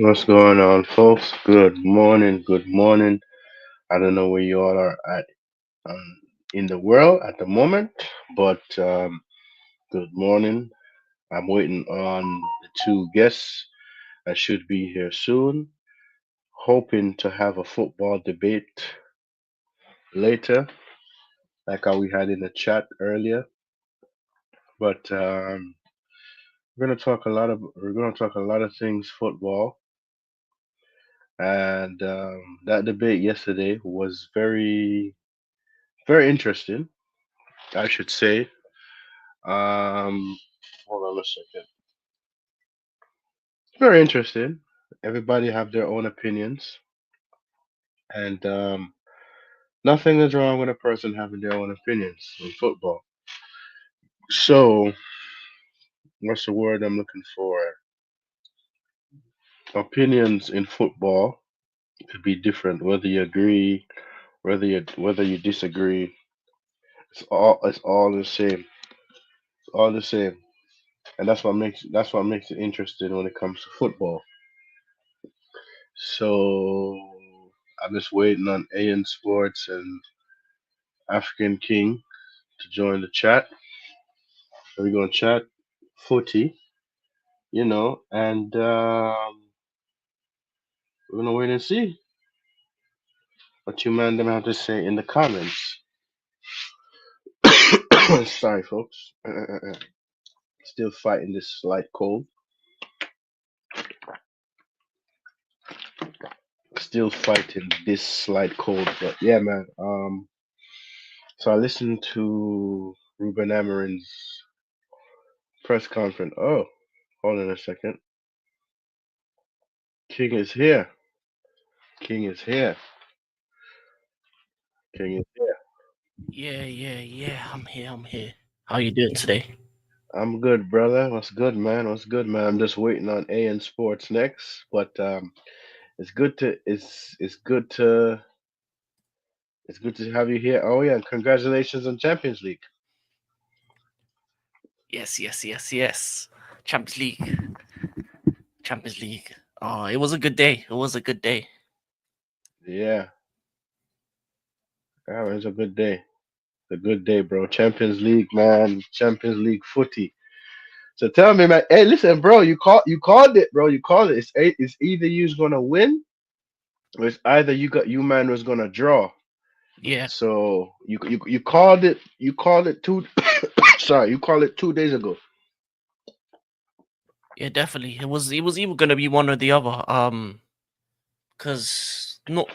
What's going on, folks? Good morning. Good morning. I don't know where you all are at in the world at the moment, but good morning. I'm waiting on the two guests that should be here soon. Hoping to have a football debate later, like how we had in the chat earlier. But we're gonna talk a lot of things football, and that debate yesterday was very interesting, I should say. Um, Hold on a second. Very interesting. Everybody have their own opinions, and nothing is wrong with a person having their own opinions in football. So, what's the word I'm looking for? Opinions in football could be different, whether you agree, whether you disagree. It's all the same. It's all the same, and that's what makes it interesting when it comes to football. So I'm just waiting on AN Sports and African King to join the chat. So we're gonna chat footy, and we're gonna wait and see what you man them have to say in the comments. Sorry, folks. Still fighting this slight cold. Still fighting this slight cold, but yeah, man. So I listened to Ruben Amorim's press conference. Oh, hold on a second. King is here. King is here. King is here. Yeah. I'm here. I'm here. How you doing today? I'm good, brother. What's good, man? What's good, man? I'm just waiting on AN Sports next, but it's good to have you here. Oh yeah, congratulations on Champions League. Yes. Champions League. Champions League. Oh, it was a good day. It was a good day. Yeah, yeah, it was a good day. A good day, bro. Champions League, man. Champions League footy. So tell me, man. Hey, listen, bro. You called it, bro. You called it. It's either you's gonna win, or it's either you man was gonna draw. Yeah, So you called it. You called it two. Sorry, you called it 2 days ago. yeah, definitely. It was either gonna be one or the other. Because not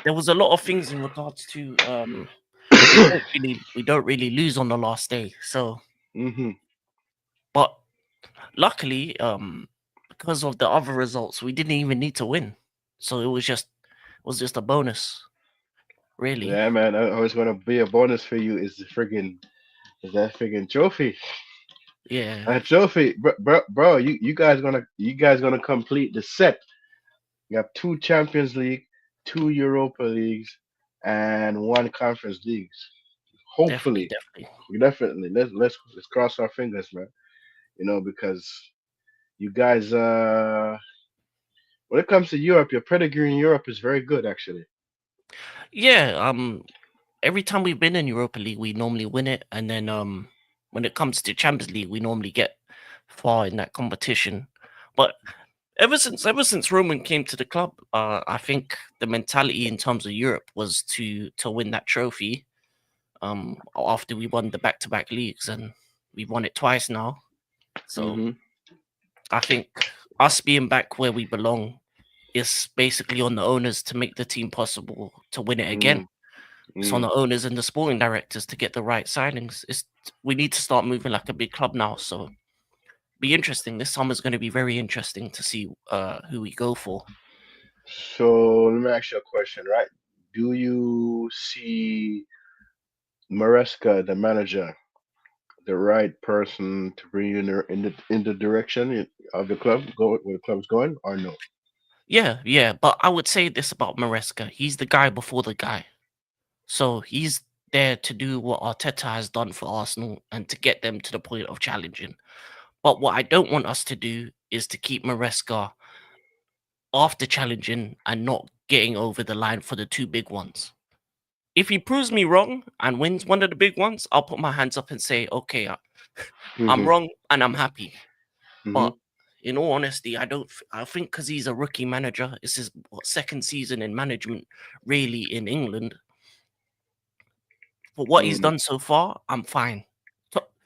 there was a lot of things in regards to we don't really lose on the last day. So, Hmm. but luckily, because of the other results, we didn't even need to win. So it was just a bonus, really. Yeah, man. I was gonna be a bonus for you. Is that friggin' trophy? Yeah, That trophy, bro. You guys gonna complete the set. You have two Champions League, two Europa Leagues, and one Conference Leagues. definitely, Hopefully, definitely. definitely. Let's cross our fingers, man. Because you guys, when it comes to Europe, your pedigree in Europe is very good, actually. Yeah, every time we've been in Europa League, we normally win it, and then when it comes to Champions League, we normally get far in that competition. But ever since Roman came to the club, I think the mentality in terms of Europe was to win that trophy. After we won the back-to-back leagues, and we've won it twice now, so Hmm. I think us being back where we belong is basically on the owners to make the team possible to win it again. Mm, It's on mm. the owners and the sporting directors to get the right signings. We need to start moving like a big club now. So be interesting. This summer's going to be very interesting to see who we go for. So let me ask you a question, right? Do you see Maresca, the manager, the right person to bring you in the direction of the club, go where the club's going, or no? Yeah. But I would say this about Maresca: he's the guy before the guy. So he's there to do what Arteta has done for Arsenal and to get them to the point of challenging. But what I don't want us to do is to keep Maresca after challenging and not getting over the line for the two big ones. If he proves me wrong and wins one of the big ones, I'll put my hands up and say, okay, I'm Mm-hmm. wrong and I'm happy. Mm-hmm. But in all honesty, I think because he's a rookie manager, it's his second season in management, really in England. For what he's Mm-hmm. done so far, I'm fine.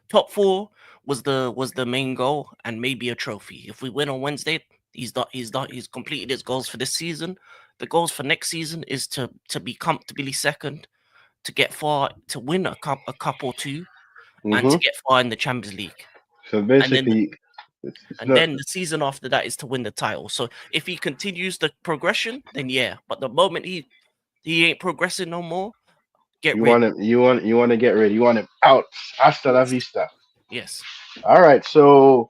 Top four was the main goal, and maybe a trophy. If we win on Wednesday, he's completed his goals for this season. The goals for next season is to be comfortably second, to get far, to win a cup or two, and to Mm-hmm. get far in the Champions League. So And then basically, it's and not. then the season after that is to win the title. So if he continues the progression, then yeah. But the moment he ain't progressing no more, get You rid. want him. You want to get rid. You want him out. Hasta la Yes. vista. Yes. All right. So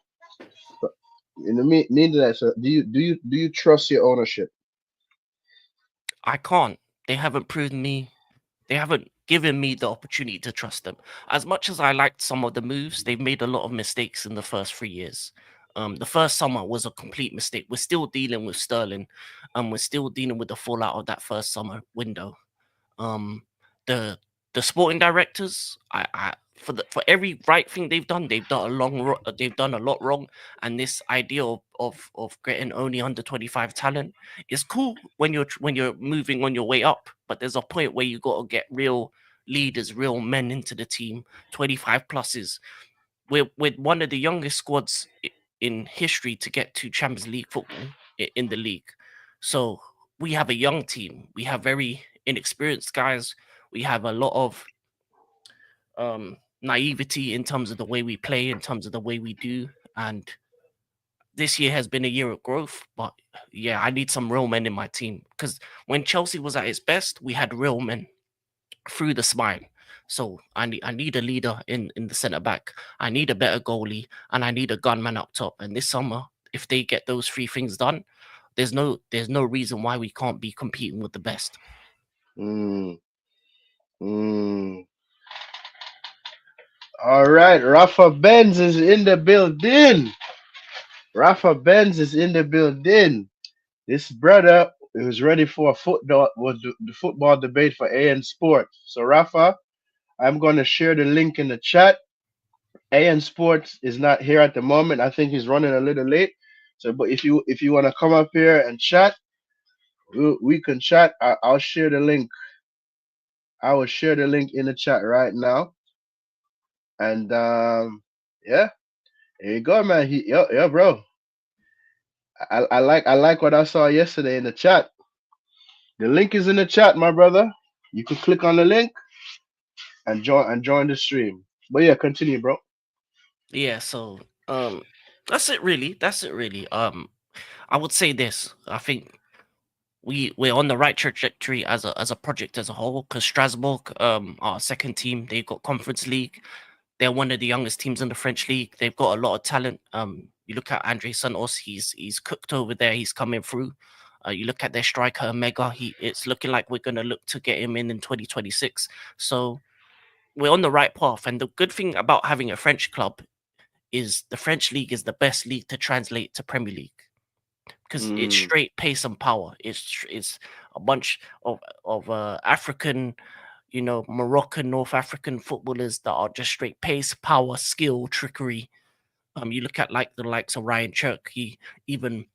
in the mean that, so do you trust your ownership? I can't. They haven't proven me. They haven't given me the opportunity to trust them. As much as I liked some of the moves, they've made a lot of mistakes in the first 3 years. The first summer was a complete mistake. We're still dealing with Sterling, and we're still dealing with the fallout of that first summer window. Um, the the sporting directors, I for every right thing they've done they've done a lot wrong. And this idea of getting only under 25 talent is cool when you're moving on your way up, but there's a point where you got to get real leaders, real men into the team. 25 pluses. We're one of the youngest squads in history to get to Champions League football in the league. So we have a young team. We have very inexperienced guys. We have a lot of naivety in terms of the way we play, in terms of the way we do. And this year has been a year of growth. But yeah, I need some real men in my team, because when Chelsea was at its best, we had real men through the spine. So I need a leader in the centre back. I need a better goalie, and I need a gunman up top. And this summer, if they get those three things done, there's no reason why we can't be competing with the best. Mm, mm. All right, Rafa Benz is in the building. Rafa Benz is in the building. This brother is ready for a the football debate for AN Sports. So Rafa, I'm going to share the link in the chat. AN Sports is not here at the moment. I think he's running a little late. So, but if you want to come up here and chat, we can chat. I'll share the link. I will share the link in the chat right now. And yeah, here you go, man. Yeah, bro. I like what I saw yesterday in the chat. The link is in the chat, my brother. You can click on the link and join the stream. But yeah, continue, bro. Yeah, so that's it really. That's it really. I would say this. I think we're on the right trajectory as a project as a whole, because Strasbourg, our second team, they've got Conference League. They're one of the youngest teams in the French league. They've got a lot of talent. You look at Andre Santos, he's cooked over there. He's coming through. You look at their striker Mega. It's looking like we're gonna look to get him in 2026. So we're on the right path. And the good thing about having a French club is the French league is the best league to translate to Premier League, because it's Mm, straight pace and power. It's a bunch of African, Moroccan, North African footballers that are just straight pace, power, skill, trickery. You look at like the likes of Ryan Chirk. Even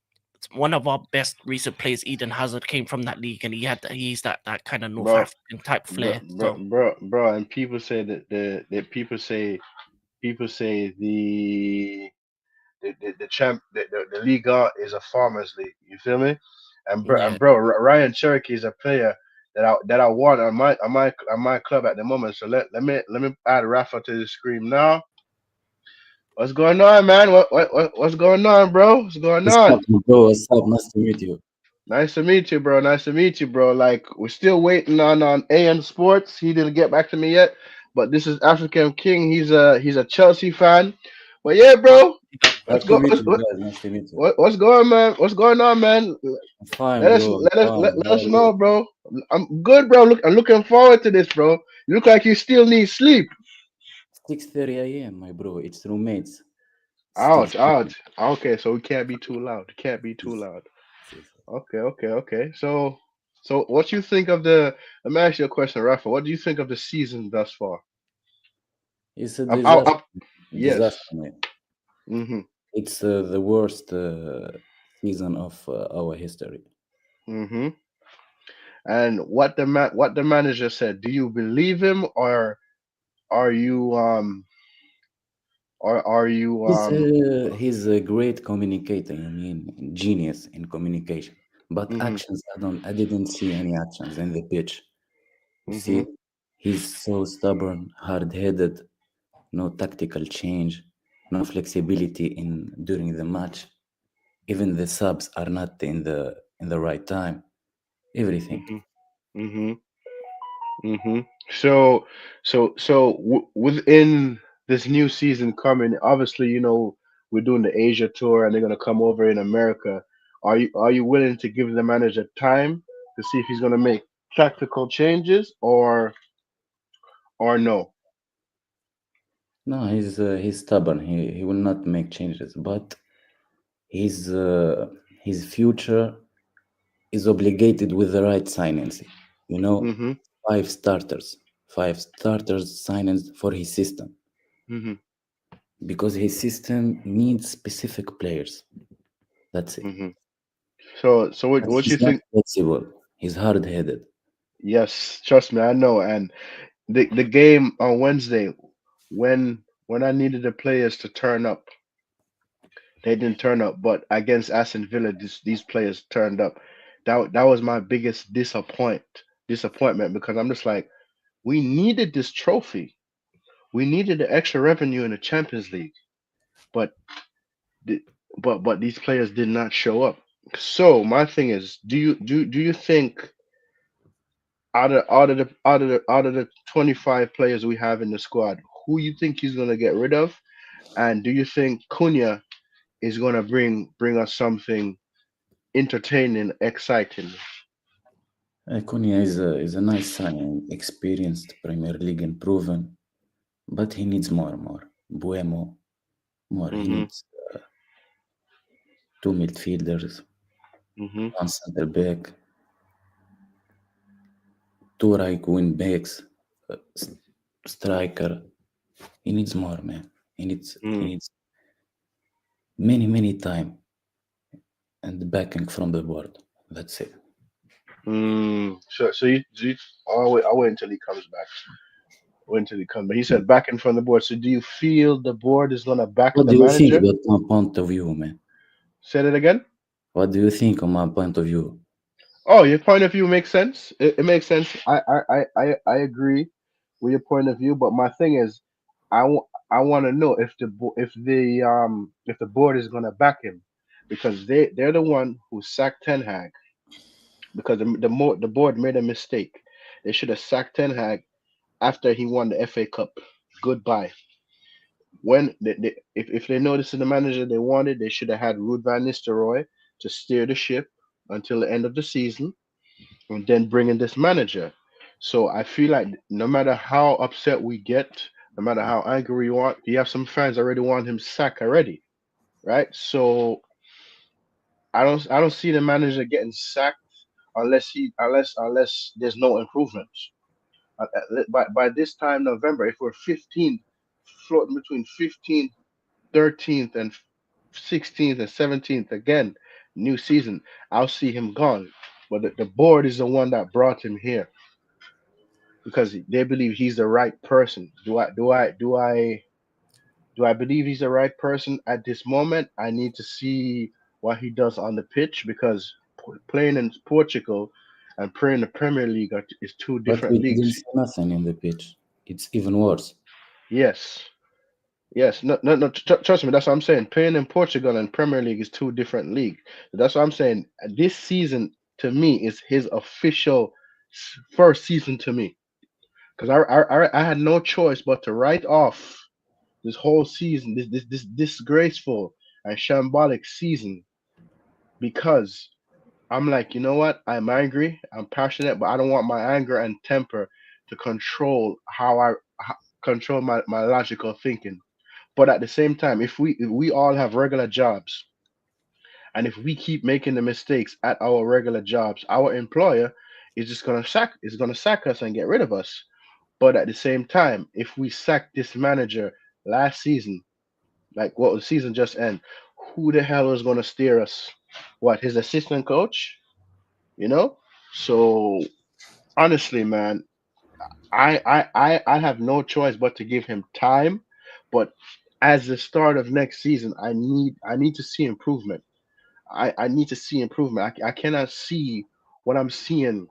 one of our best recent players, Eden Hazard, came from that league, and he's that kind of North bro, African type bro, flair. bro, So bro, bro. And people say that people say the champ the Liga is a farmers league. You feel me? And yeah, bro, Ryan Cherokee is a player that I want on my club at the moment. So let me add Rafa to the screen now. What's going on, man? What's going on, bro? What's going What's up, on? bro? What's up? Nice to meet you. Nice to meet you, bro. Nice to meet you, bro. Like we're still waiting on AN Sports. He didn't get back to me yet, but this is African King. He's a Chelsea fan. But yeah, bro. big up. Let's Nice to go. meet Let's, you, guys. Nice to meet you. what's going, man? What's going on, man? I'm fine, Let us bro. I'm let us let, fine. let How us are know, you? bro. I'm good, bro. I'm looking forward to this, bro. You look like you still need sleep. 6:30 a.m., my bro. It's roommates. Still Ouch, sleeping. ouch. Okay, so we can't be too loud. Can't be too Yes, loud. yes. Okay, okay, okay. So what you think of the? Let me ask you a question, Rafa. What do you think of the season thus far? It's a I'm, disaster. yes. Disaster, man. Mhm. It's the worst season of our history. Mhm. And what the manager said? Do you believe him, or are you are you He's a great communicator. I mean, genius in communication. But Mhm. actions, I didn't see any actions in the pitch. You see, Mhm. he's so stubborn, hard-headed, no tactical change, no flexibility in during the match. Even the subs are not in the right time. Everything. Mhm. Mhm. Hmm. So within this new season coming, obviously, we're doing the Asia tour, and they're gonna come over in America. Are you willing to give the manager time to see if he's gonna make tactical changes, or no? No, he's stubborn. He will not make changes. But his his future is obligated with the right signings. You know, Hmm. five starters, five starters signings for his system Hmm. because his system needs specific players. That's it. Hmm. So what But what you he's not think? flexible. He's hard-headed. Yes, trust me, I know. And the game on Wednesday, when I needed the players to turn up, they didn't turn up, but against Aston Villa, these players turned up. That was my biggest disappointment, because I'm just like, we needed this trophy. We needed the extra revenue in the Champions League, but the- but these players did not show up. So my thing is, do you think out of the 25 players we have in the squad, who you think he's gonna get rid of, and do you think Cunha is gonna bring us something entertaining, exciting? Cunha is a nice signing, experienced, Premier League and proven, but he needs more. Buemo, more. He Mhm. needs two midfielders, Mhm. one center back, two right wing backs, striker. He needs more, man. He Mm. needs many time and backing from the board. That's it. So you I'll wait until he comes back. Wait until he comes back. He said back in front of the board. So do you feel the board is gonna back What the do you think manager? about my point of view, man? Say that again. What do you think on my point of view? Oh, your point of view makes sense. It makes sense. I agree with your point of view, but my thing is, I want to know if the board is gonna back him, because they're the one who sacked Ten Hag, because the board made a mistake. They should have sacked Ten Hag after he won the FA Cup. Goodbye. If they know this is the manager they wanted, they should have had Ruud van Nistelrooy to steer the ship until the end of the season, and then bring in this manager. So I feel like no matter how upset we get, no matter how angry we want, you have some fans already want him sacked already, right? So I don't see the manager getting sacked unless there's no improvements. By this time November, if we're 15th, floating between 15th, 13th, and 16th and 17th again, new season, I'll see him gone. But the board is the one that brought him here, because they believe he's the right person. Do I believe he's the right person at this moment? I need to see what he does on the pitch, because playing in Portugal and playing in the Premier League is two But different we leagues. didn't see nothing in the pitch. It's even worse. Yes. Yes, no, no, no. Trust me, that's what I'm saying. Playing in Portugal and Premier League is two different leagues. That's what I'm saying. This season, to me, is his official first season to me, because I had no choice but to write off this whole season, this disgraceful and shambolic season, because I'm like, you know what? I'm angry, I'm passionate, but I don't want my anger and temper to control control my logical thinking. But at the same time, if we all have regular jobs, And if we keep making the mistakes at our regular jobs, our employer is gonna sack us and get rid of us. But at the same time, if we sack this manager last season, like what the season just end, who the hell is gonna steer us? What, his assistant coach? You know? So honestly, man, I have no choice but to give him time. But as the start of next season, I need to see improvement. I need to see improvement. I cannot see what I'm seeing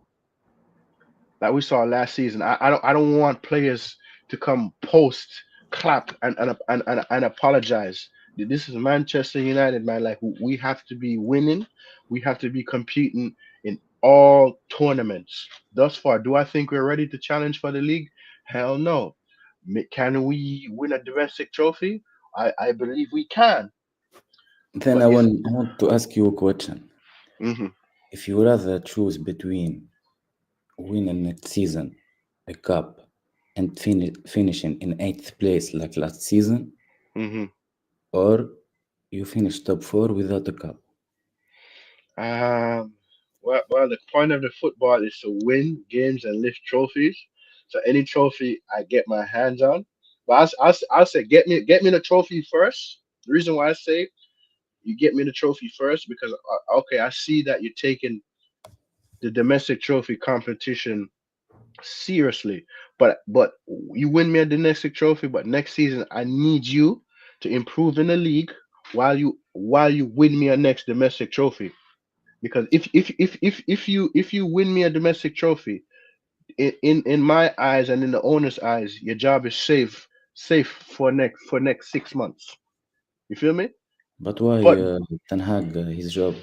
that we saw last season. I don't want players to come post clap and apologize. This is Manchester United, man. Like, we have to be winning. We have to be competing in all tournaments. Thus far, do I think we're ready to challenge for the league? Hell no. Can we win a domestic trophy? I believe we can. Then But is I want to ask you a question. hmm If you rather choose between winning next season a cup and finishing in eighth place like last season, hmm or you finish top four without a cup. Um, well, the point of the football is to win games and lift trophies. So any trophy I get my hands on, but I'll say get me the trophy first. The reason why I say you get me the trophy first because okay, I see that you're taking the domestic trophy competition seriously, but you win me a domestic trophy. But next season, I need you to improve in the league while you win me a next domestic trophy. Because if you win me a domestic trophy, in my eyes and in the owner's eyes, your job is safe for next 6 months. You feel me? But why But Ten Hag, his job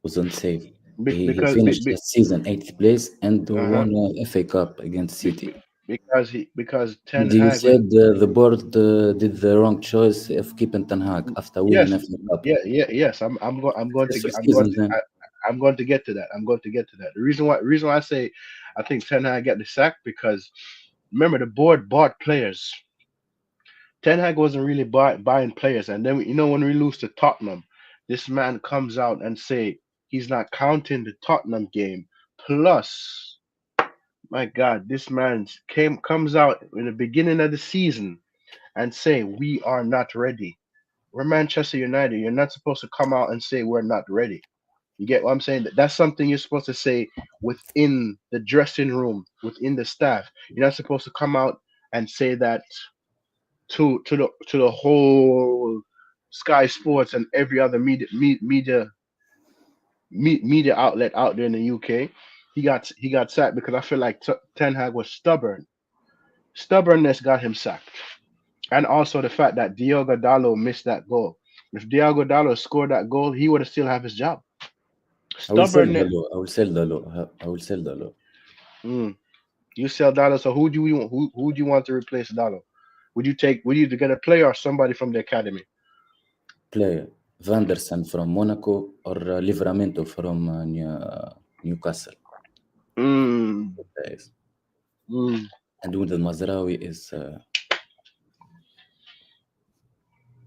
wasn't safe? He because finished last season eighth place and uh-huh, won a FA Cup against City. because Ten And you Hag when said the board did the wrong choice of keeping Ten Hag after winning yes FA Cup. yes I'm going to This I'm going season to then. I'm going to get to that. I'm going to get to that. The reason why I say I think Ten Hag get the sack because remember the board bought players. Ten Hag wasn't really buying players, and then when we lose to Tottenham, this man comes out and say he's not counting the Tottenham game. Plus, my God, this man comes out in the beginning of the season and say we are not ready. We're Manchester United. You're not supposed to come out and say we're not ready. You get what I'm saying? That's something you're supposed to say within the dressing room, within the staff. You're not supposed to come out and say that to the whole Sky Sports and every other media outlet out there in the UK. He got sacked because I feel like Ten Hag was stubborn. Stubbornness got him sacked, and also the fact that Diogo Dallo missed that goal. If Diogo Dallo scored that goal, he would have still have his job. I will sell Stubbornness. Dalo. I will sell Dalo. I will sell Dalo. Mm, you sell Dallo, so who do you want? Who do you want to replace Dallo? Would you get a player or somebody from the academy? Player Vanderson from Monaco or Livramento from Newcastle. Mm, Guys. mm. And with the Mazraoui is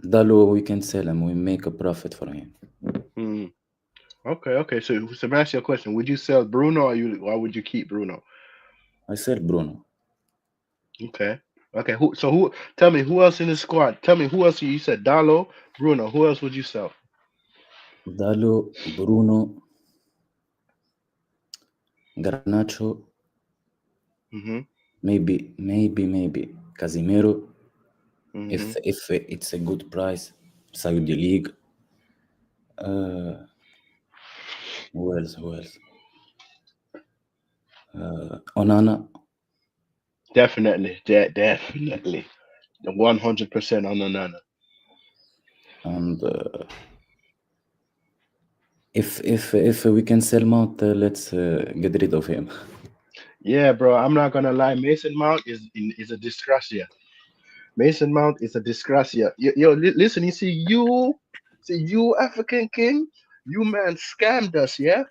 Dalo. We can sell him. We make a profit for him. Mm. Okay. So let me ask you a question: would you sell Bruno, or would you keep Bruno? I sell Bruno. Okay. Okay. Who? Tell me who else in the squad? Tell me who else you said Dallo, Bruno. Who else would you sell? Dalo, Bruno, Garnacho, Mm-hmm. maybe Casimiro. Mm-hmm. If it's a good price, Saudi League. Who else? Onana Definitely. Definitely. 100% on Onana. and if we can sell Mount, let's get rid of him. Yeah, bro. I'm not gonna lie. Mason Mount is a disgracia. Mason Mount is a disgracia. Listen. You see you African King. You man scammed us, yeah,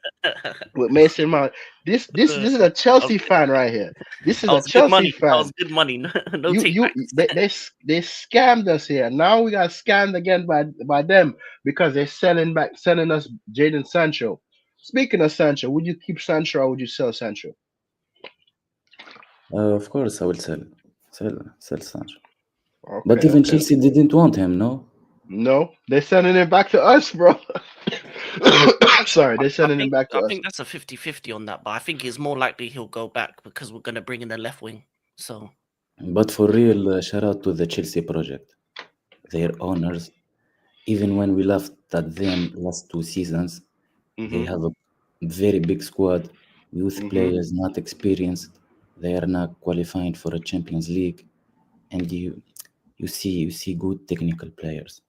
with Mason Mount. This is a That was Chelsea good. fan right here. This is That a was good Chelsea money. That was fan. good money. No You takebacks. they scammed us here. Now we got scammed again by them because they're selling us Jaden Sancho. Speaking of Sancho, would you keep Sancho or would you sell Sancho? Of course, I will sell Sancho. But Okay, even okay. Chelsea didn't want him, no? No, they're sending it back to us, bro. Sorry, they're I sending him think back to I us. think that's a 50-50 on that, but I think it's more likely he'll go back because we're gonna bring in the left wing. So But for real, shout out to the Chelsea project. Their owners, even when we laughed at them last 2 seasons, they Mhm, have a very big squad, youth mhm. players not experienced. They are not qualifying for a Champions League, and you see good technical players.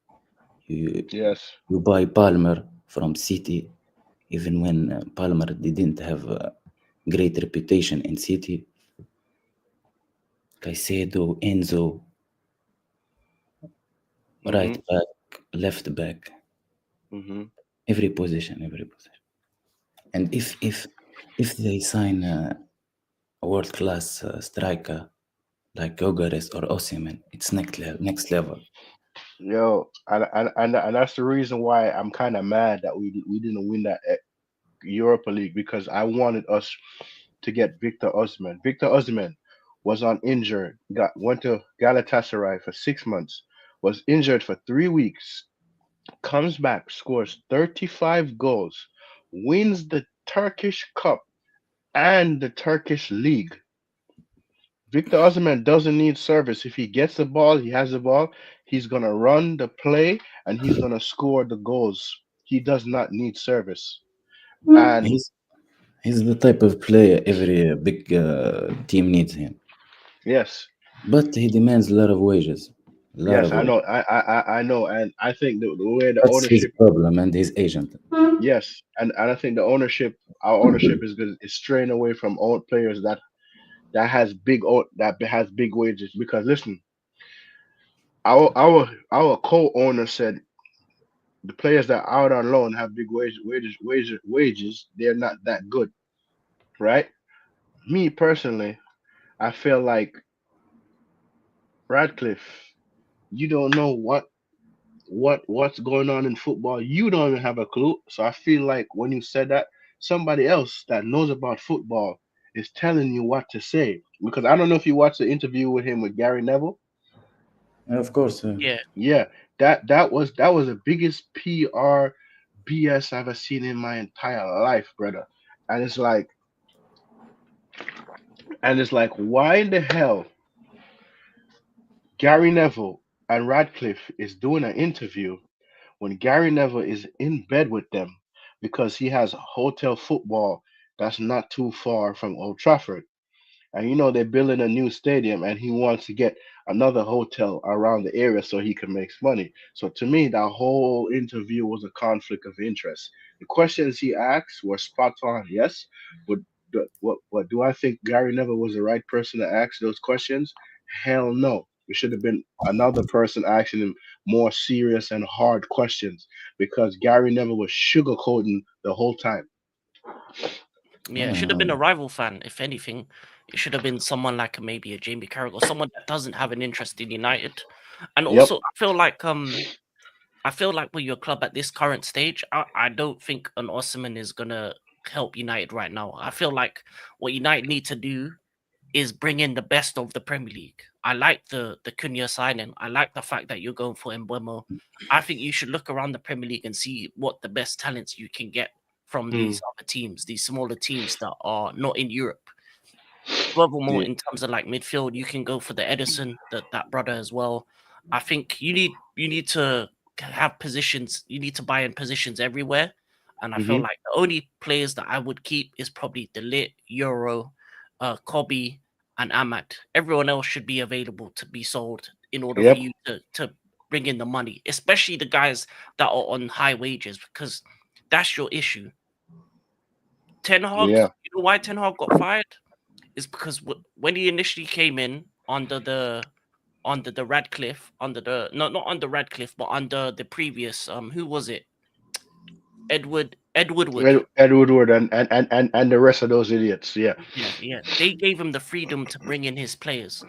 You Yes. you buy Palmer from City, even when Palmer didn't have a great reputation in City. Caicedo, Enzo, right Mhm, back, left back, mhm. every position. And if they sign a world class striker like Gogares or Osimhen, it's next level. Yo, and that's the reason why I'm kind of mad that we didn't win that Europa League because I wanted us to get Victor Osimhen. Victor Osimhen was on injured, went to Galatasaray for 6 months, was injured for 3 weeks, comes back, scores 35 goals, wins the Turkish Cup and the Turkish League. Victor Osimhen doesn't need service. If he gets the ball, he has the ball. He's gonna run the play and he's gonna score the goals. He does not need service. And He's he's the type of player every big team needs him, yes, but he demands a lot of wages, a lot yes, of I wages. know, I know, and I think the way the That's his ownership, problem and his agent. yes, and I think the ownership, our ownership is good, is straying away from old players that has big wages. Because listen, our co-owner said the players that are out on loan have big wages. They're not that good, right? Me personally, I feel like Radcliffe, you don't know what's going on in football. You don't even have a clue. So I feel like when you said that, somebody else that knows about football is telling you what to say. Because I don't know if you watched the interview with him with Gary Neville. Of course, yeah, Yeah, that was the biggest PR BS I've ever seen in my entire life, brother. And it's like why in the hell Gary Neville and Radcliffe is doing an interview when Gary Neville is in bed with them because he has hotel football that's not too far from Old Trafford. And they're building a new stadium and he wants to get another hotel around the area so he can make money. So to me, that whole interview was a conflict of interest. The questions he asked were spot on, yes, but what do I think Gary Neville was the right person to ask those questions? Hell no. It should have been another person asking him more serious and hard questions because Gary Neville was sugarcoating the whole time. yeah. It should have been a uh, rival fan, if anything. It should have been someone like maybe a Jamie Carragher or someone that doesn't have an interest in United. And Yep. also, I feel like with your club at this current stage, I don't think an Osimhen is gonna help United right now. I feel like what United need to do is bring in the best of the Premier League. I like the Cunha signing. I like the fact that you're going for Mbeumo. I think you should look around the Premier League and see what the best talents you can get from Mm, these other teams, these smaller teams that are not in Europe. Furthermore, yeah. in terms of like midfield, you can go for the Edison, that brother as well. I think you need to have positions. You need to buy in positions everywhere. And I feel Hmm. like the only players that I would keep is probably Delit, Euro, Kobe, and Ahmad. Everyone else should be available to be sold in order for Yep. you to bring in the money, especially the guys that are on high wages, because that's your issue. Ten Hag, Yeah. you know why Ten Hag got fired? Is because when he initially came in under the Radcliffe, under the not under Radcliffe, but under the previous who was it? Edward Wood. Ed Woodward and the rest of those idiots. Yeah. Yeah. They gave him the freedom to bring in his players.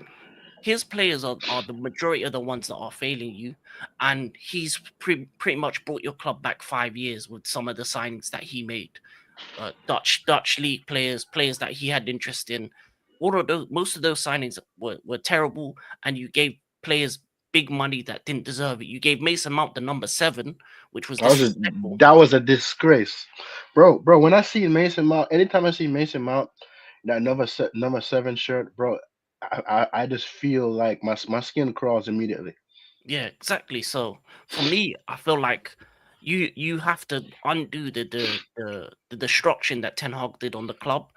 His players are the majority of the ones that are failing you, and he's pretty much brought your club back 5 years with some of the signings that he made. Dutch league players that he had interest in. All of those, most of those signings were terrible, and you gave players big money that didn't deserve it. You gave Mason Mount the number 7, which was disrespectful. That was a disgrace, bro. Bro, when I see Mason Mount, anytime I see Mason Mount, that number 7 shirt, bro, I just feel like my skin crawls immediately. Yeah, exactly. So for me, I feel like you have to undo the destruction that Ten Hag did on the club,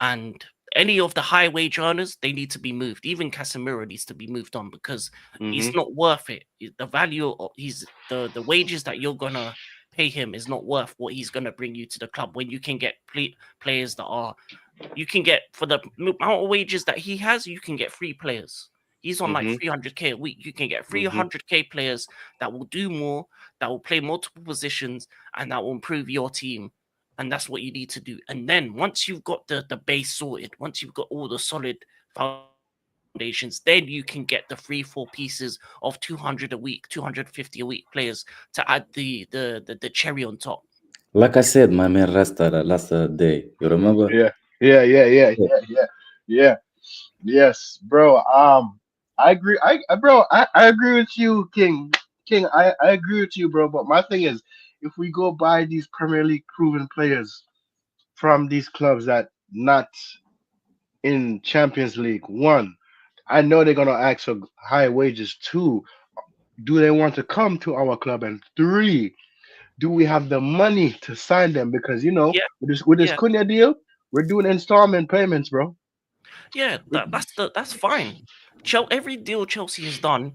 and any of the high wage earners, they need to be moved. Even Casemiro needs to be moved on because he's not worth it. The value of the wages that you're gonna pay him is not worth what he's gonna bring you to the club when you can get players that are you can get for the amount of wages that he has, you can get 3 players. He's on like 300k a week. You can get 300k players that will do more, that will play multiple positions, and that will improve your team. And that's what you need to do. And then once you've got the base sorted, once you've got all the solid foundations, then you can get the 3-4 pieces of 200 a week, 250 a week players to add the cherry on top. Like I said, my man Rasta last day. You remember? Yeah. Yes, bro. I agree. I agree with you, King. King, I agree with you, bro. But my thing is, if we go buy these Premier League proven players from these clubs that not in Champions League, one, I know they're gonna ask for high wages. Two, do they want to come to our club? And three, do we have the money to sign them? Because Yeah, with this yeah. Cunha deal, we're doing installment payments, bro. Yeah, that's fine. Every deal Chelsea has done,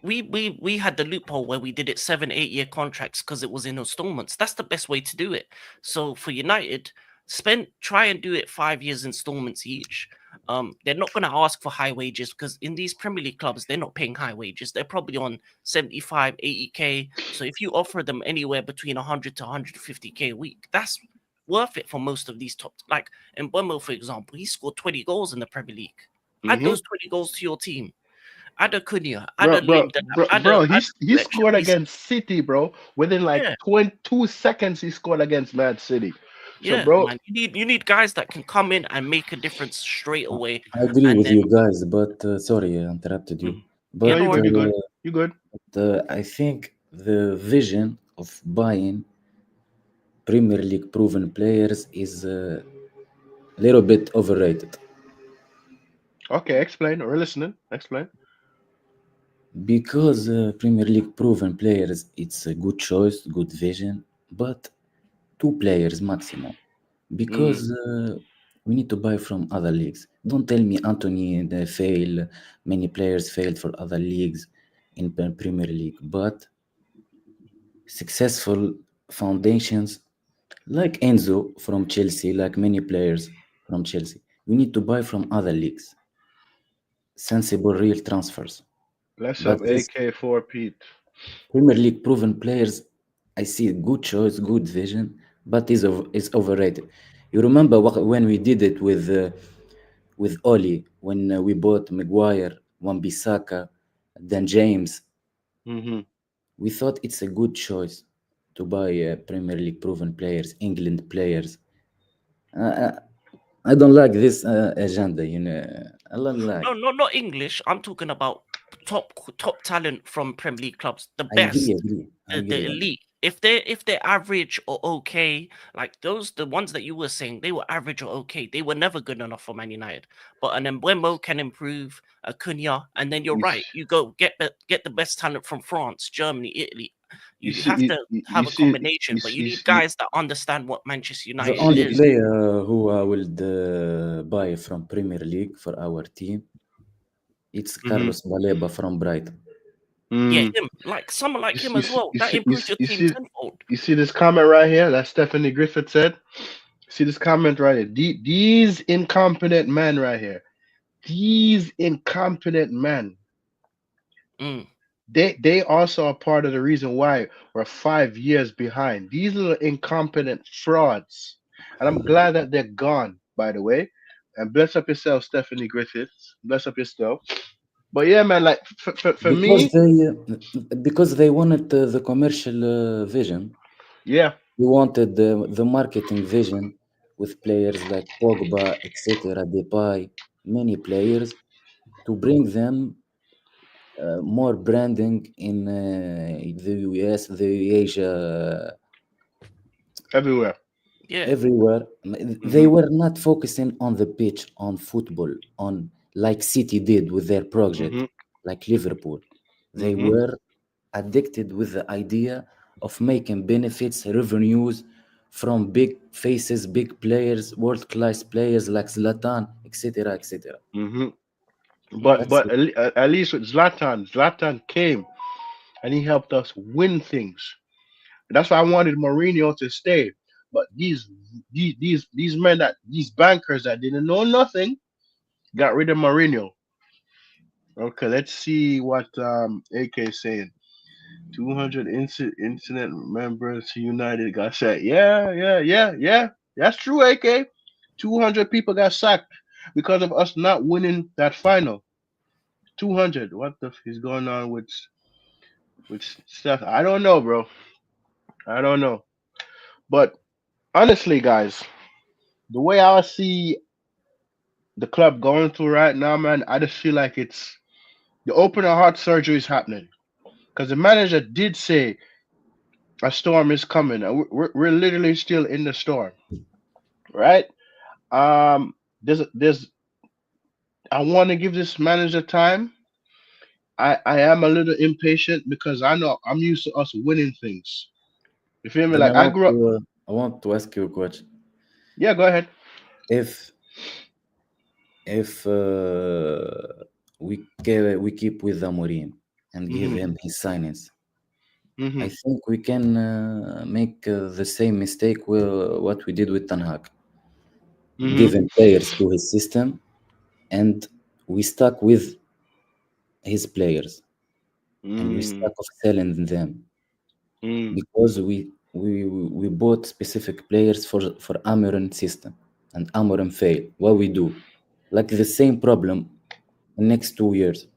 we had the loophole where we did it 7-8 year contracts because it was in installments. That's the best way to do it. So for United, try and do it 5 years installments each. They're not going to ask for high wages because in these Premier League clubs, they're not paying high wages. They're probably on 75, 80k. So if you offer them anywhere between 100 to 150k a week, that's worth it for most of these top. Like Mbeumo, for example, he scored 20 goals in the Premier League. Add those 20 goals to your team. Add a Cunha, add a Lindelof, Bro, add he a scored against City, bro. Within like yeah, 22 seconds, he scored against Man City. So, yeah, bro, man. You need guys that can come in and make a difference straight away. I agree And with then you guys, but sorry, I interrupted you. no, yeah, But no worries. you good. You good. I think the vision of buying Premier League proven players is a little bit overrated Okay, explain. We're listening. Explain. because Premier League proven players it's a good choice, good vision, but 2 players maximum because we need to buy from other leagues. Don't tell me Anthony fail, many players failed for other leagues in Premier League, but successful foundations like Enzo from Chelsea, like many players from Chelsea. We need to buy from other leagues, sensible, real transfers. Let's But have this AK4 Pete. Premier League proven players, I see good choice, good vision, but is overrated. You remember when we did it with Oli, when we bought Maguire, Wan-Bissaka, then James, Mm-hmm. we thought it's a good choice to buy Premier League proven players, England players. Uh, I don't like this agenda, you know. I don't like. No, not English. I'm talking about top talent from Premier League clubs, the I agree, best, agree, I the agree. elite. If they're average or okay, like the ones that you were saying, they were average or okay. They were never good enough for Man United. But an Mbeumo can improve, a Cunha, and then you're You, right. You go get the best talent from France, Germany, Italy. you You see, have to you have a see, combination, but you need you, guys that understand what Manchester The United only you is. see. player who I will buy from Premier League for our team, it's Mm-hmm. Carlos Baleba from Brighton. Yeah, Mm. him, like someone like him You as see, well. That improves your team tenfold. you see this comment right here that Stephanie Griffith said. See this comment right here. These incompetent men right here. These incompetent men. Mm. they also are part of the reason why we're 5 years behind. These little incompetent frauds, and I'm glad that they're gone. By the way, and bless up yourself, Stephanie Griffiths. Bless up yourself. But yeah, man, like for because me, they wanted the commercial vision. yeah, We wanted the marketing vision with players like Pogba, etc., Depay, many players to bring them more branding in the US, the Asia, everywhere. Yeah. everywhere. They Hmm. were not focusing on the pitch, on football, on like City did with their project, Hmm. like Liverpool. They Hmm. were addicted with the idea of making benefits, revenues from big faces, big players, world-class players like Zlatan, etc., etc. Hmm. But Mm. That's it. at least with Zlatan came and he helped us win things. That's why I wanted Mourinho to stay. But these men that these bankers that didn't know nothing got rid of Mourinho. Okay, let's see what AK is saying. 200 incident members united got sacked. Yeah. That's true, AK. 200 people got sacked because of us not winning that final. 200. What the f is going on with stuff? I don't know, bro. I don't know. But honestly, guys, the way I see the club going through right now, man, I just feel like it's the open heart surgery is happening. Because the manager did say a storm is coming. And we're literally still in the storm, right? Um, there's I want to give this manager time. I am a little impatient because I know I'm used to us winning things. You feel me? Then Like I grew up. I want to ask you a question. Yeah, go ahead. If we keep with Amorim and give Hmm. him his signings, Hmm. I think we can make the same mistake what we did with Ten Hag, Hmm. giving players to his system, and we stuck with his players, and we Mm. stuck of selling them Mm. because we bought specific players for Amorim system, and Amorim failed. What we do, like the same problem in next 2 years,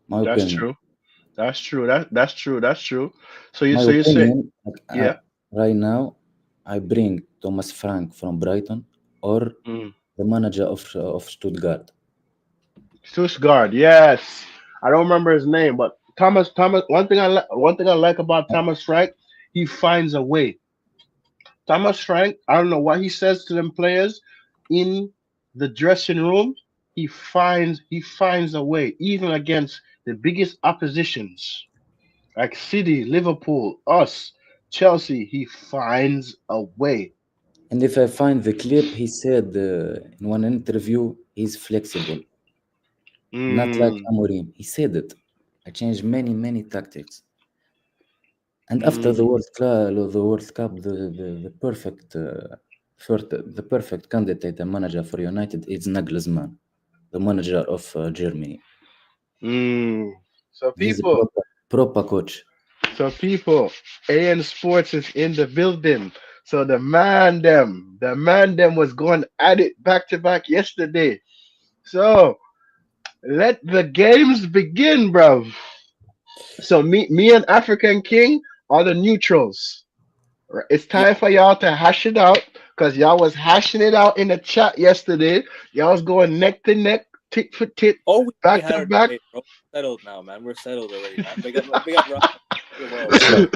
my That's opinion. true. That's true. That's true. That's true. My So you say opinion, like, yeah. right now, I bring Thomas Frank from Brighton or Mm. the manager of Stuttgart. Stuttgart, yes. I don't remember his name, but Thomas. One thing I like about Thomas Frank, he finds a way. Thomas Frank, I don't know what he says to them players in the dressing room. He finds a way, even against the biggest oppositions like City, Liverpool, us, Chelsea. He finds a way. And if I find the clip, he said in one interview, he's flexible, not like Mm, Amorim. He said it. I changed many tactics. And after mm. The World Cup, the perfect candidate and manager for United is Nagelsmann, the manager of Germany. Mm. So He's a people, proper coach. so people, AN Sports is in the building. So the man them was going at it back to back yesterday. So let the games begin, bro. So me and African King are the neutrals. Right? It's Yeah. time for y'all to hash it out because y'all was hashing it out in the chat yesterday. Y'all was going neck to neck, tit for tit, Oh, we already back had to our back. debate, bro. Settled now, man. We're settled already, man. Big up, Rob. You're well, What's man.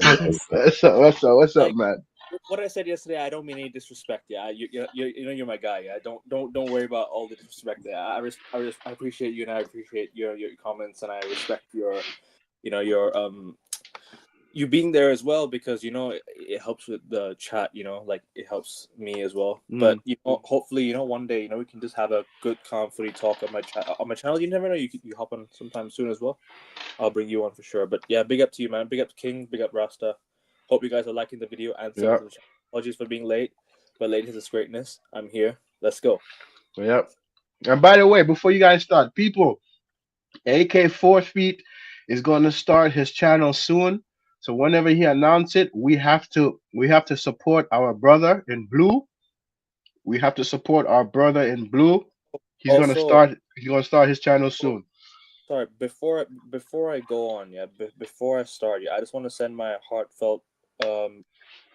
up? What's up? What's up, Like man? what I said yesterday, I don't mean any disrespect. Yeah, you know you're my guy. Yeah, don't worry about all the disrespect. Yeah, I appreciate you and I appreciate your comments and I respect your your you being there as well because it helps with the chat. Like it helps me as well. But Mm. hopefully one day we can just have a good calm footy talk on my channel. You never know. You hop on sometime soon as well. I'll bring you on for sure. But yeah, big up to you, man. Big up to King. Big up Rasta. Hope you guys are liking the video and subbing Yeah, to the channel. Apologies for being late, but late is its greatness. I'm here. Let's go. yeah. And by the way, before you guys start, people, AK 4 feet is going to start his channel soon. So whenever he announces it, we have to support our brother in blue. We have to support our brother in blue. He's gonna Also, start. He's gonna start his channel soon. sorry, before I go on, yeah, before I start, yeah, I just want to send my heartfelt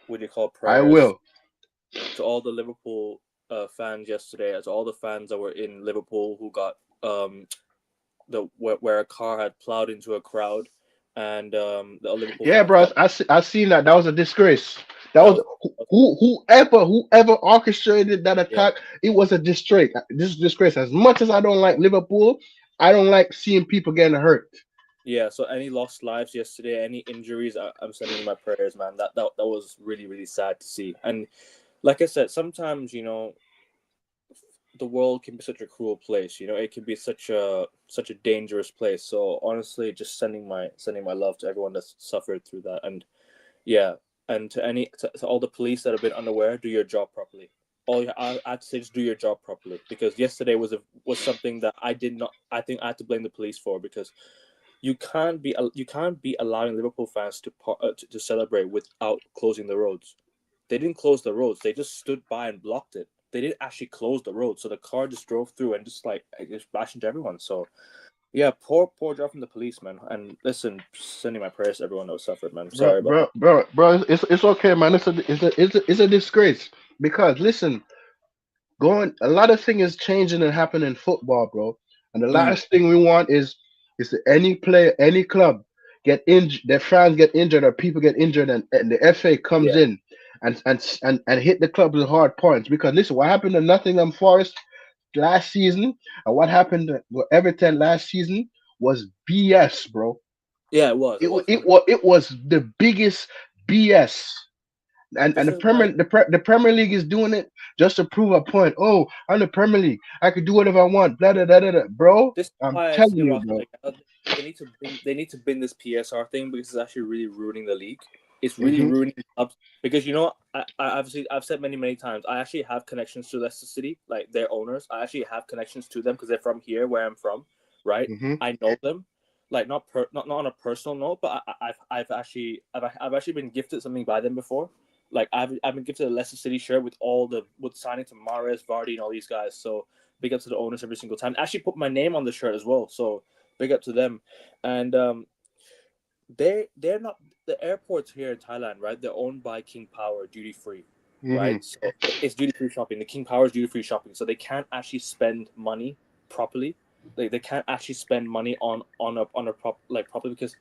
what do you call I prayers will. to all the Liverpool fans yesterday, as all the fans that were in Liverpool who got where a car had plowed into a crowd, and the Liverpool Yeah, fans bro. got I seen that. That was a disgrace. That that was was whoever orchestrated that yeah. attack. It was a disgrace. This is disgrace. As much as I don't like Liverpool, I don't like seeing people getting hurt. Yeah, so any lost lives yesterday, any injuries, I'm sending you my prayers, man. That was really, really sad to see. And like I said, sometimes, the world can be such a cruel place. It can be such a dangerous place. So honestly, just sending my love to everyone that's suffered through that. And yeah, and to all the police that have been unaware, do your job properly. I have to say, just do your job properly, because yesterday was something that I did not. I think I had to blame the police for, because you can't be allowing Liverpool fans to celebrate without closing the roads. They didn't close the roads. They just stood by and blocked it. They didn't actually close the road, so the car just drove through and just like it just bashed into everyone. So yeah, poor job from the police, man. And listen, sending my prayers to everyone that suffered, man. Bro, Sorry about bro, that. bro, bro. It's okay, man. It's a disgrace because listen, going a lot of things is changing and happening in football, bro. And the Mm, last thing we want is that any player, any club get injured, their fans get injured or people get injured, and the FA comes yeah, in and hit the club with hard points. Because listen, what happened to Nottingham Forest last season and what happened to Everton last season was BS, bro. yeah, it was, It it wa- was. it was it was the biggest BS. And This the is why, Premier League is doing it just to prove a point. Oh, I'm the Premier League. I could do whatever I want. Blah blah blah blah. Blah. Bro, this is I'm why I telling say, you, Ross, bro. like, they need to bin this PSR thing, because it's actually really ruining the league. It's really Hmm. ruining clubs, because I've said many times, I actually have connections to Leicester City, like their owners. I actually have connections to them because they're from here, where I'm from, right? Hmm. I know them, like not on a personal note, but I've actually been gifted something by them before. Like I've been gifted a Leicester City shirt with signing to Mahrez, Vardy, and all these guys. So big up to the owners every single time. Actually put my name on the shirt as well. So big up to them. And they're not, the airports here in Thailand, right? They're owned by King Power duty free, Hmm. right? So it's duty free shopping. The King Power is duty free shopping, so they can't actually spend money properly. They can't actually spend money on a properly, because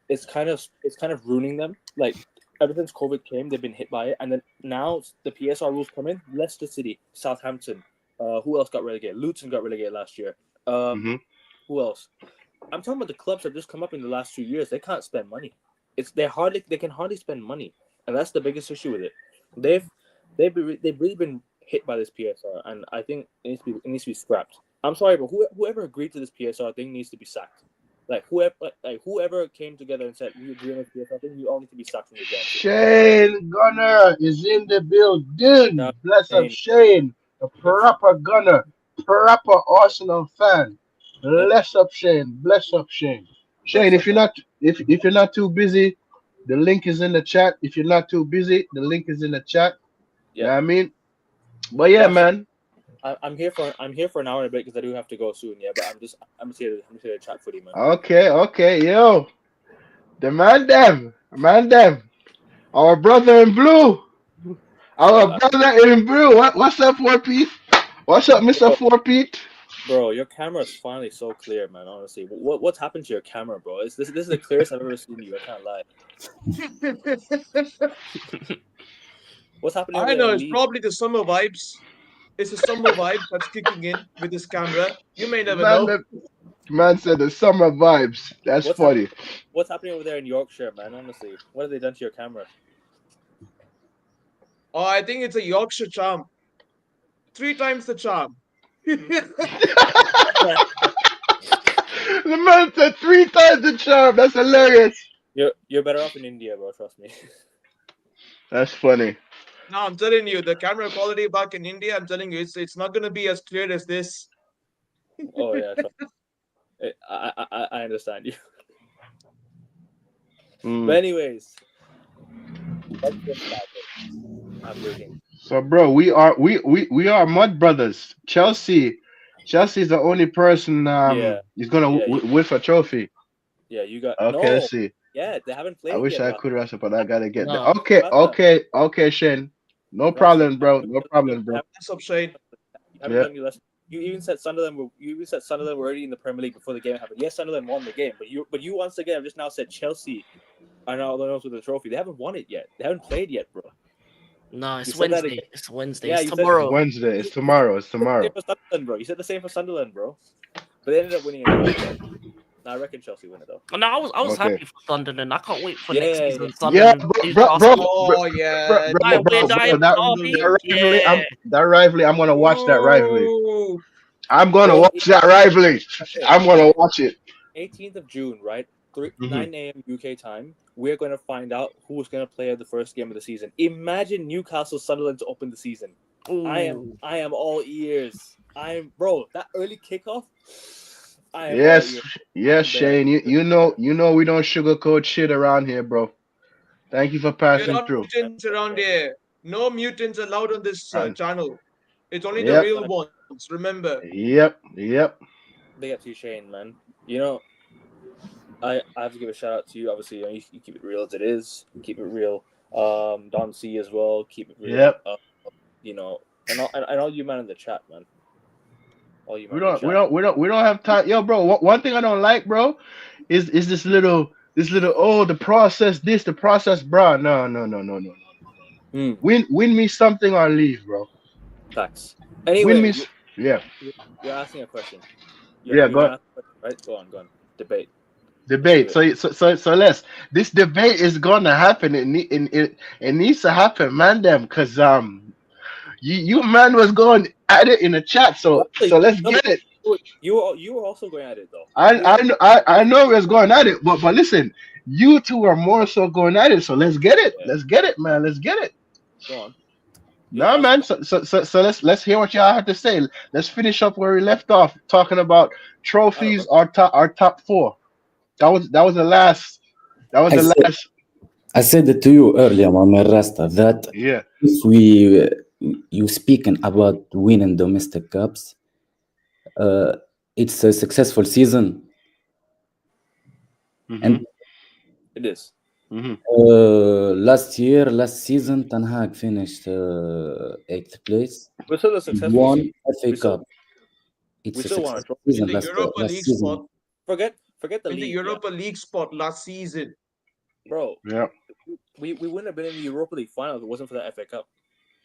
it's kind of ruining them. Like ever since COVID came, they've been hit by it, and then now the PSR rules come in. Leicester City, Southampton, who else got relegated? Luton got relegated last year. Hmm. Who else? I'm talking about the clubs that just come up in the last 2 years. They can't spend money. They can hardly spend money, and that's the biggest issue with it. They've they've really been hit by this PSR, and I think it needs to be scrapped. I'm sorry, but whoever agreed to this PSR thing needs to be sacked. Like whoever came together and said we agree on this PSR thing, you all need to be sacked from your jobs. Shane Gunner is in the building. Now, Bless up, Shane, Shane, a make sure, proper Gunner, proper Arsenal fan. make Bless up, Shane. Bless up, Shane. Shane, bless if up, you're man. not if you're not too busy, the link is in the chat. If you're not too busy, the link is in the chat. You know Yep, what I mean? But yeah, Ross. man. I'm here for an hour and a bit because I do have to go soon. Yeah, but I'm just here to chat footy, man. Okay, okay, yo. The man them. Our brother in blue. Our Bro, brother in blue. What's up, 4Pete? What's up, Mr. bro, 4Pete? bro, your camera is finally so clear, man. Honestly, what's happened to your camera, bro? This is the clearest I've ever seen you. I can't lie. What's happening over I there know in it's Leeds? probably the summer vibes. It's the summer vibe that's kicking in with this camera. You may never Man, know. the man said the summer vibes. That's What's hap- funny. What's happening over there in Yorkshire, man? Honestly, what have they done to your camera? Oh, I think it's a Yorkshire charm. 3 times the charm. The man said 3 times the charm. That's hilarious. You're better off in India, bro. Trust me. That's funny. No, I'm telling you, the camera quality back in India, I'm telling you, it's not gonna be as clear as this. Oh yeah, trust me. I understand you. But anyways, let's get started. I'm waiting. So, bro, we are mud brothers. Chelsea's the only person Yeah. is gonna Yeah, win for trophy. Yeah, you got Okay, no. let's see. Yeah, they haven't I played wish yet. I could wrestle, but I gotta get there. No. Okay, Shane. No problem, bro. No problem, bro. What's up, Shane? Haven't done your lesson. You even said Sunderland were already in the Premier League before the game happened. Yes, Sunderland won the game, but you once again have just now said Chelsea are now the ones with the trophy. They haven't won it yet. They haven't played yet, bro. No, it's You said that Wednesday. again. It's Wednesday. Yeah, It's you said- tomorrow. It's Wednesday. It's tomorrow. It's tomorrow. For Sunderland, bro. You said the same for Sunderland, bro. But they ended up winning it. Nah, I reckon Chelsea win it though. No, I was Okay. happy for Sunderland. I can't wait for Yeah, next yeah, season. Yeah, Sunderland, bro. Oh yeah. That rivalry, I'm gonna watch that rivalry. Ooh. I'm gonna Bro, watch that rivalry. I'm gonna watch it. 18th of June, right? Mhm. 9 a.m. UK time. We're going to find out who's going to play the first game of the season. Imagine Newcastle Sunderland to open the season. I am all ears. Bro, that early kickoff. I am all Yes, ears. yes, Shane. You know we don't sugarcoat shit around here, bro. Thank you for We're passing not through. mutants around here. No mutants allowed on this channel. It's only Yep. the real ones. Remember. Yep. Big up to you, Shane, man. You know, I have to give a shout out to you. Obviously, you keep it real as it is. Keep it real. Don C as well. Keep it real. Yep. You know, and all you man in the chat, man. All you man We in the chat. don't have time. Yo, bro, one thing I don't like, bro, is this little the process this, the process, bro. No. Win me something or leave, bro. Facts. Win Anyway, me yeah. you're asking a question. Yeah, go ahead. Right? Go on. Debate. Debate. So let's. This debate is gonna happen. It needs to happen, man. Because you man was going at it in the chat. So let's get it. You were also going at it though. I know we was going at it, but listen, you two are more so going at it. So let's get it. Yeah. Let's get it, man. Let's get it. Go on. No, man. So let's hear what y'all have to say. Let's finish up where we left off, talking about trophies. Our top four. That was the last. I said it to you earlier, Muhammad Rasta, that Yeah. if you speaking about winning domestic cups, it's a successful season. And it is. last season, Ten Hag finished 8th place. We're still a successful Won season. FA Cup. It's we a still won a successful trophy. season In the Europa last League season. spot. Forget the In league. the Europa League spot last season. Bro. Yeah. We wouldn't have been in the Europa League final if it wasn't for the FA Cup.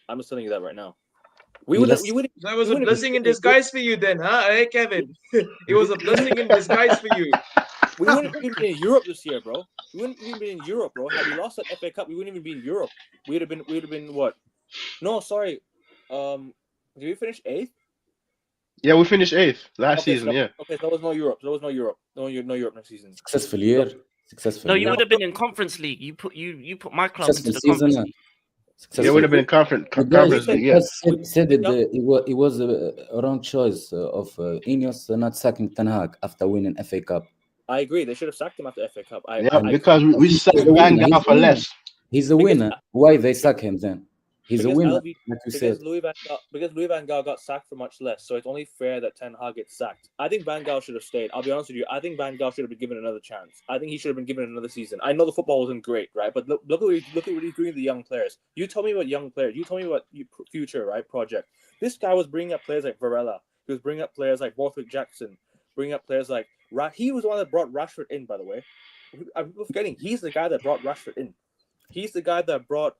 I'm just telling you that right now. That was a blessing in disguise for you then, huh? Hey, Kevin. It was a blessing in disguise for you. We wouldn't even be in Europe this year, bro. We wouldn't even be in Europe, bro. Had we lost that FA Cup, we wouldn't even be in Europe. We'd have been what? No, sorry. Did we finish 8th? Yeah, we finished 8th last season. So, yeah. Okay, so there was no Europe. No Europe next season. Successful year. Successful. No, you year. would have been in Conference League. You put my club into Successful the season. Conference League. It would have been in conference league. Yeah. Said it was a wrong choice of Ineos not sacking Ten Hag after winning FA Cup. I agree. They should have sacked him after FA Cup. Because we sacked Van Gaal for less. He's a winner. Why they sack him then? He's a winner, like you said. Because Louis Van Gaal got sacked for much less, so it's only fair that Ten Hag gets sacked. I think Van Gaal should have stayed. I'll be honest with you. I think Van Gaal should have been given another chance. I think he should have been given another season. I know the football wasn't great, right? But look at what he's doing with the young players. You tell me about young players. You tell me about future, right? Project. This guy was bringing up players like Varela. He was bringing up players like Borthwick Jackson. Bringing up players like he was the one that brought Rashford in, by the way. I'm forgetting. He's the guy that brought Rashford in. He's the guy that brought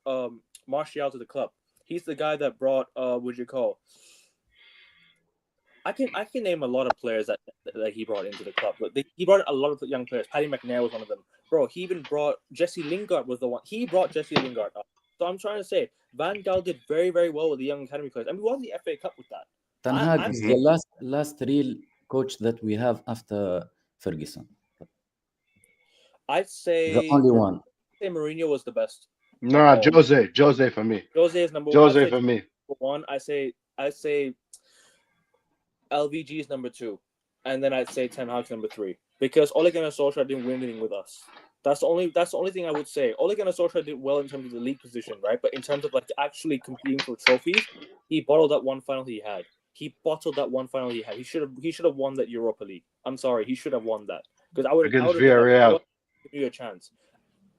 Martial to the club. He's the guy that brought I can name a lot of players that he brought into the club. But he brought a lot of young players. Paddy McNair was one of them. Bro, he even brought Jesse Lingard was the one. He brought Jesse Lingard up. So I'm trying to say Van Gaal did very, very well with the young academy players. And we won the FA Cup with that. Ten Hag is the last real coach that we have after Ferguson. I'd say the only one. I'd say Mourinho was the best. Nah, Jose for me. Jose is number Jose for me. One. I say LVG is number 2, and then I'd say Ten Hag's number 3 because Ole Gunnar Solskjaer didn't win anything with us. That's the only thing I would say. Ole Gunnar Solskjaer did well in terms of the league position, right? But in terms of like actually competing for trophies, he bottled that one final he had. He bottled that one final he had. He should have won that Europa League. I'm sorry, he should have won that because I would have Against been like, Villarreal. give you a chance.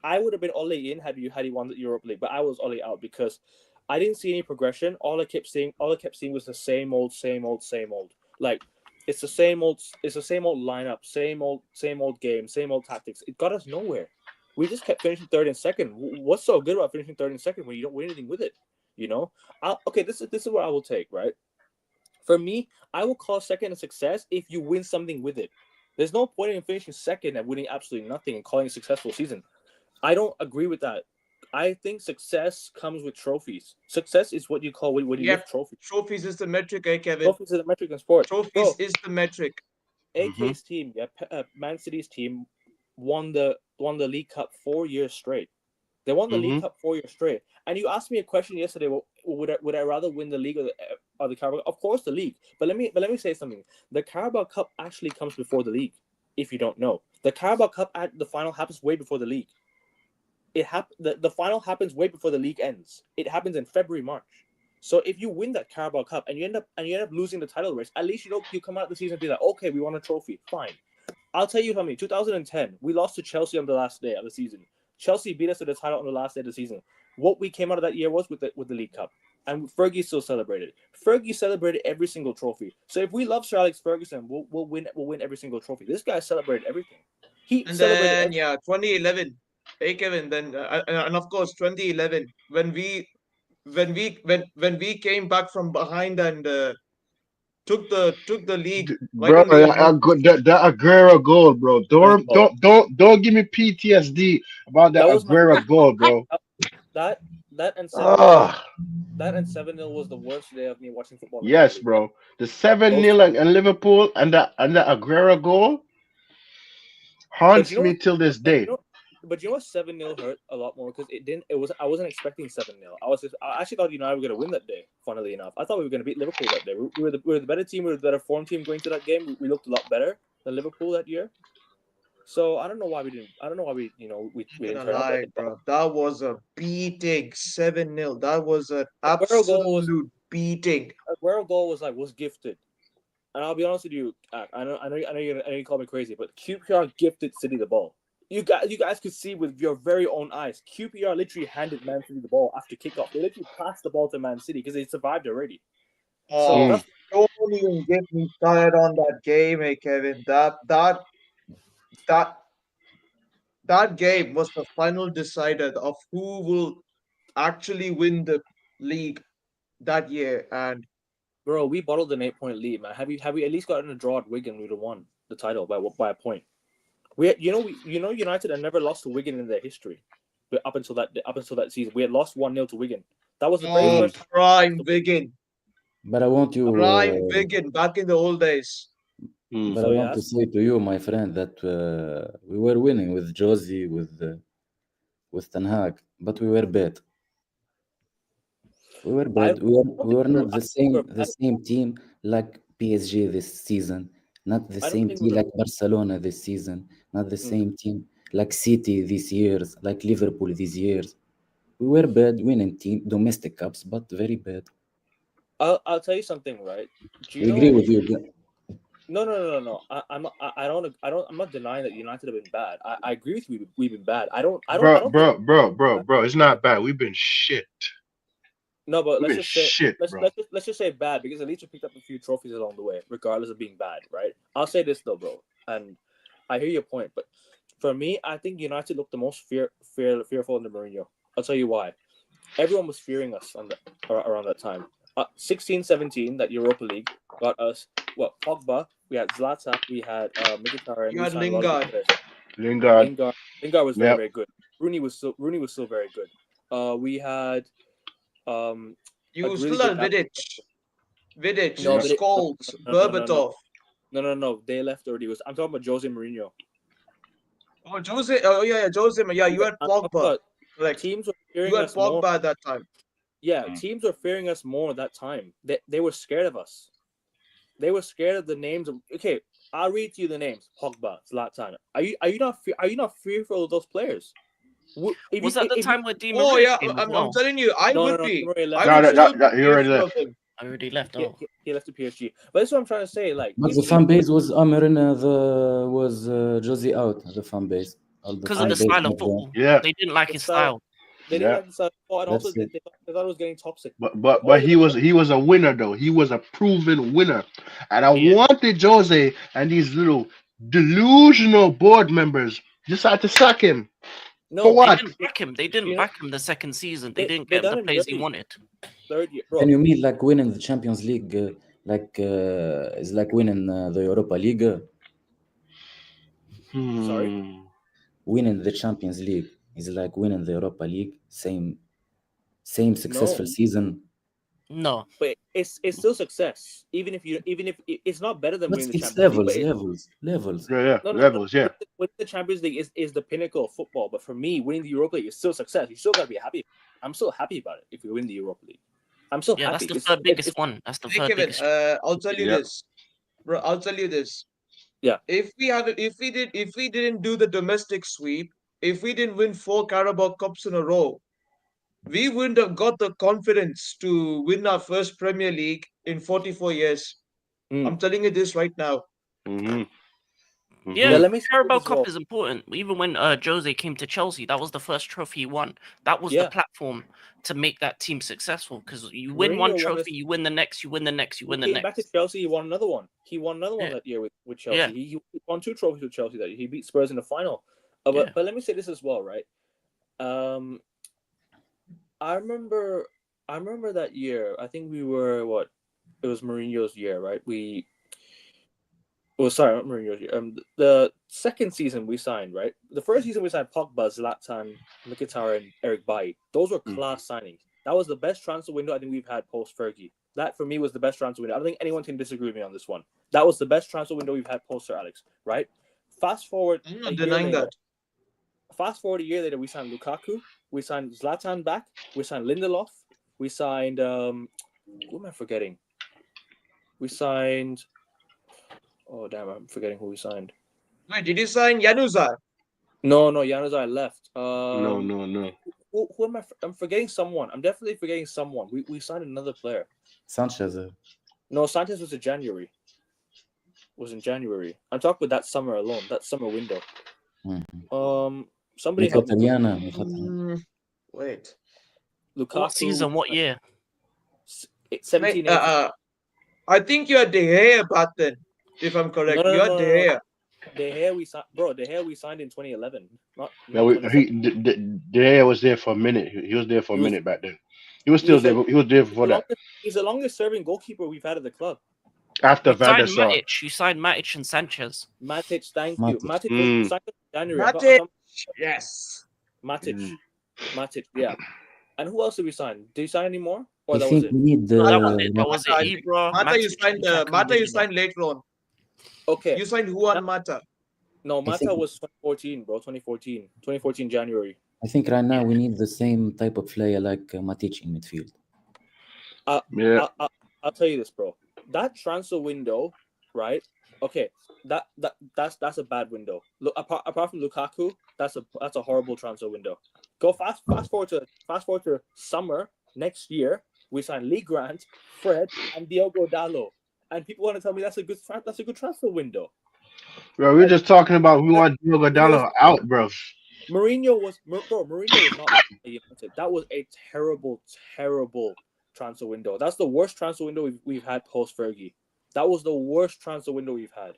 I would have been Ole in had he won the Europa League, but I was Ole out because I didn't see any progression. All I kept seeing was the same old. Like it's the same old lineup, same old game, same old tactics. It got us nowhere. We just kept finishing third and second. What's so good about finishing third and second when you don't win anything with it? You know? Okay, this is what I will take, right? For me, I will call second a success if you win something with it. There's no point in finishing second and winning absolutely nothing and calling it a successful season. I don't agree with that. I think success comes with trophies. Success is what you call when you lift trophies. Trophies is the metric, Kevin. Trophies is the metric in sport. Trophies is the metric. AK's team, Man City's team, won the League Cup 4 years straight. They won the League Cup 4 years straight. And you asked me a question yesterday. Well, would I rather win the league or the Carabao? Of course, the league. But let me say something. The Carabao Cup actually comes before the league. If you don't know, the Carabao Cup the final happens way before the league. The final happens way before the league ends. It happens in February, March. So if you win that Carabao Cup and you end up losing the title race, at least you come out the season and be like, okay, we won a trophy, fine. I'll tell you something. 2010, we lost to Chelsea on the last day of the season. Chelsea beat us to the title on the last day of the season. What we came out of that year was with the League Cup, and Fergie still celebrated. Fergie celebrated every single trophy. So if we love Sir Alex Ferguson, we'll win every single trophy. This guy celebrated everything. And then 2011. Hey Kevin, then and of course 2011 when we came back from behind and took the league. Bro, that Aguero goal, bro. Don't give me PTSD about that Aguero goal, bro. That and 7-0 was the worst day of me watching football. Yes, bro. The 7-0 and Liverpool and the Aguero goal haunts me till this day. But you know what? 7-0 hurt a lot more because I wasn't expecting 7-0. I actually thought United were going to win that day. Funnily enough, I thought we were going to beat Liverpool that day. We were the better team. We were the better form team going to that game. We looked a lot better than Liverpool that year. So I don't know why we didn't. I don't know why we didn't turn lie, bro. That was a beating. 7-0. That was an absolute beating. Aguero goal was gifted. And I'll be honest with you, I know you call me crazy, but QPR gifted City the ball. You guys could see with your very own eyes. QPR literally handed Man City the ball after kickoff. They literally passed the ball to Man City because they survived already. Don't even get me started on that game, hey Kevin. That game was the final decider of who will actually win the league that year. And bro, we bottled an 8-point lead, man. Have we at least gotten a draw at Wigan? We'd have won the title by a point. United had never lost to Wigan in their history, but up until that season, we had lost 1-0 to Wigan. That was the very first prime Wigan. But I want you prime Wigan back in the old days. But I want to say to you, my friend, that we were winning with Josie, with Ten Hag, but we were bad. We were bad. We were not the same team like PSG this season. Not the same team like Barcelona this season. Not the same team like City these years, like Liverpool these years. We were bad winning team, domestic cups, but very bad. I'll tell you something, right? We agree with you. No. I'm not denying that United have been bad. I agree with you. We've been bad. Bro. It's not bad. We've been shit. No, but let's just say bad because at least we picked up a few trophies along the way, regardless of being bad, right? I'll say this though, bro, and I hear your point, but for me, I think United looked the most fearful under Mourinho. I'll tell you why. Everyone was fearing us around that time. 16-17, that Europa League got us. Well, Pogba, we had Zlatan, we had Mkhitaryan, you had Lingard. Lingard was very good. Rooney was still very good. We had. You still had Vidic, Scholes, Berbatov. No. They left already. I'm talking about Jose Mourinho. Oh, Jose. Oh, yeah, Jose. Yeah, you had Pogba. Like teams were fearing you had us Pogba more. at that time. Yeah, teams were fearing us more at that time. They were scared of us. They were scared of the names of. Okay, I'll read to you the names: Pogba, Zlatan. Are you not fearful of those players? Was that the time where Di Oh Maria yeah, came as I'm well? telling you, I No, would no, be. Di Maria I left. No, would still he be already fearful left. of him. I already left. He, Oh, he left to PSG. But that's what I'm trying to say. Like, But the fan base was Amer was Josie out. The fan base, all the because fan of the base style of back then. football. Yeah. They didn't like the his style. style. They didn't Yeah. like the style, and also That's it. they thought it was getting toxic. But All but of he them- was a winner though. He was a proven winner, and I Yeah. wanted Jose and these little delusional board members just had to sack him. No, For They what? didn't back him. They didn't You know- back him the second season. They didn't they get him done the him players he dirty. wanted. Third year, bro. Can you mean like winning the Champions League, is like winning the Europa League? Sorry? Winning the Champions League is like winning the Europa League. Same successful season. No, But it's still success. Even if it's not better than But winning the it's Champions League. levels. Yeah, No, levels, yeah. Winning the Champions League is the pinnacle of football. But for me, winning the Europa League is still success. You still gotta be happy. I'm still happy about it if you win the Europa League. I'm so yeah, happy. that's the third biggest one. That's the Hey third Kevin, biggest. I'll tell you Yeah. this, bro. I'll tell you this. Yeah. If we didn't do the domestic sweep, if we didn't win 4 Carabao Cups in a row, we wouldn't have got the confidence to win our first Premier League in 44 years. Mm. I'm telling you this right now. Mm-hmm. Yeah, let me say Carabao this as Cup well. is important. Even when Jose came to Chelsea, that was the first trophy he won. That was Yeah. the platform to make that team successful. Because you win one Mourinho won trophy, you win the next, you win the next, you win the He came back to next. Chelsea. He won another one. He won another one Yeah. that year with Chelsea. Yeah. He won 2 trophies with Chelsea that year. He beat Spurs in the final. Yeah. But let me say this as well, right? I remember that year. I think we were what? It was Mourinho's year, right? Sorry, not Mourinho's year. The second season we signed, right? The first season we signed Pogba, Zlatan, Mkhitaryan, and Eric Bailly. Those were class signings. That was the best transfer window I think we've had post Fergie. That for me was the best transfer window. I don't think anyone can disagree with me on this one. That was the best transfer window we've had post Sir Alex, right? Fast forward I'm a not year denying later. that. Fast forward a year later, we signed Lukaku, we signed Zlatan back, we signed Lindelof, we signed who am I forgetting? We signed oh damn, I'm forgetting who we signed. Wait, did you sign Januzaj? No, Januzaj left. No. Who am I? I'm forgetting someone. I'm definitely forgetting someone. We signed another player. Sanchez. No, Sanchez was in January. I'm talking about that summer alone, that summer window. Somebody help me. Wait. Lukaku. What season? What year? 17. Wait, I think you are De Gea back then, if I'm correct. No, You are De Gea. De Gea we signed, bro. De Gea we signed in 2011. Not No, 2017. De Gea was there for a minute. He was there for a minute back then. He was still there. He was there before that. He's the longest serving goalkeeper we've had at the club. After You Van der signed Sar. Matic. You signed Matic and Sanchez. Matic, thank you. Matic. Matic was signed in January. Matic. Yes. Matic, yeah. And who else did we sign? Did you sign any more? Or I that was think it? we need the. That was it. That was Mata, I it. think. Ibra, Mata, you Matic, signed. Lukaku, Mata, you Lindelof. signed later on. Okay. You signed Juan Mata. No, I Mata think- was 2014, bro. 2014 January. I think right now we need the same type of player like Matic in midfield. Yeah. I'll tell you this, bro. That transfer window, right? Okay, that's a bad window. Look, apart from Lukaku, that's a horrible transfer window. Go fast forward to summer next year. We sign Lee Grant, Fred, and Diogo Dalot, and people want to tell me that's a good transfer window. Bro, we're just talking about we want Diogo Dalot out, bro. Mourinho was not United. That was a terrible transfer window. That's the worst transfer window we've had post Fergie. That was the worst transfer window we've had.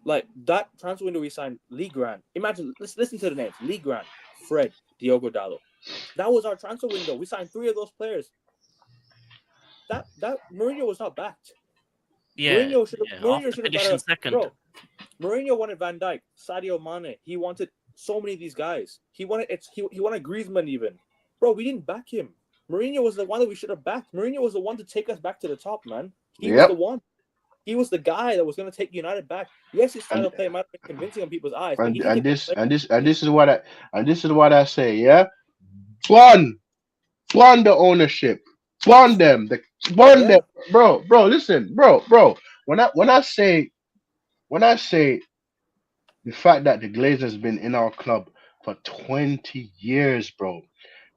Like that transfer window, we signed Lee Grant. Imagine, let's listen to the names: Lee Grant, Fred, Diogo Dalot. That was our transfer window. We signed 3 of those players. That Mourinho was not backed. Yeah. Mourinho should have After finishing second. Bro, Mourinho wanted Van Dijk, Sadio Mane. He wanted so many of these guys. He wanted Griezmann even. Bro, we didn't back him. Mourinho was the one that we should have backed. Mourinho was the one to take us back to the top, man. He was the one. He was the guy that was going to take United back. Yes, his style of play might have been convincing on people's eyes. And this is what I say, yeah. Fund the ownership. Fund them. Them. Bro. Listen, bro. when I say the fact that the Glazers been in our club for 20 years, bro,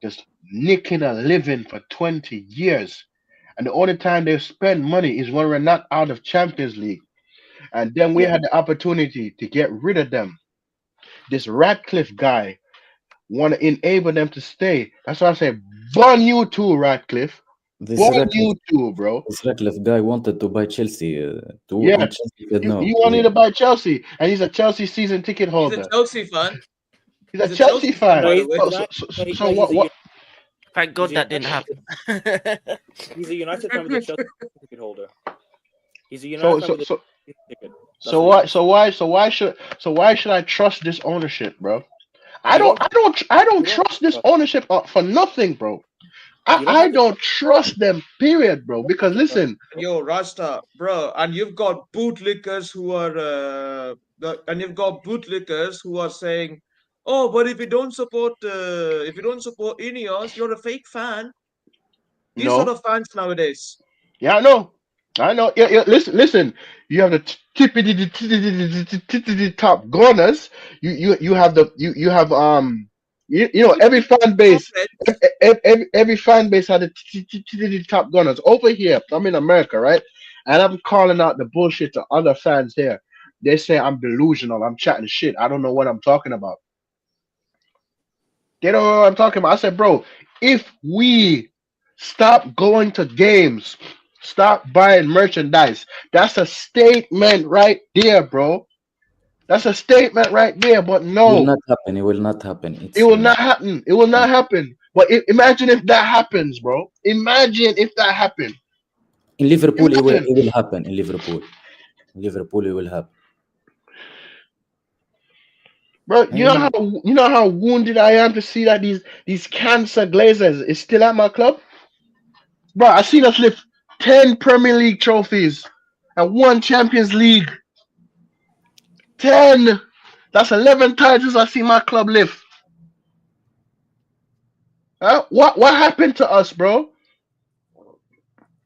just nicking a living for 20 years. And the only time they spend money is when we're not out of Champions League. And then we Yeah. had the opportunity to get rid of them. This Radcliffe guy want to enable them to stay. That's why I say, burn you too, Radcliffe. This Burn Ratcliffe, you too, bro. this Ratcliffe guy wanted to buy Chelsea. Yeah, And Chelsea said you no. wanted to buy Chelsea, and he's a Chelsea season ticket He's a holder. Chelsea fan. He's a He's a Chelsea Chelsea fan, fan. No, by the he's way. So, United. so, No, so no, what? he's a What? Thank God He's a that didn't United. happen. He's a United fan with a Chelsea ticket holder. He's a So, United fan so, with a so, Chelsea ticket. That's so what he why? is. So why should I trust this ownership, bro? I You don't. don't. I don't. I don't You don't. trust this Trust. ownership for nothing, bro. You don't I have to. don't trust them. Period, bro. You don't Because have to trust. listen, Yo, Rasta, bro, and you've got bootlickers who are saying, "Oh, but if you don't support Ineos, you're a fake fan." These sort no. of fans nowadays. Yeah, I know. I know. Yeah, yeah. Listen. You have the tippity top gunners. You have you have you know every fan base. Every fan base had the top gunners over here. I'm in America, right? And I'm calling out the bullshit to other fans here. They say I'm delusional. I'm chatting shit. I don't know what I'm talking about. They don't know what I'm talking about. I said, bro, if we stop going to games, stop buying merchandise, that's a statement right there, bro. That's a statement right there. But It will no, not happen. It will not happen. it will not happen. It will not happen. But imagine if that happens, bro. Imagine if that happened. in Liverpool. Imagine, It will happen in Liverpool. In Liverpool, it will happen. bro. And you know, You know how wounded I am to see that these cancer glazers is still at my club, bro. I seen us lift 10 Premier League trophies and 1 Champions League. 10. That's 11 titles I see my club lift. Huh? What happened to us, bro?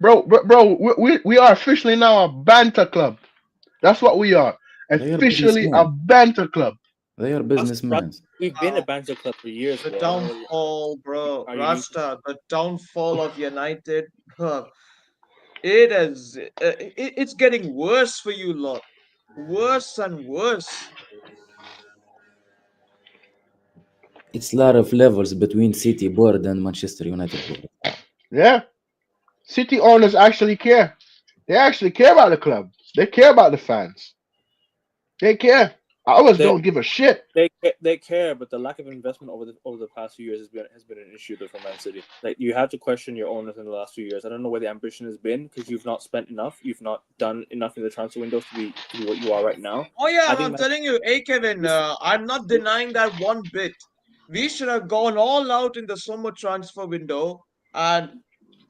Bro, we are officially now a banter club. That's what we are. they are Officially a businessmen. banter club. They are Us, businessmen. we've been a banter club for years, The bro. I don't know what downfall, bro, are you Rasta, the downfall of United. It's getting worse for you lot. Worse and worse. It's a lot of levels between City board and Manchester United board. Yeah. City owners actually care. They actually care about the club. They care about the fans. They care. Ours They don't give a shit. they care, but the lack of investment over the past few years has been an issue though for Man City. Like you have to question your owners in the last few years. I don't know where the ambition has been because you've not spent enough. You've not done enough in the transfer windows to be what you are right now. Oh yeah, I think I'm Man- telling you, hey Kevin, I'm not denying that one bit. We should have gone all out in the summer transfer window and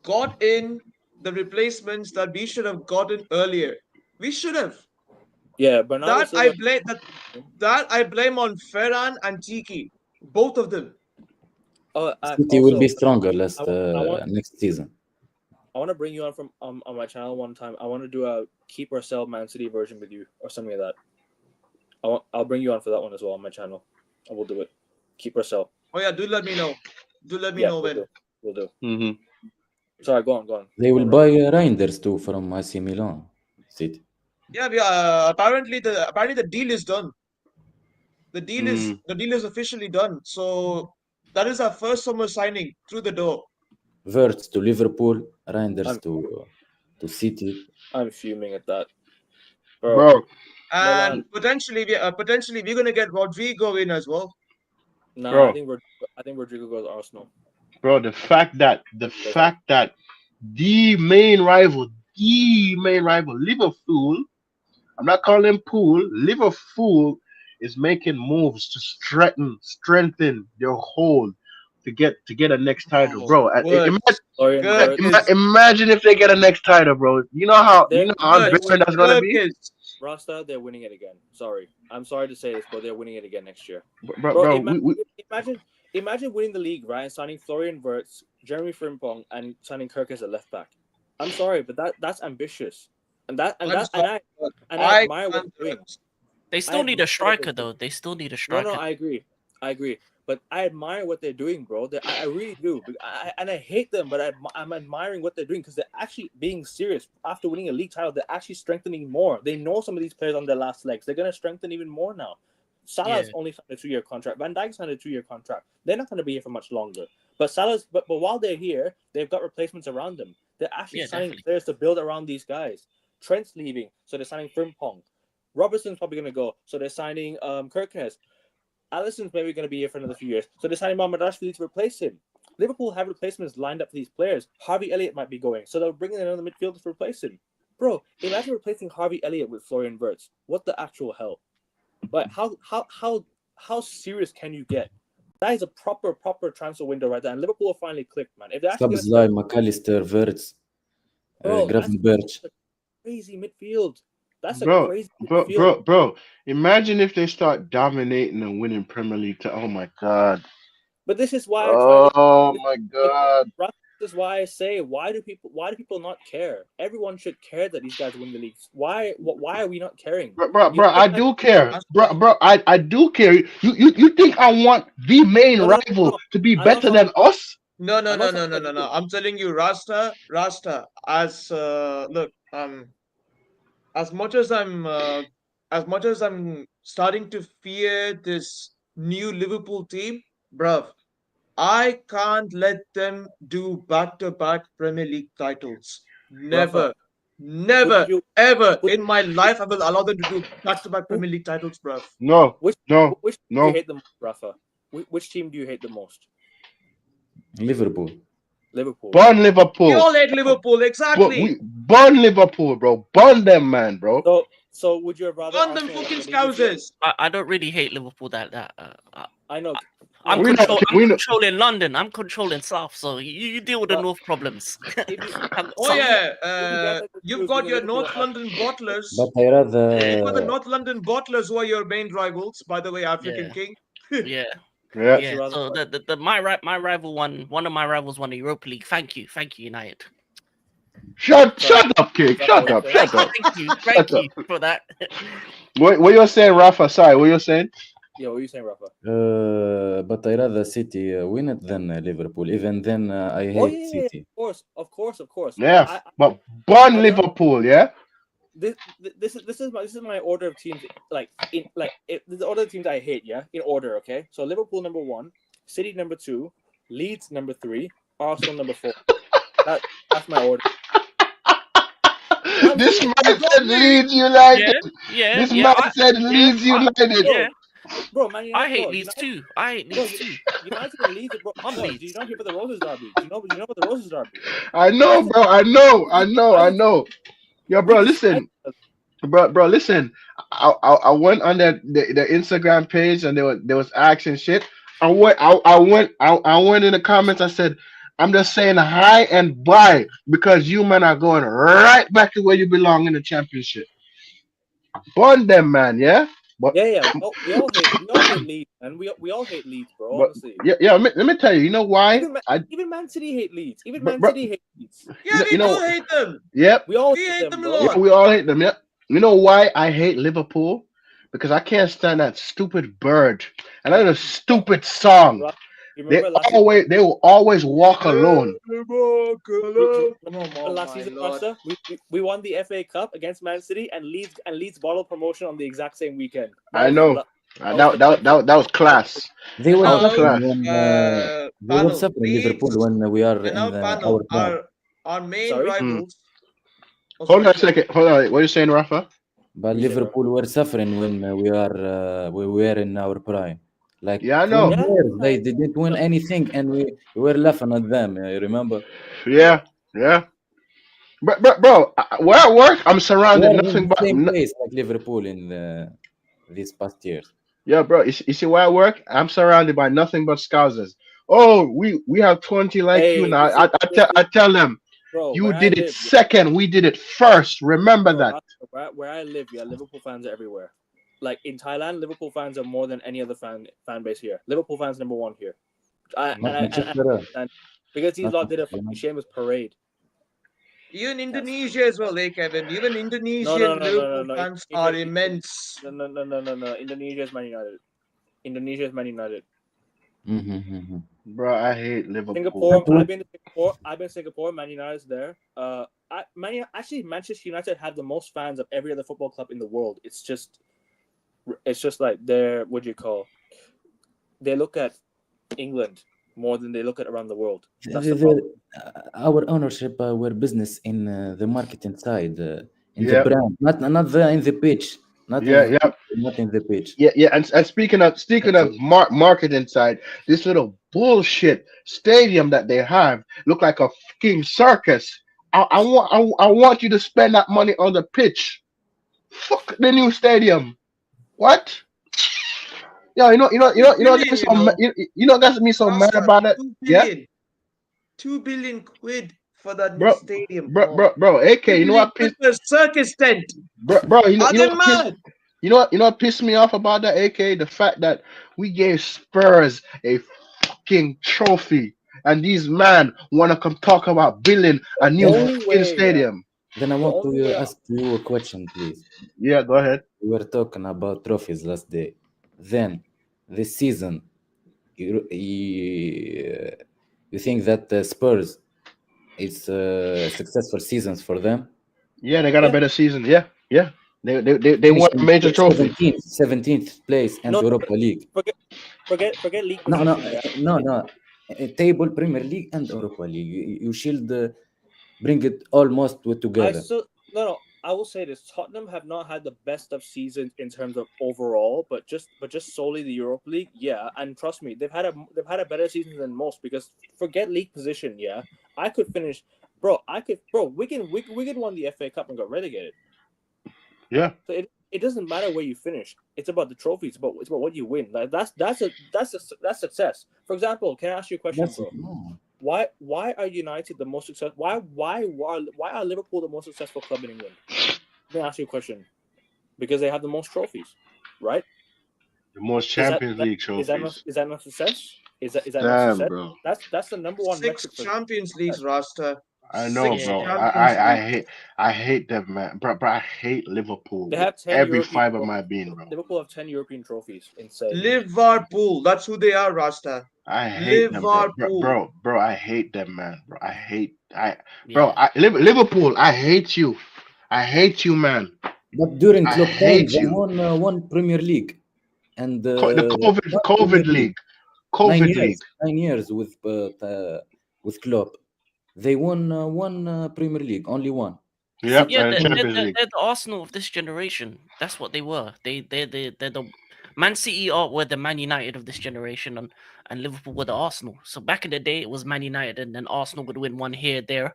got in the replacements that we should have gotten earlier. We should have. yeah, Bernardo That Silva. I blame on Ferran and Tiki, both of them. City will Also, be stronger next season. I want to bring you on from on my channel one time. I want to do a keep or sell Man City version with you or something like that. I'll bring you on for that one as well on my channel. I will do it. Keep or sell. Oh yeah, do let me know. Do let me Yeah, know we'll when. do. We'll do. Mm-hmm. Sorry, go on. They will Go on, buy Reinders too from AC Milan. City. Yeah, apparently the deal is done. The deal is officially done. So that is our first summer signing through the door. Wirtz to Liverpool, Reinders to City. I'm fuming at that, Bro, And potentially we're gonna get Rodrigo in as well. No, Bro. I think Rodrigo goes Arsenal. bro, the fact that the main rival, Liverpool, I'm not calling him Pool, Liverpool is making moves to strengthen their hold to get a next title, bro. Imagine if they get a next title, bro. You know how unbearable that's gonna be, Rasta, they're winning it again. Sorry, I'm sorry to say this, but they're winning it again next year. bro. Imagine winning the league, right? And signing Florian Wirtz, Jeremy Frimpong, and signing Kirk as a left back. I'm sorry, but that's ambitious. and that and I'm that and sorry, I but and I I admire what can't. they're doing. They still need a admire what they're striker doing. though. They still need a No, striker. I agree. But I admire what they're doing, bro. I really do. And I hate them, but I'm admiring what they're doing because they're actually being serious. After winning a league title, they're actually strengthening more. They know some of these players on their last legs. They're going to strengthen even more now. Salah's only signed a 2-year contract. Van Dijk signed a 2-year contract. They're not going to be here for much longer. But but while they're here, they've got replacements around them. They're actually signing definitely. players to build around these guys. Trent's leaving, so they're signing Frimpong. Robertson's probably going to go, so they're signing Kirkness. Alisson's maybe going to be here for another few years, so they're signing Mamardashvili to replace him. Liverpool have replacements lined up for these players. Harvey Elliott might be going, so they'll bring in another midfielder to replace him. Bro, imagine replacing Harvey Elliott with Florian Wirtz. What the actual hell? Like, how serious can you get? That is a proper transfer window right there, and Liverpool have finally clicked, man. If they're actually Subs like McAllister, Wirtz, bro, Gravenberch. that's a crazy midfield. That's a Bro, crazy bro, midfield. bro, bro. Imagine if they start dominating and winning Premier League. Oh my God. But this is why I'm trying to. Oh my God. This is why I say, why do people not care? Everyone should care that these guys win the leagues. Why are we not caring? Bro, I do care. Bro, I do care. You think I want the main No, rival to be I'm better not than us? No. I'm not talking about you. I'm telling you, Rasta. As look, as much as I'm starting to fear this new Liverpool team, bruv, I can't let them do back-to-back Premier League titles. Never, Rafa, never, would you- ever would- in my life I will allow them to do back-to-back Premier League titles, bruv. No, Which no, team do no. you hate the most, Rafa? Which team do you hate the most? Liverpool. Liverpool. Burn We Liverpool. all hate Liverpool, But exactly. we burn Liverpool, bro. Burn them, man, bro. So would you have rather Burn them Arsenal fucking win the league this year? scousers. I don't really hate Liverpool that. I know. I'm We know- controlling London. I'm controlling South. So you deal with the But North problems. if you- Oh Some- yeah, guys you've got your Liverpool North are- London bottlers. But I rather You've got the North London bottlers who are your main rivals, by the way, African Yeah. King. yeah. Yeah. Yeah. rather So fight. my rival one of my rivals won the Europa League. Thank you, United. Shut up, kid. Shut up. Thank Shut up. thank you for that. What you're saying, Rafa? Sorry, what you're saying? Yeah, what are you saying, Rafa? but I rather City win it than Liverpool. Even then, I hate Oh yeah, City. of course. Yeah, but burn I- Liverpool, yeah. This is my order of teams. The order of teams I hate. Yeah, in order. Okay, so Liverpool number 1, City number 2, Leeds number 3, Arsenal number 4. That's my order. This man said Leeds United. Yeah. This man said Leeds United. Yeah. Bro, man, I hate bro, Leeds United- too. I hate Bro, Leeds too. United and Leeds, bro. I'm Bro, Leeds. did you not hear about the Roses derby? Do you know about the Roses derby? I know, bro. I know. Yo, bro, listen. Bro, listen. I went on the Instagram page and there was action shit. I went in the comments. I said, I'm just saying hi and bye because you men are going right back to where you belong in the championship. Burn them, man. Yeah. But Yeah. We all hate Leeds, and we all hate Leeds, bro. But- Honestly, yeah. Let me tell you. You know why? even Man City hate Leeds. Even Bro- Man bro- City hate Leeds. Yeah, You we know- all hate them. Yep. We all We hate them a bro. lot. Yeah, we all hate them. Yep. You know why I hate Liverpool? Because I can't stand that stupid bird and that is a stupid song. Right. You remember They will always walk alone. last season, Rasta? We won the FA Cup against Man City, and Leeds bottled promotion on the exact same weekend. I know. That was class. They were Now, suffering when Panel, Liverpool when we are in now our panel, prime. our main Sorry? rivals. Oh, Hold on a sorry. second. Hold on. What are you saying, Rafa? But You say, Liverpool were suffering when we were in our prime. Like Yeah, I know. 2 years, they didn't win anything, and we were laughing at them. You remember? Yeah. Bro, where I work, I'm We surrounded are in nothing the but same place like Liverpool in these past years. yeah, bro. You see where I work? I'm surrounded by nothing but Scousers. Oh, we have 20 like Hey, you now. listen, I tell them bro, you where I did it live, second. We did it first. Remember bro, that. where I live, yeah, Liverpool fans are everywhere. Like in Thailand, Liverpool fans are more than any other fan base here. Liverpool fans number 1 here. Not Manchester. Because these Not lot did a Manchester, fucking shameless parade. Even Indonesia as well, Kevin. Even No, Indonesian Liverpool fans are immense. No. Indonesia is Man United. Indonesia is Man United. Mm-hmm. Bro, I hate Liverpool. Singapore. I've been to Singapore. Singapore. Man United's there. Actually, Manchester United have the most fans of every other football club in the world. It's just like they're what do you call? They look at England more than they look at around the world. That's the problem. Our ownership, our business in the marketing side, in Yeah. the brand, not in the pitch, not Yeah, in yeah. not in the pitch. Yeah. And speaking of marketing side, this little bullshit stadium that they have look like a fucking circus. I want you to spend that money on the pitch. Fuck the new stadium. What? Yeah, you know, get me so gets me so mad about it. 2 Yeah, billion. 2 billion quid for that new bro, stadium. bro. AK, you know what pissed, a circus tent. bro, you know Are they mad? what pissed me off about that, AK? The fact that we gave Spurs a fucking trophy, and these man want to come talk about building a new fucking stadium. Then I want to ask you a question, please. Yeah, go ahead. We were talking about trophies last day. Then this season, you think that Spurs it's successful seasons for them? Yeah, they got a better season. Yeah. They won a major trophy. 17th place and Europa League. Forget league. No. Table, Premier League and Europa League. You should bring it almost together. I will say this: Tottenham have not had the best of seasons in terms of overall, but just solely the Europa League. Yeah, and trust me, they've had a better season than most. Because forget league position. Yeah, I could finish, bro. Wigan won the FA Cup and got relegated. Yeah. So it doesn't matter where you finish. It's about the trophy. It's about what you win. Like that's success. For example, can I ask you a question, bro? Why are United the most successful? Why are Liverpool the most successful club in England? Let me ask you a question. Because they have the most trophies, right? The most Champions League trophies. Is that not success? Is that Damn, not success? bro. That's the number one. 6 Champions Leagues, Rasta. I know, bro. I hate them, man. Bro, I hate Liverpool. They have 10 every European fiber of trophies. my being, bro. Liverpool have 10 European trophies. Insane. Liverpool. That's who they are, Rasta. I hate them, bro. Bro, I hate them, man. Bro, Liverpool. I hate you. I hate you, man. But during Klopp time, they won one Premier League, and the COVID League. 9 years with Klopp. They won one Premier League, only one. Yeah, they're the Arsenal of this generation. That's what they were. They're the Man City were the Man United of this generation, and Liverpool were the Arsenal. So back in the day, it was Man United, and then Arsenal would win one here, there.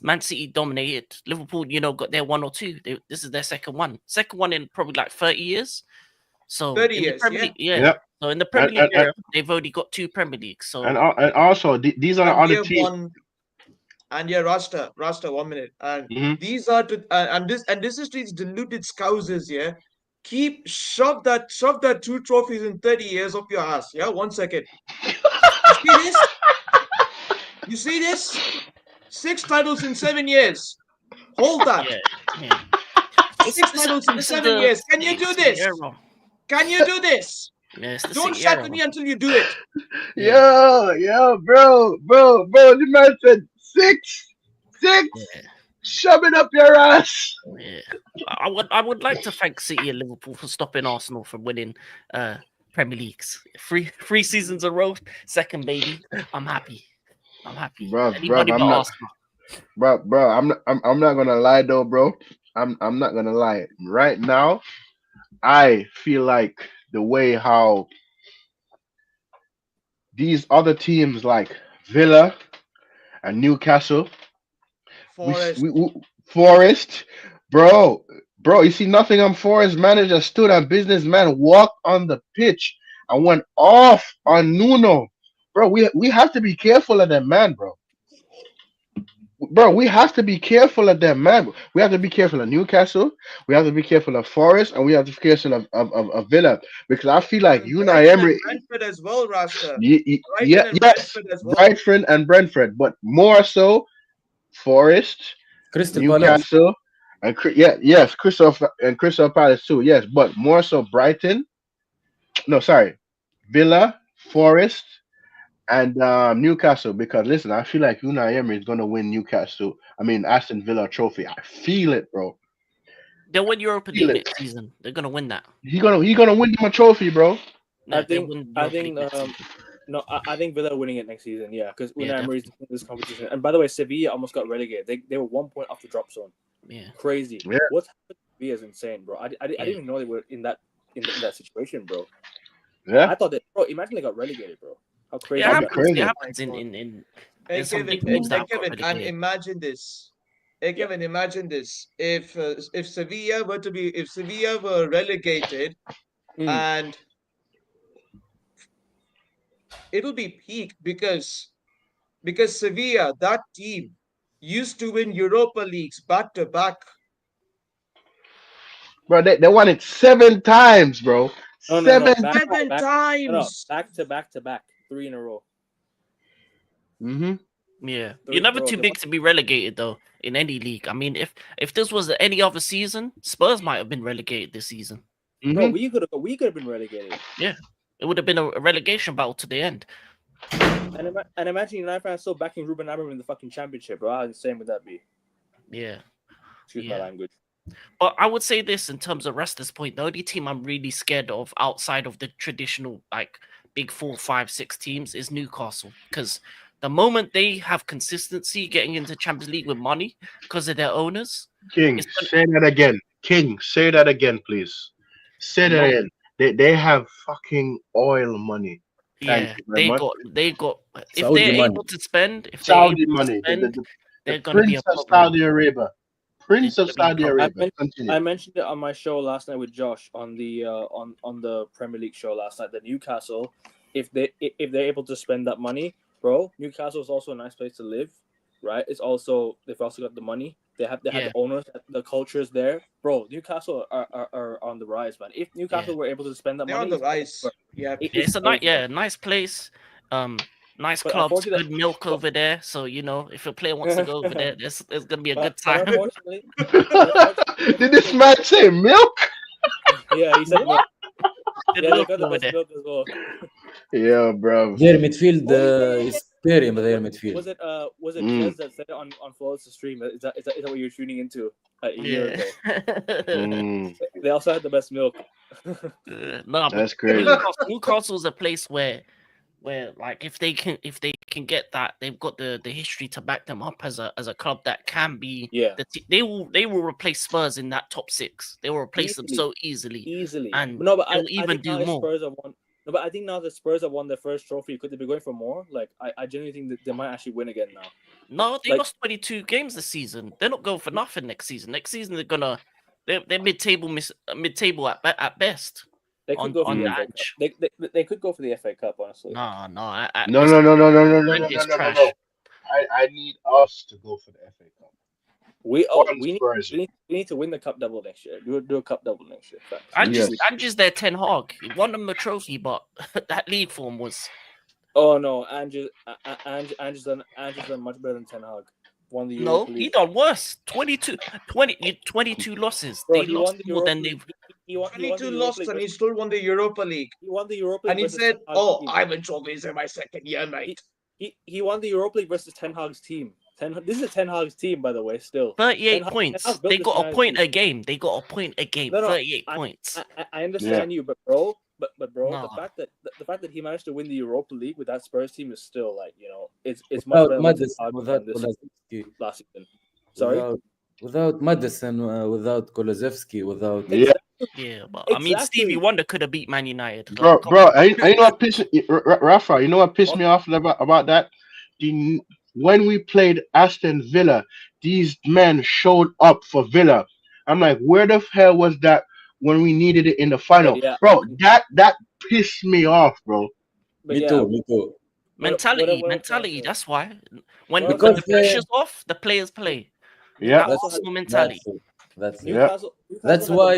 Man City dominated. Liverpool, got their 1 or 2. This is their second one in probably like 30 years. So 30 years, yeah. So in the Premier League, they've already got 2 Premier Leagues. So and also these are the other teams. And yeah, Rasta, 1 minute. And these are this is to these deluded scousers, yeah. Shove that 2 trophies in 30 years up your ass. Yeah, 1 second. You see this? 6 titles in 7 years. Hold that. Yeah. 6 titles in 7 years. Can you do this? Can you do this? Yes, don't chat with me until you do it. Yo, bro. The man said 6. Yeah. Shove it up your ass. Yeah. I would like to thank City and Liverpool for stopping Arsenal from winning Premier Leagues. Three seasons in a row, second baby. I'm happy. Bro, I'm not gonna lie though, bro. I'm not gonna lie. Right now, I feel like the way how these other teams like Villa and Newcastle, Forest, bro. You see, Nottingham Forest manager stood and businessman walked on the pitch and went off on Nuno. Bro, we have to be careful of them, man, bro. We have to be careful of them, man. We have to be careful of Newcastle. We have to be careful of Forest, and we have to be careful of Villa, because I feel like Unai Emery, Brentford as well, Rasta. Brighton and Brentford, but more so, Forest, Crystal Palace. Newcastle, and Crystal Palace too. Yes, but more so Brighton. No, sorry, Villa, Forest, and Newcastle. Because listen, I feel like Unai Emery is gonna win Newcastle. I mean Aston Villa trophy. I feel it, bro. They'll win Europa Feel League it. next season. They're gonna win that. He gonna win him a trophy, bro. Yeah, I they'll think win I Europa think League next season. no, I think Villa are winning it next season. Yeah, because Yeah, Unai Emery's in this competition. And by the way, Sevilla almost got relegated. They were 1 point off the drop zone. Yeah. Crazy. Yeah. What's happened to Sevilla is insane, bro. I didn't even know they were in that situation, bro. Yeah. I thought that, bro. Imagine they got relegated, bro. How crazy! Yeah, That'd it be is happens. that? It crazy. happens in Hey some Kevin, big teams that have got and relegated. imagine this. Hey Kevin, imagine this. If Sevilla were relegated, Mm. and it'll be peak because Sevilla, that team, used to win Europa Leagues back to back. Bro, they won it 7 times, bro. No, Seven. back, Seven back, times. back to back, 3 in a row. Mm-hmm. Yeah, Three- you're never bro, too they big won- to be relegated though in any league. I mean, if this was any other season, Spurs might have been relegated this season. Bro, Mm-hmm. we could have been relegated. It would have been a relegation battle to the end. And imagine United fans still backing Ruben Amorim in the fucking championship, bro. How insane would that be? Yeah. Excuse Yeah. my language. But I would say this in terms of rest of this point, the only team I'm really scared of outside of the traditional like big 4, 5, 6 teams is Newcastle. Because the moment they have consistency getting into Champions League with money because of their owners, King, It's gonna- say that again. King, say that again, please. Say that again. They have fucking oil money. Thank yeah, you very much. they got if Saudi they're money. able to spend, if they're Saudi able to money. spend, The they're gonna be Prince a of problem. Saudi Arabia. Prince They're of gonna be a Saudi problem. Arabia. Continue. I mentioned it on my show last night with Josh on the on the Premier League show last night. That Newcastle, if they're able to spend that money, bro, Newcastle is also a nice place to live, right? It's also they've also got the money. They have Yeah. the owners, the culture is there, bro. Newcastle are on the rise, man. If Newcastle were able to spend that They're on money, the rise. Yeah. It's a nice place, nice But clubs, unfortunately- good milk over there. So you know, if a player wants to go over there, there's gonna be a good but time. unfortunately, Did this man say milk? yeah, he said milk. Good Yeah, they milk got the over best there. milk as well. Yeah, bro. Their midfield is scary, but their midfield. Was it Mm. Jez that said it on Flawless stream? Is that what you're tuning into a year ago? Mm, They also had the best milk. No, but that's crazy. Newcastle's a place where like if they can get that, they've got the history to back them up as a club that can be. Yeah, They will replace Spurs in that top 6. They will replace them Easily. so easily. easily. And no, but I they'll even think do now the more. Spurs have won. No, but I think now the Spurs have won their first trophy. Could they be going for more? Like, I genuinely think that they might actually win again now. No, they Like- lost 22 games this season. They're not going for nothing next season. Next season they're mid-table at best. They could On- go for on the the FA Cup. edge. They could go for the FA Cup, honestly. No. No. I need us to go for the FA Cup. We On need Spurs. we need to win the cup double next year. Do a cup double next year. Facts. Ange's their Ten Hag. He won them the trophy, but that league form was Oh no, Ange's done much better than Ten Hag. Won the no. Europa He League. done worse. 22 losses. Bro, They he lost won the more Europa than League. they've. He won the 22 Europa lost League and he versus- still won the Europa League. He won the Europa League And he versus said, Ten Hag's "Oh, team. I win trophies in my second year, mate." He won the Europa League versus Ten Hag's team. This is Ten Hag's team, by the way. Still, 38 Ten Hag points. built They this got a United point team. a game. They got a point a game. No, 38 points. I understand you, but bro, bro, No. the fact that he managed to win the Europa League with that Spurs team is still like it's much better Without than Madison, Ten Hag without done this Kulusevski, last season. Sorry. without Madison, without Kulusevski, without Yeah. Yeah, but I mean, Exactly. Stevie Wonder could have beat Man United. Bro, I you know what pissed Rafa, you know what pissed me off about that? When we played Aston Villa, these men showed up for Villa. I'm like, where the hell was that when we needed it in the final? Yeah. Bro, that pissed me off, bro. But me yeah, too. Mentality. what I'm trying to say. That's why. When Because the pressure's off, the players play. Yeah. That's Arsenal mentality. That's it. Yeah. Newcastle That's had why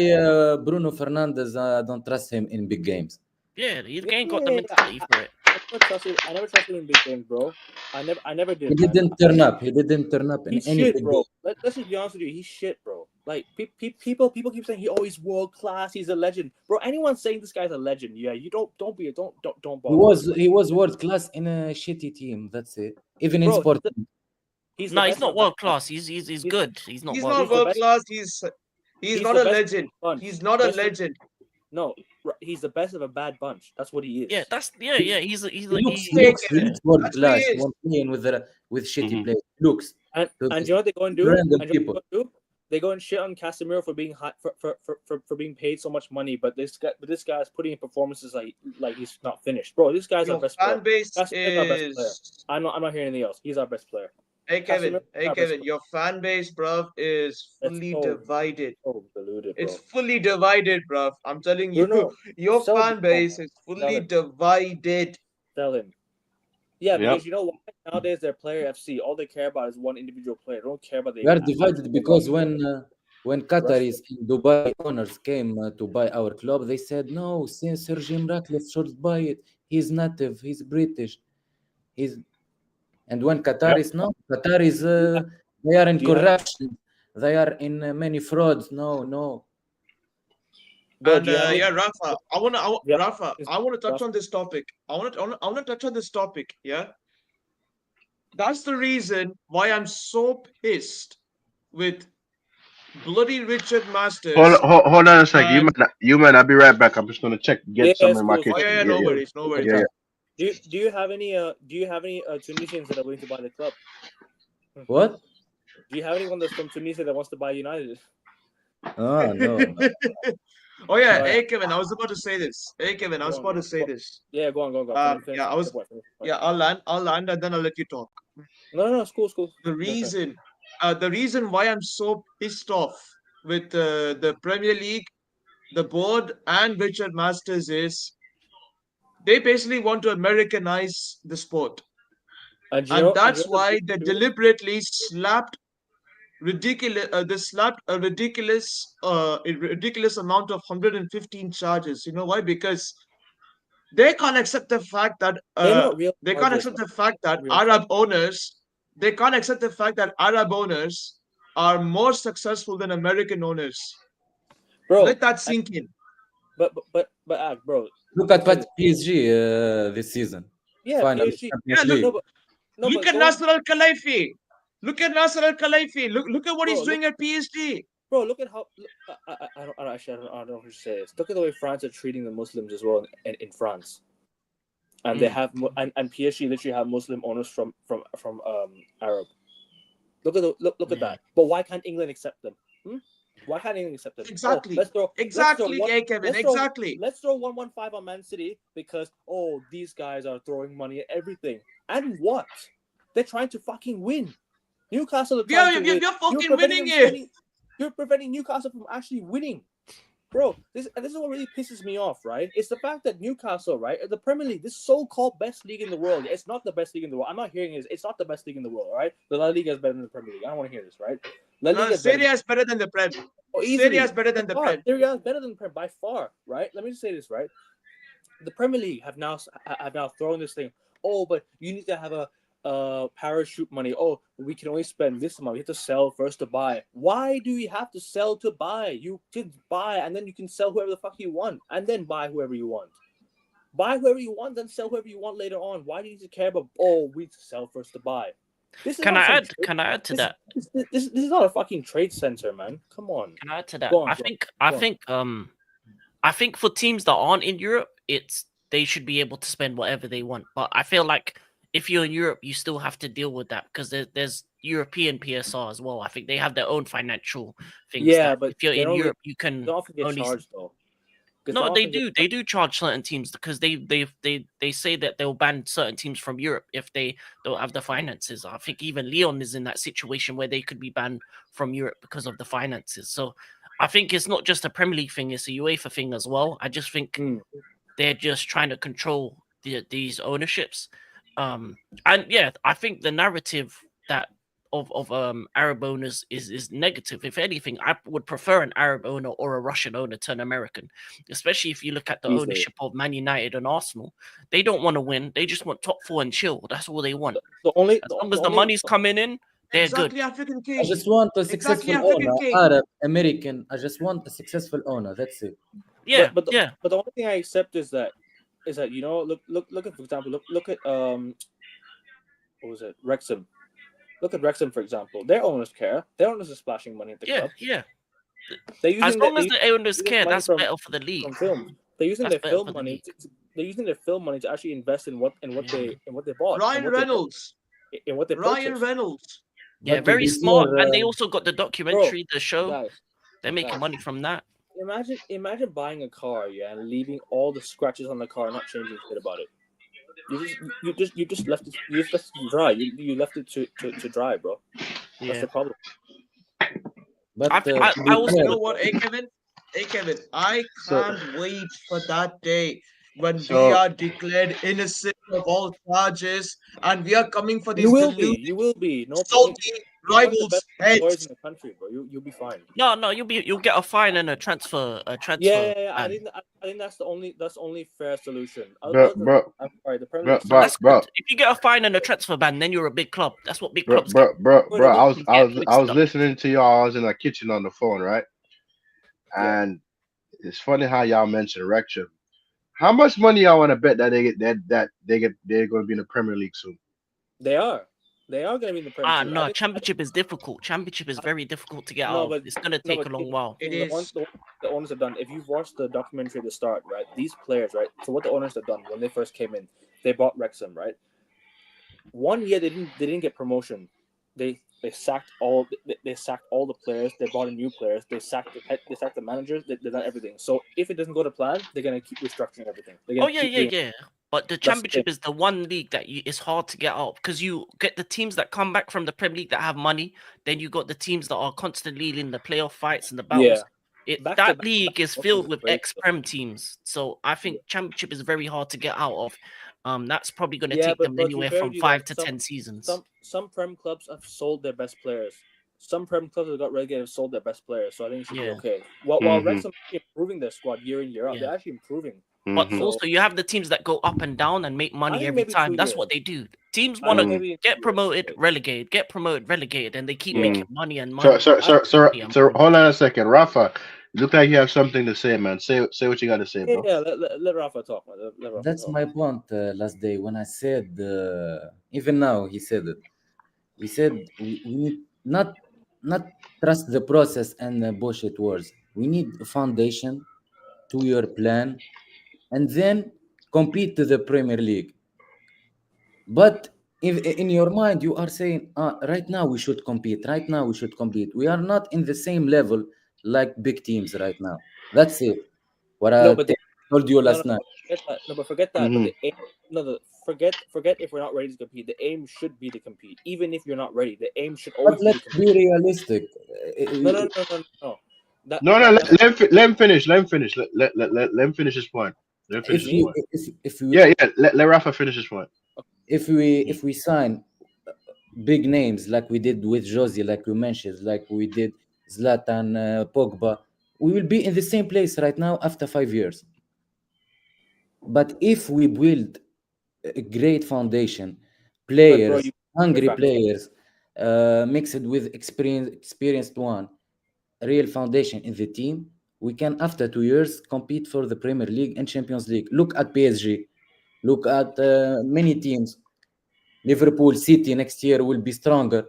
Bruno Fernandes, I don't trust him in big games. Yeah, he Yeah, ain't got yeah, the yeah. mentality for it. I never trusted him in big games, bro. I never He did, man. didn't turn up. He didn't turn up in He's any shit, big bro. game. Let's just be honest with you. He's shit, bro. Like people keep saying he's world class. He's a legend, bro. Anyone saying this guy's a legend, yeah, you don't bother. He was world class in a shitty team. That's it. Even in Bro, Sporting. he's the No, he's best not of world bad class. He's good. He's not He's world not class. world best- class. He's not the a best legend. bunch. He's not a Best of- legend. No, he's the best of a bad bunch. That's what he is. Yeah, he's He like looks yeah. world That's what he class is. when playing with shitty Mhm. players. Looks. And to and the you know what they go and do? random And you know people. what they go and do? They go and shit on Casemiro for being high, for being paid so much money, but this guy's putting in performances like he's not finished, bro. This guy's our Your best player. fan base Casemiro's our best player. is. I'm not hearing anything else. He's our best player. Hey Kevin, Casemiro- your fan base, bruv, is It's fully so- divided. Oh, deluded, bro. It's fully divided, bruv. I'm telling you, Bruno, your sell fan Bruno. base is fully him. divided. Sell him. Yeah, Yep. because you know what? Nowadays they're player FC. All they care about is one individual player. They don't care about the. We are divided because when Qataris in Dubai owners came to buy our club, they said no, since Sir Jim Ratcliffe should buy it. He's native. He's British. And when Qataris they are in Do you have- corruption. They are in many frauds. No. Bro, And do you have any- Rafa, Yeah. Rafa, I want to touch on this topic. I want to touch on this topic. Yeah, that's the reason why I'm so pissed with bloody Richard Masters. Hold on a sec. And- You might not be right back. I'm just gonna get Yeah, some it's in my cool. kitchen. Oh yeah, no worries, no worries. Yeah. Do you have any Tunisians that are willing to buy the club? What? Do you have anyone that's from Tunisia that wants to buy United? Oh no. Oh yeah, Right. hey Kevin, I was about to say this. Hey Kevin, I was about to say this. Yeah, go on. Finish yeah, I was- your point. Yeah, I'll land, and then I'll let you talk. No, it's cool. The reason why I'm so pissed off with the Premier League, the board, and Richard Masters is they basically want to Americanize the sport, and that's why they deliberately slapped a ridiculous amount of 115 charges. You know why? Because they can't accept the fact that they can't accept the fact that Arab owners are more successful than American owners. Bro, Let that sink in. But bro. Look at PSG this season. Yeah, Finally, PSG. Champions League. Look at Nasser Al Khelaifi. Look at Nasser Al Khelaifi. Look at what he's doing at PSG. Bro, look at how I don't know how to say this. Look at the way France are treating the Muslims as well in France, and they have and PSG literally have Muslim owners from Arab. Look at that. But why can't England accept them? Why can't England accept them? Exactly. Exactly, Kevin. Exactly. Let's throw 115 on Man City because these guys are throwing money at everything. And what? They're trying to fucking win. Newcastle are trying to win. You're fucking You're preventing winning it. You're preventing Newcastle from actually winning. Bro, this is what really pisses me off, right? It's the fact that Newcastle, right, the Premier League, this so-called best league in the world, it's not the best league in the world. I'm not hearing it. It's not the best league in the world, right? The La Liga is better than the Premier League. I don't want to hear this, right? La Liga Serie A is better than the Prem. Serie A is better than the Prem. Serie A is better than the Prem by far, right? Let me just say this, right? The Premier League have now thrown this thing. Oh, but you need to have a parachute money. Oh, we can only spend this amount. We have to sell first to buy. Why do we have to sell to buy? You can buy and then you can sell whoever the fuck you want and then buy whoever you want. Buy whoever you want, then sell whoever you want later on. Why do you need to care about? Oh, we sell first to buy. Can I add to that? This is not a fucking trade center, man. Come on. Can I add to that? I think for teams that aren't in Europe, they should be able to spend whatever they want. But I feel like if you're in Europe, you still have to deal with that because there's European PSR as well. I think they have their own financial things. Yeah, but if you're in Europe, you can often get charged though. No, they do. They do charge certain teams because they say that they'll ban certain teams from Europe if they don't have the finances. I think even Lyon is in that situation where they could be banned from Europe because of the finances. So I think it's not just a Premier League thing; it's a UEFA thing as well. I just think they're just trying to control these ownerships. And yeah, I think the narrative that of Arab owners is negative. If anything, I would prefer an Arab owner or a Russian owner to an American, especially if you look at the Easily. ownership of Man United and Arsenal. They don't want to win. They just want top four and chill. That's all they want. The only As long as the money's coming in, they're Exactly, good. African I king. just want a Exactly, successful African owner, king. Arab, American. I just want a successful owner. That's it. Yeah, but the, yeah. but the only thing I accept is that you know, look at, for example, look at what was it, Wrexham. Look at Wrexham, for example. Their owners care. Their owners are splashing money at the Yeah, club. yeah. They're using As long as they're the owners using care, money that's from- better for the league. from film. They're using That's their better film for the money. league. They're using their film money to actually invest in what they bought. Ryan Reynolds. In what they Ryan purchased. Reynolds. Yeah, But to very be smart. fair, And they also got the documentary, the show. Guys, They're making guys. money from that. Imagine buying a car, and leaving all the scratches on the car, and not changing shit about it. You just left it. You just left it to dry. You left it to dry, bro. That's Yeah. the problem. but I- to be I also You fair, know what, Kevin? Hey, Kevin, I So- can't wait for that day when So- we are declared innocent of all charges and we are coming for these You will deluded, be. No salty You're one of the rivals' best employers heads. in the country, bro. You'll be fine. No, you'll get a fine and a transfer. Yeah. I ban. think that's the only fair solution. Bro, I'm sorry, the Premier League. bro, That's bro. good. If you get a fine and a transfer ban, then you're a big club. That's what big Bro, clubs get. bro. I was Get listening to y'all. I was in the kitchen on the phone, right? Yeah. And it's funny how y'all mentioned Wrexham. How much money y'all want to bet that they're going to be in the Premier League soon? They are going to be in the Premier League. No, championship is difficult. Championship is very difficult to get No, out. but- It's gonna take but a long while. It the is. ones the owners have done. If you've watched the documentary at the start, right? These players, right? So what the owners have done when they first came in, they bought Wrexham, right? 1 year they didn't get promotion. They sacked all the players. They brought in new players. They sacked the managers. They've done everything. So if it doesn't go to plan, they're gonna keep restructuring everything. They're Oh gonna yeah, keep doing- yeah. But the the championship thing. is the one league that it's hard to get out because you get the teams that come back from the Premier League that have money. Then you got the teams that are constantly in the playoff fights and the battles. Back to That back league is battles filled is with great, ex-prem teams. So I think championship is very hard to get out of. That's probably going to Yeah, take but them to be anywhere fair from with you, 5 like, to some- 10 seasons. Some Prem clubs have sold their best players. Some Prem clubs that got relegated have sold their best players. So I think it should Yeah. be okay. While Mhm. Wrexham are improving their squad year in year out, Yeah. they're actually improving. But Mhm. also, you have the teams that go up and down and make money think every maybe time. 2 That's years. what they do. Teams I want think to maybe in 2 get years, promoted, yeah. relegated, get promoted, relegated, and they keep Mm. making money and money. So, money and money. hold on a second, Rafa. You look like you have something to say, man. Say what you got to say, bro. Yeah, let Rafa talk. Man. Let Rafa that's talk. my point last day when I said, even now he said it. We said we need not trust the process and bullshit words. We need a foundation, 2-year plan, and then compete to the Premier League. But if in your mind you are saying, right now we should compete, right now we should compete. We are not in the same level like big teams right now. That's it. What No, I but told you last no, night. forget that. Mhm. But the aim, forget if we're not ready to compete. The aim should be to compete, even if you're not ready. The aim should always But be to let's compete. be realistic. No. That- No, that- let him finish. Let him finish. Let him finish his point. Let him finish If his you point. if we Yeah. Let Rafa finish his point. if we sign big names like we did with Josie, like we mentioned, like we did Zlatan, Pogba, we will be in the same place right now after 5 years. But if we build a great foundation, players, hungry you're players, mixed with experienced one, real foundation in the team, we can after 2 years compete for the Premier League and Champions League. Look at PSG. Look at many teams. Liverpool, City next year will be stronger.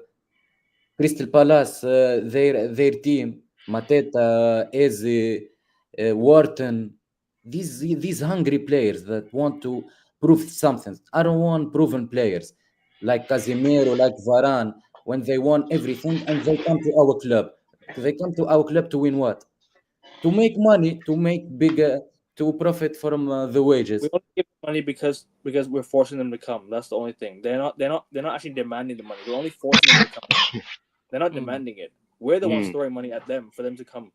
Crystal Palace, their team, Mateta, Eze, Wharton, these hungry players that want to prove something. I don't want proven players like Casemiro, like Varane, when they won everything and they come to our club. They come to our club to win what? To make money, to make bigger, to profit from the wages. We only give them money because we're forcing them to come. That's the only thing. They're not actually demanding the money. We're only forcing them to come. They're not demanding it. We're the ones throwing money at them for them to come.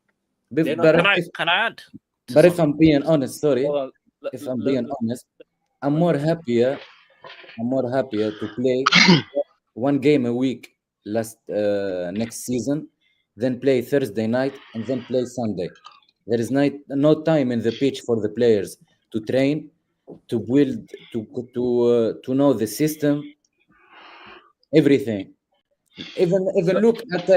But, They're not- but Can I if, can I add? to but if something? I'm being honest, sorry, Hold on. if I'm being honest, I'm more happier to play one game a week next season, then play Thursday night, and then play Sunday. There is no time in the pitch for the players to train, to build, to know the system, everything. Even look at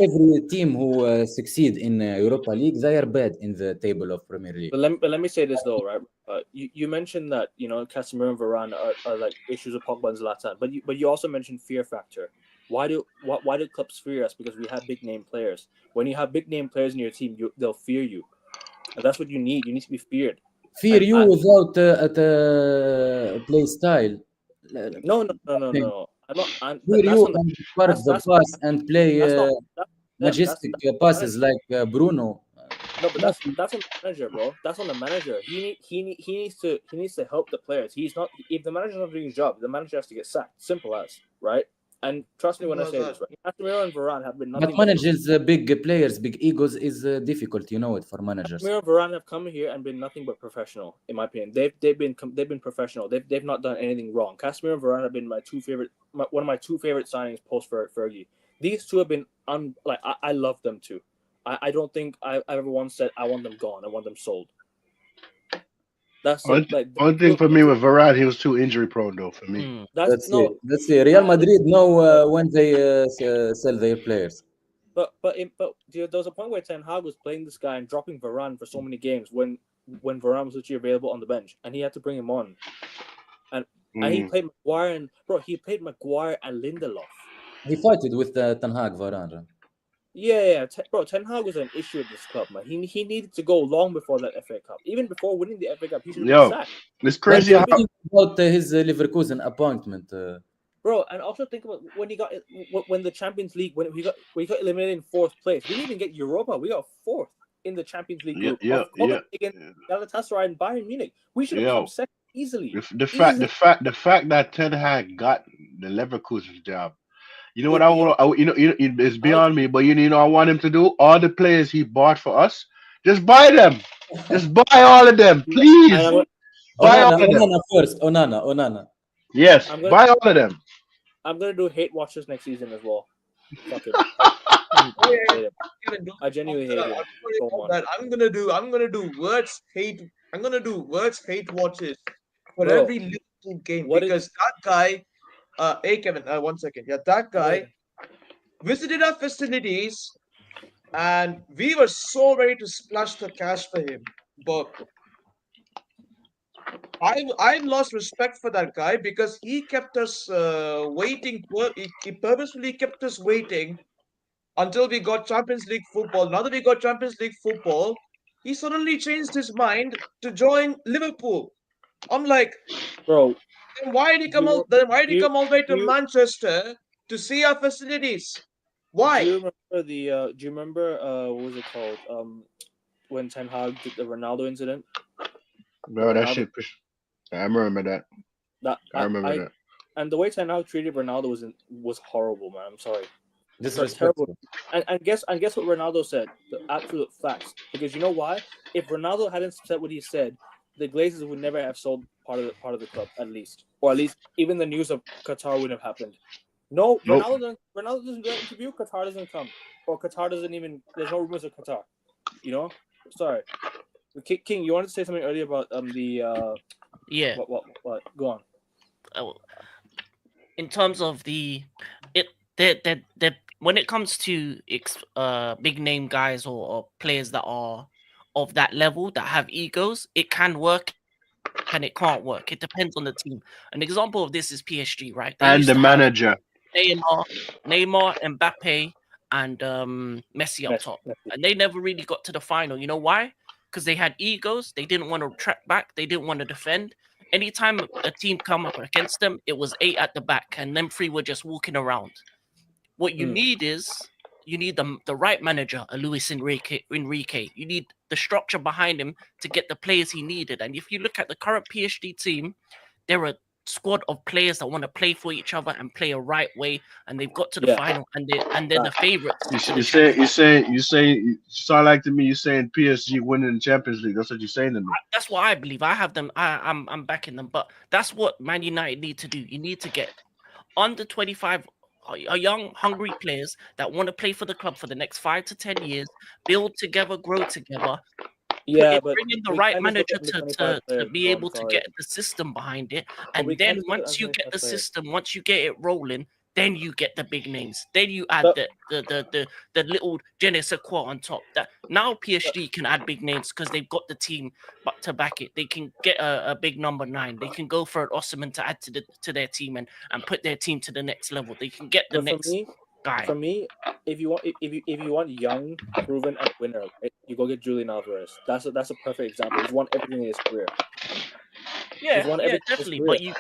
every team who succeed in Europa League. They are bad in the table of Premier League. But let me say this though, right? You mentioned that Casemiro and Varane are like issues with Pogba and Zlatan, but you also mentioned fear factor. Why do clubs fear us? Because we have big name players. When you have big name players in your team, they'll fear you, and that's what you need. You need to be feared. Fear And you without play style. No. I'm not. Fear That's you on the. and park the That's pass and play that's not that, them. majestic passes like Bruno. No, but that's on the manager, bro. That's on the manager. He needs to help the players. He's not. If the manager's not doing his job, the manager has to get sacked. Simple as, right? And trust me when I say this, right? Casemiro and Varane have been nothing. But managers, big players, big egos is difficult. You know it for managers. Casemiro and Varane have come here and been nothing but professional, in my opinion. They've been professional. They've not done anything wrong. Casemiro and Varane have been one of my two favorite signings post Fergie. These two have been I love them too. I don't think I've ever once said I want them gone. I want them sold. That's one thing for me with Varane, he was too injury prone though. For me, Let's see. Real Madrid know when they sell their players. But there was a point where Ten Hag was playing this guy and dropping Varane for so many games when Varane was actually available on the bench, and he had to bring him on. And he played Maguire and Lindelof. He foughted with Ten Hag, Varane. Yeah. Ten Hag was an issue at this club, man. He needed to go long before that FA Cup. Even before winning the FA Cup, he should have been sacked. It's crazy about his Leverkusen appointment. Bro, and also think about when the Champions League when we got eliminated in fourth place. We didn't even get Europa. We got fourth in the Champions League group. Against Galatasaray and Bayern Munich. We should have come second easily. The fact that Ten Hag got the Leverkusen job. You know what I want? It's beyond me. But I want him to do all the players he bought for us. Just buy them. Just buy all of them, please. Buy all of them. Onana first. Onana. Yes, buy all of them. I'm gonna do hate watches next season as well. Fuck it. I genuinely hate it. I'm gonna do words hate. I'm gonna do words hate watches for every Liverpool game because that guy. Hey Kevin, 1 second. Yeah, that guy visited our facilities, and we were so ready to splash the cash for him. But I've lost respect for that guy because he kept us waiting. He purposefully kept us waiting until we got Champions League football. Now that we got Champions League football, he suddenly changed his mind to join Liverpool. I'm like, bro. Then why did he come all the way to Manchester to see our facilities? Why? Do you remember what was it called? When Ten Hag did the Ronaldo incident? Bro, that shit. I remember that. I remember that. And the way Ten Hag treated Ronaldo was horrible, man. I'm sorry. This was terrible. And guess what Ronaldo said? The absolute facts. Because you know why? If Ronaldo hadn't said what he said, the Glazers would never have sold part of the club, at least even the news of Qatar wouldn't have happened. No, nope. Ronaldo doesn't do an interview. Qatar doesn't come, or Qatar doesn't even. There's no rumors of Qatar. Sorry. King, you wanted to say something earlier about the. Yeah. What? Go on. In terms of when it comes to big name guys or players that are of that level that have egos, it can work and it can't work. It depends on the team. An example of this is PSG, right? And the manager. Neymar, Mbappe, and Messi up top. And they never really got to the final. You know why? Because they had egos. They didn't want to track back. They didn't want to defend. Anytime a team come up against them, it was 8 at the back, and them 3 were just walking around. What you need is the right manager, a Luis Enrique. You need the structure behind him to get the players he needed. And if you look at the current PSG team, they're a squad of players that want to play for each other and play a right way, and they've got to the final, and they're the favorites. You sound like to me you're saying PSG winning the Champions League. That's what you're saying to me. That's what I believe. I have them. I'm backing them. But that's what Man United need to do. You need to get under 25 are young, hungry players that want to play for the club for the next 5 to 10 years, build together, grow together, Yeah, but bring in the we right can't just look manager at under to, 25 to, to players, be bro. I'm able to sorry. get the system behind it. But we And can't then just look at once you under get the 25 players. system, once you get it rolling, then you get the big names. Then you add But- the little je ne sais quoi on top. That now PSG can add big names because they've got the team to back it. They can get a big number 9. They can go for an Osimhen to add to their team and put their team to the next level. They can get the But next guy. For me, if you want young, proven, and winner, right, you go get Julian Alvarez. That's a perfect example. He's won everything in his career. Yeah, won everything in his definitely. career.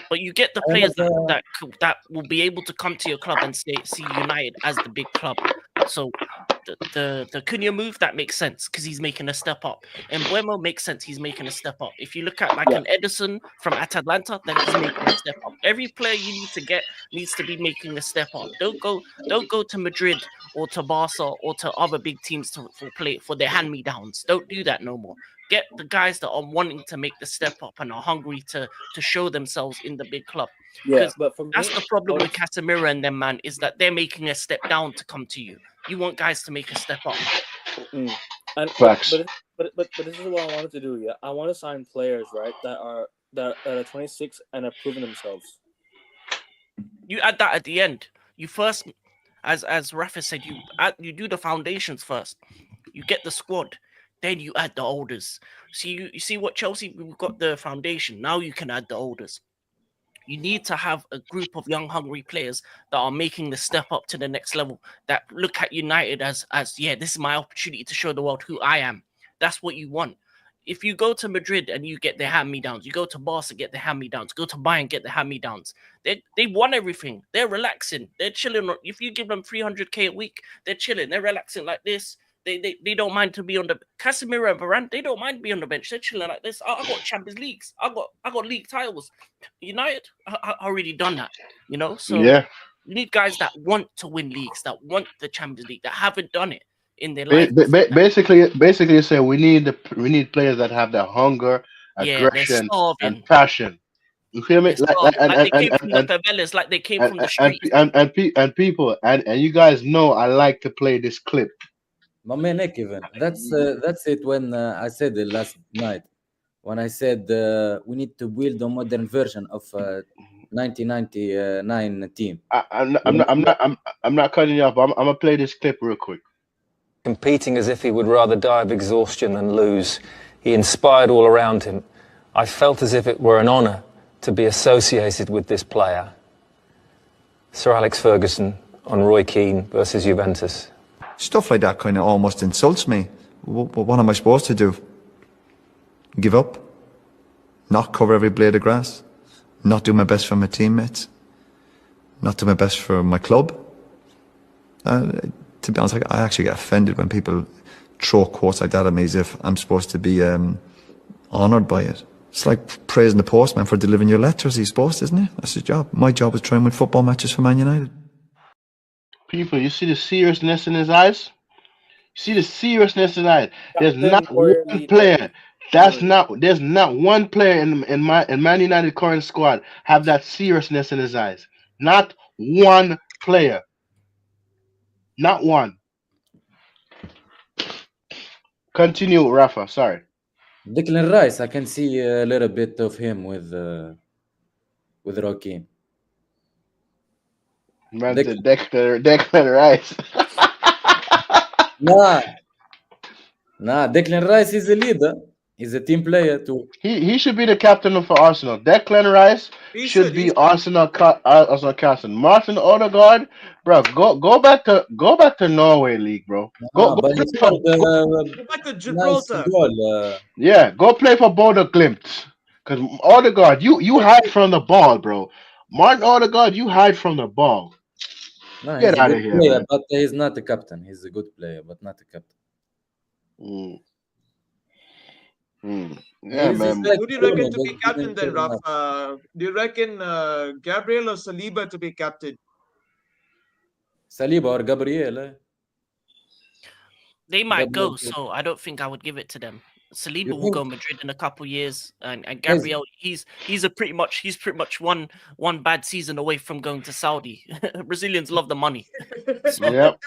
But you get the players that will be able to come to your club and see United as the big club. So the Cunha move, that makes sense because he's making a step up. And Mbeumo makes sense, he's making a step up. If you look at an Edison from Atalanta, then he's making a step up. Every player you need to get needs to be making a step up. Don't go to Madrid or to Barca or to other big teams for their hand-me-downs. Don't do that no more. Get the guys that are wanting to make the step up and are hungry to show themselves in the big club. Yeah, but for me, that's the problem with Casemiro and them, man, is that they're making a step down to come to you. You want guys to make a step up. And Facts. But this is what I wanted to do. Yeah, I want to sign players, right, that are 26 and have proven themselves. You add that at the end. You first, as Rafa said, you do the foundations first. You get the squad. Then you add the olders. So you see what Chelsea, we've got the foundation. Now you can add the olders. You need to have a group of young, hungry players that are making the step up to the next level, that look at United as yeah, this is my opportunity to show the world who I am. That's what you want. If you go to Madrid and you get their hand-me-downs, you go to Barca, get the hand-me-downs, go to Bayern, get the hand-me-downs. They won everything. They're relaxing. They're chilling. If you give them 300k a week, they're chilling. They're relaxing like this. They don't mind to be on the Casemiro and Varane. They don't mind being on the bench. They're chilling like this. I got Champions Leagues. I got league titles. United, I already done that. So yeah, you need guys that want to win leagues, that want the Champions League, that haven't done it in their life. Basically, you say we need players that have the hunger, aggression, and passion. You feel me? Like they came from the favelas, like they came from the streets. And people, and you guys know I like to play this clip. My man, Kevin, that's it. When I said it last night, when I said we need to build a modern version of 1999 team. I'm not cutting you off. I'm gonna play this clip real quick. Competing as if he would rather die of exhaustion than lose, he inspired all around him. I felt as if it were an honour to be associated with this player. Sir Alex Ferguson on Roy Keane versus Juventus. Stuff like that kind of almost insults me. What am I supposed to do? Give up? Not cover every blade of grass? Not do my best for my teammates? Not do my best for my club? To be honest, I actually get offended when people throw quotes like that at me as if I'm supposed to be honoured by it. It's like praising the postman for delivering your letters. He's supposed, isn't it? That's his job. My job is trying to win football matches for Man United. People, you see the seriousness in his eyes? You see the seriousness in his eyes? There's not one player. There's not one player in Man United current squad have that seriousness in his eyes. Not one player. Not one. Continue, Rafa. Sorry. Declan Rice, I can see a little bit of him with Rocky. Man, Declan Rice. Nah, Declan Rice is a leader. He's a team player too. He should be the captain of Arsenal. Declan Rice should be Arsenal captain. Martin Odegaard, bro, go back to Norway League, bro. Go back to Gibraltar. Yeah, go play for Bodo Glimt. Because Odegaard, you hide from the ball, bro. Martin Odegaard, you hide from the ball. No, Get out of here, man. But he's not a captain. He's a good player, but not a captain. Yeah, man. Who do you reckon to be captain then, Rafa? Do you reckon Gabriel or Saliba to be captain? Saliba or Gabriel? They might go, so I don't think I would give it to them. Saliba You will think- go Madrid in a couple years, and Guys- Gabriel, he's pretty much one bad season away from going to Saudi. Brazilians love the money. So, Yep.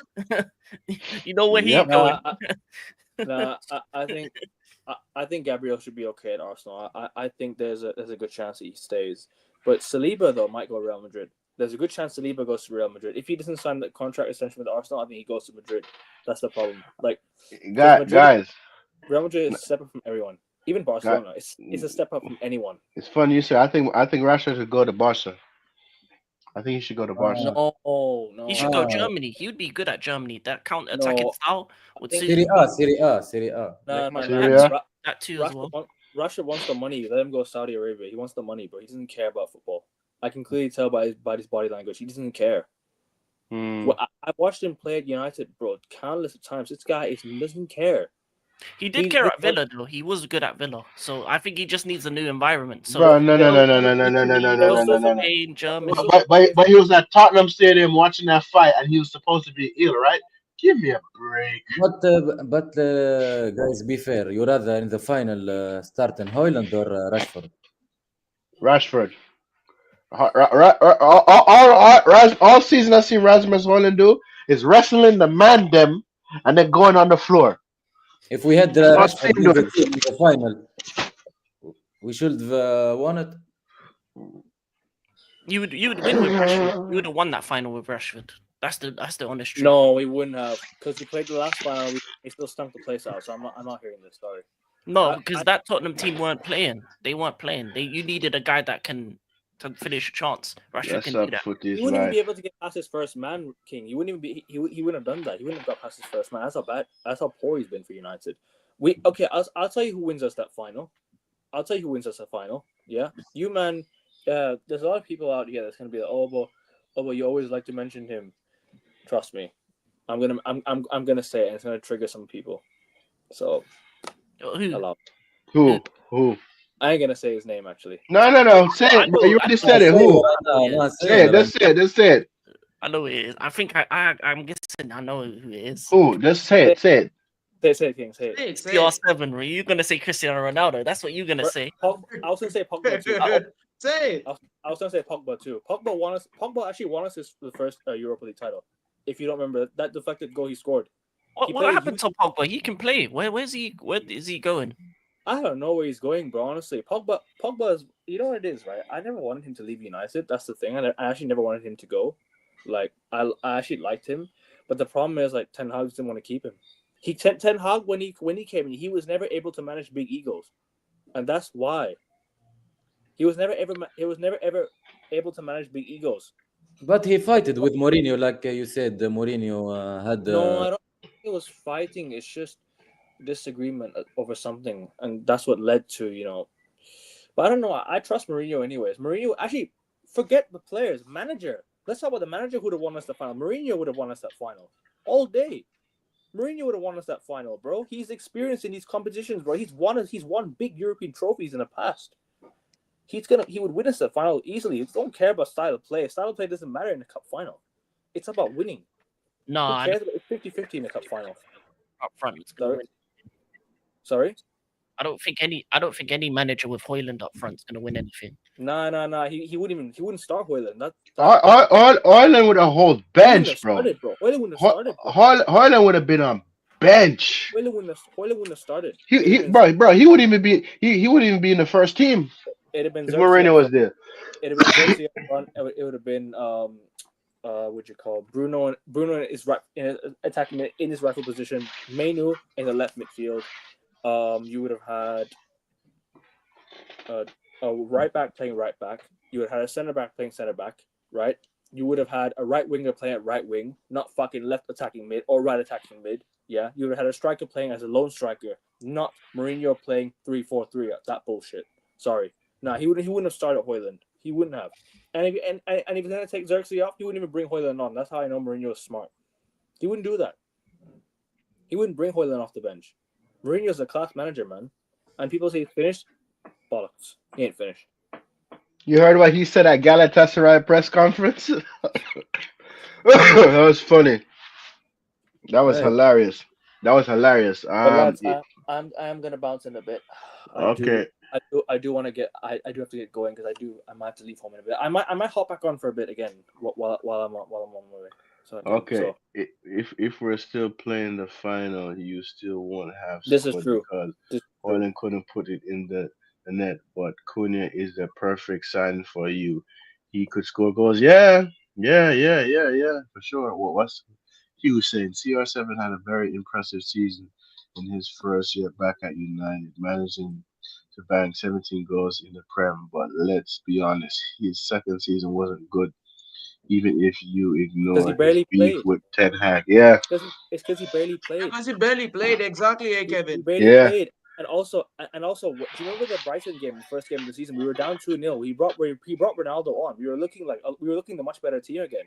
you know where Yep. he's going. I think Gabriel should be okay at Arsenal. I think there's a good chance that he stays. But Saliba though might go to Real Madrid. There's a good chance Saliba goes to Real Madrid. If he doesn't sign the contract extension with Arsenal, I think he goes to Madrid. That's the problem. Like Guys, Real Madrid is a step up from everyone, even Barcelona. It's a step up from anyone. it's funny you say. I think Rashford should go to Barca. I think he should go to Barca. No. He should go Germany. He would be good at Germany. That counter-attacking No, style would think- suit Serie him. A. No. Serie A? That too as well. Russia wants the money. Let him go Saudi Arabia. He wants the money, bro. He doesn't care about football. I can clearly tell by his body language. He doesn't care. Hmm. Well, I watched him play at United, bro, countless of times. This guy doesn't care. He did He's care good at Villa though. He was good at Villa, so I think he just needs a new environment. So Bro, no. Spain, Germany. But he was at Tottenham Stadium watching that fight, and he was supposed to be ill, right? Give me a break. But guys, be fair. You rather in the final start in Højlund or Rashford? Rashford. All season I see Rasmus Højlund do is wrestling the man them and then going on the floor. If we had I've Rashford seen in the it. team in the final, we should have won it. You would win with Rashford. You would have won that final with Rashford. That's the honest truth. No, we wouldn't have, because he played the last final. He still stunk the place out. So I'm not hearing this. Sorry. No, because that Tottenham team weren't playing. They weren't playing. You needed a guy that can finish a chance. Rashford That's can do up that. for He this wouldn't even be life. able to get past his first man, King. He wouldn't even be. He wouldn't have done that. He wouldn't have got past his first man. That's how bad. That's how poor he's been for United. I'll tell you who wins us that final. Yeah, you man. There's a lot of people out here that's gonna be like, oh, but you always like to mention him. Trust me, I'm gonna say it, and it's gonna trigger some people. So Who? allow. Who? I ain't gonna say his name actually. No. Say it, bro. You already said it. Who? Say it. Just say it. I know who it is. I think I'm guessing I know who it is. Who? Just say it. Say it. Say it, King. Say it. Say it. CR7. Were you gonna say Cristiano Ronaldo? That's what you're gonna say. I was gonna say Pogba too. Say it. I was gonna say Pogba too. Pogba actually won us the first Europa League title. If you don't remember that deflected goal he scored. What happened to Pogba? He can play. Where is he going? I don't know where he's going, bro. Honestly, Pogba is. You know what it is, right? I never wanted him to leave United. That's the thing. I actually never wanted him to go. Like I actually liked him, but the problem is like Ten Hag didn't want to keep him. Ten Hag when he came in, he was never able to manage big egos, and that's why. He was never ever able to manage big egos. But he fighted with Mourinho, like you said. Mourinho had. No, I don't think it was fighting. It's just disagreement over something, and that's what led to But I don't know. I trust Mourinho anyways. Mourinho actually forget the players, manager. Let's talk about the manager who would have won us the final. Mourinho would have won us that final all day. Mourinho would have won us that final, bro. He's experienced in these competitions, bro. He's won big European trophies in the past. He would win us the final easily. He don't care about style of play. Style of play doesn't matter in the cup final. It's about winning. No, Who I cares about, it's 50-50 in the cup final. up front. It's gonna win. Sorry? I don't think any manager with Højlund up front is gonna win anything. Nah. He wouldn't start Højlund. Højlund with a whole bench, bro. Højlund wouldn't have started. Højlund would have been on bench. Højlund wouldn't have started. Bro, he wouldn't even be in the first team It'd have been if Mourinho was there. It'd have been Xerxes up front. It would have been what you call Bruno is right in attacking in his rightful position. Mainu in the left midfield. You would have had a right back playing right back. You would have had a center back playing center back, right? You would have had a right winger playing at right wing, not fucking left attacking mid or right attacking mid. Yeah, you would have had a striker playing as a lone striker, not Mourinho playing 3-4-3. That bullshit. Sorry, he wouldn't have started Højlund. He wouldn't have. And if he's gonna take Xerxes off, he wouldn't even bring Højlund on. That's how I know Mourinho is smart. He wouldn't do that. He wouldn't bring Højlund off the bench. Mourinho's a class manager, man. And people say he's finished. Bollocks. He ain't finished. You heard what he said at Galatasaray press conference? That was funny. That was hilarious. But lads, I'm gonna bounce in a bit. Okay. I do want to get. I do have to get going because I might have to leave home in a bit. I might hop back on for a bit again while I'm on my way. So Okay. So If we're still playing the final, you still won't have this is squad true. because This is true. Hoyland couldn't put it in the net. But Cunha is the perfect sign for you. He could score goals. Yeah, for sure. What's he was saying? CR7 had a very impressive season in his first year back at United, managing to bang 17 goals in the Prem. But let's be honest, his second season wasn't good, even if you Because he ignore his barely beef played. with Ten Hag. Yeah, It's because he barely played. Because he barely played. Exactly, He Kevin. barely yeah. played. And also, do you remember the Brighton game, the first game of the season? We were down 2-0. He brought Ronaldo on. We were looking the much better team again.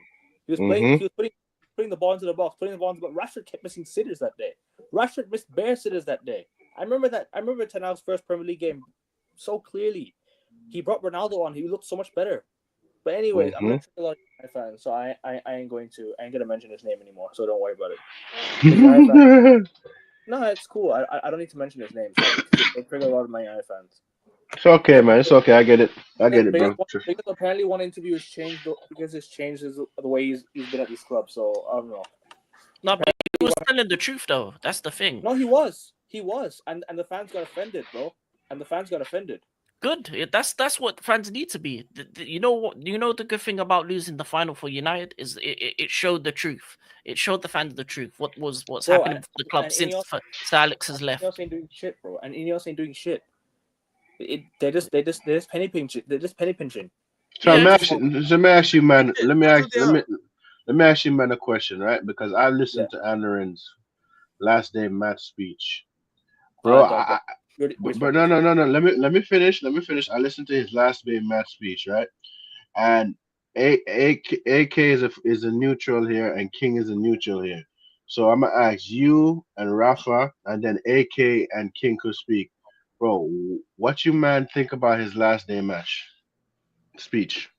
He was playing. Mhm. He was putting the ball into the box, but Rashford kept missing sitters that day. Rashford missed bare sitters that day. I remember Ten Hag's first Premier League game so clearly. He brought Ronaldo on. He looked so much better. But anyways, I'm gonna trigger a lot of United fans, so I ain't gonna mention his name anymore. So don't worry about it. United fans, no, it's cool. I don't need to mention his name, so it'll trigger a lot of my United fans. It's okay, man. It's okay. I get it. I get it, bro. Because apparently one interview has changed the way he's been at this club. So I don't know. No, but he was telling the truth though. That's the thing. No, he was, and the fans got offended, bro. And the fans got offended. Good. That's what fans need to be. You know what? You know the good thing about losing the final for United is it showed the truth. It showed the fans the truth. What's happening with the club since Sir Alex has left. Ineos ain't doing shit, bro. And Ineos ain't doing shit. They're just penny pinching. They're just penny pinching. So let me ask you, man. Let me ask you, man, a question, right? Because I listened to Amorim's last day match speech, bro. But no. Let me finish. I listened to his last day match speech, right? And AK is a neutral here, and King is a neutral here. So I'm gonna ask you and Rafa, and then AK and King could speak, bro. What you man think about his last day match speech?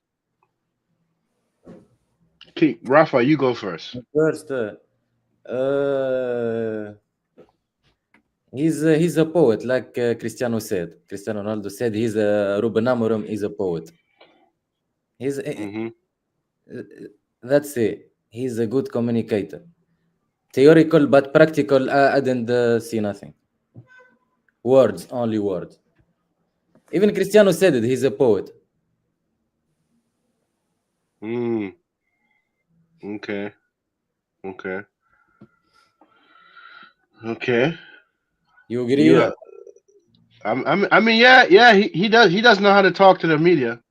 King, Rafa, you go first. First, he's a poet, like Cristiano Ronaldo said. He's a Ruben Amorim is a poet. He's that's it. He's a good communicator. Theoretical but practical. I didn't see nothing. Words, only words. Even Cristiano said it. He's a poet. Okay. You agree? Yeah. I mean, yeah. He does. He does know how to talk to the media.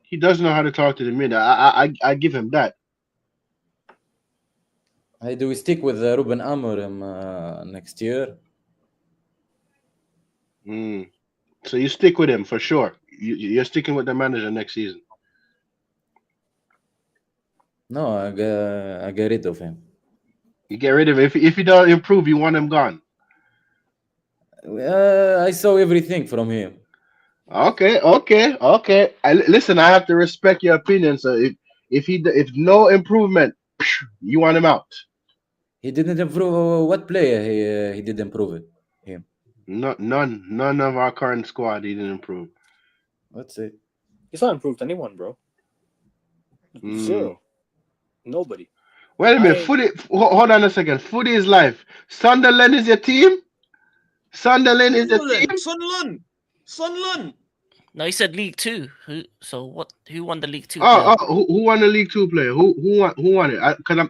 He does know how to talk to the media. I give him that. Do we stick with Ruben Amorim next year? So you stick with him for sure. You're sticking with the manager next season. No, I get rid of him. You get rid of him. If he don't improve, you want him gone. I saw everything from him. Okay. Listen, I have to respect your opinion. So if no improvement, you want him out. He didn't improve. What player he did improve it? Him. None of our current squad he didn't improve. That's it. He's not improved anyone, bro. Zero. Nobody. Wait a minute. Footy. Hold on a second. Footy is life. Sunderland is your team. Sunderland is your team. Sunderland. No, he said League Two. Who won the League Two? Who won the League Two player? Who won it? Because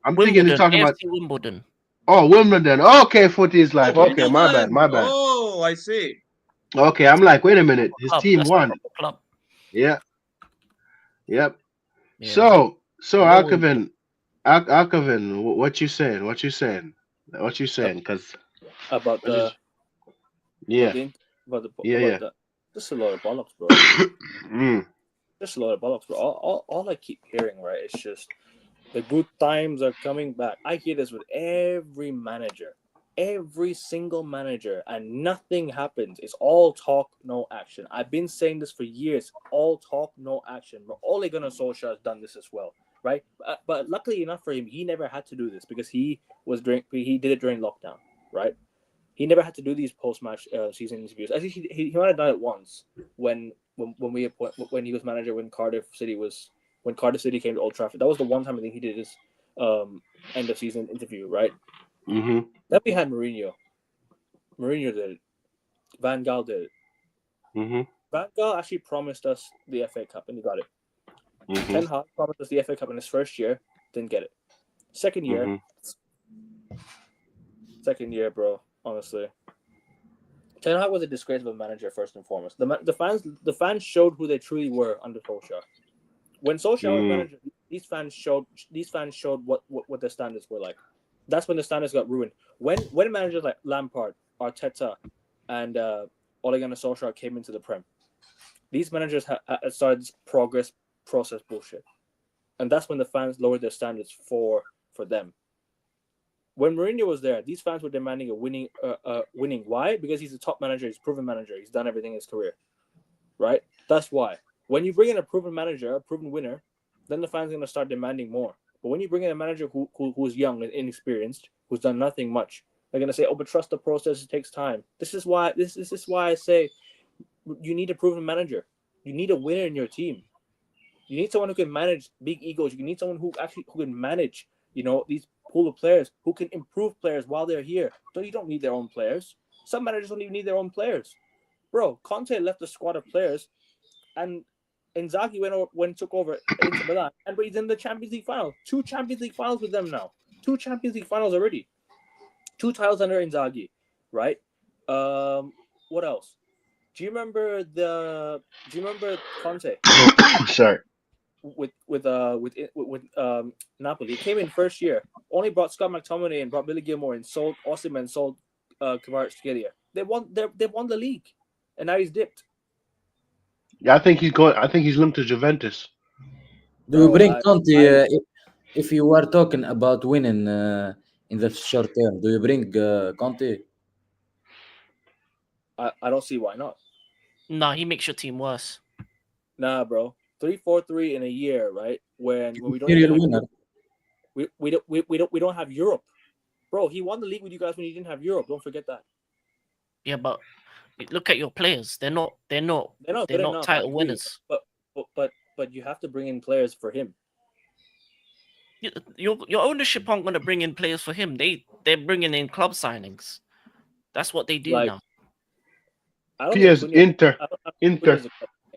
I'm thinking he's talking about Wimbledon. Oh, Wimbledon. Okay, Footy is life. Okay, my bad. Oh, I see. Okay, I'm like, wait a minute. His team won. Club. Yeah. Yep. Yeah. So Alkevin, what you saying? Because about the just a lot of bollocks, bro. Just a lot of bollocks, bro. All I keep hearing, right, is just the good times are coming back. I hear this with every manager, every single manager, and nothing happens. It's all talk, no action. I've been saying this for years. All talk, no action. But Ole Gunnar Solskjaer has done this as well, right? But luckily enough for him, he never had to do this because he did it during lockdown, right? he never had to do these post-match season interviews. I think he might have done it once when he was manager when Cardiff City came to Old Trafford. That was the one time I think he did his end of season interview, right? Mm-hmm. Then we had Mourinho. Mourinho did it. Van Gaal did it. Mm-hmm. Van Gaal actually promised us the FA Cup, and he got it. Mm-hmm. Ten Hag promised us the FA Cup in his first year, didn't get it. Second year, bro. Honestly, Ten Hag was a disgrace of a manager first and foremost. The fans showed who they truly were under Solskjaer. When Solskjaer was manager, these fans showed what their standards were like. That's when the standards got ruined. When managers like Lampard, Arteta, and Ole Gunnar Solskjaer came into the Prem, these managers started this process bullshit, and that's when the fans lowered their standards for them. When Mourinho was there, these fans were demanding a winning. Why? Because he's a top manager. He's a proven manager. He's done everything in his career, right? That's why. When you bring in a proven manager, a proven winner, then the fans are going to start demanding more. But when you bring in a manager who's young and inexperienced, who's done nothing much, they're going to say, "Oh, but trust the process. It takes time." This is why I say you need a proven manager. You need a winner in your team. You need someone who can manage big egos. You need someone who can manage, these pool of players, who can improve players while they're here. So you don't need their own players. Some managers don't even need their own players. Bro, Conte left a squad of players, and Inzaghi went took over Inter Milan, but he's in the Champions League final. 2 Champions League finals with them now. 2 Champions League finals already. 2 titles under Inzaghi, right? What else? Do you remember Conte? Sorry. With Napoli, he came in first year. Only brought Scott McTominay and brought Billy Gilmore and sold Osimhen and sold Kvaratskhelia. They won the league, and now he's dipped. Yeah, I think he's linked to Juventus. Do you bring Conte if you are talking about winning in the short term? Do you bring Conte? I don't see why not. No, he makes your team worse. Nah, bro. 3-4-3 in a year, right? When we don't we don't have Europe, bro. He won the league with you guys when you didn't have Europe. Don't forget that. Yeah, but look at your players. They're not title winners. But you have to bring in players for him. Your ownership aren't going to bring in players for him. They're bringing in club signings. That's what they do now. Inter.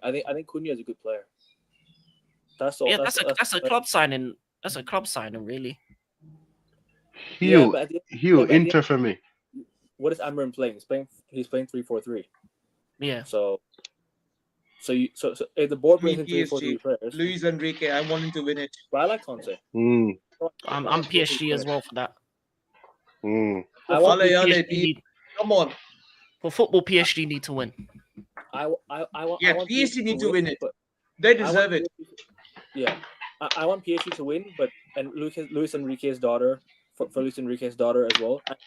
I think Cunha is a good player. That's all. Yeah, that's a club signing. That's a club signing, really. Hugh, Inter for me. What is Amorim playing? He's playing 3-4-3. Yeah. So if the board brings in 3-4-3 players, Luis Enrique, I want him to win it. But I like Conte. I'm PSG as well for that. I want come on. For football, PSG need to win. I want PSG need to win it. They deserve it. Yeah, I want PSG to win, and Luis Enrique's daughter for Luis Enrique's daughter as well. And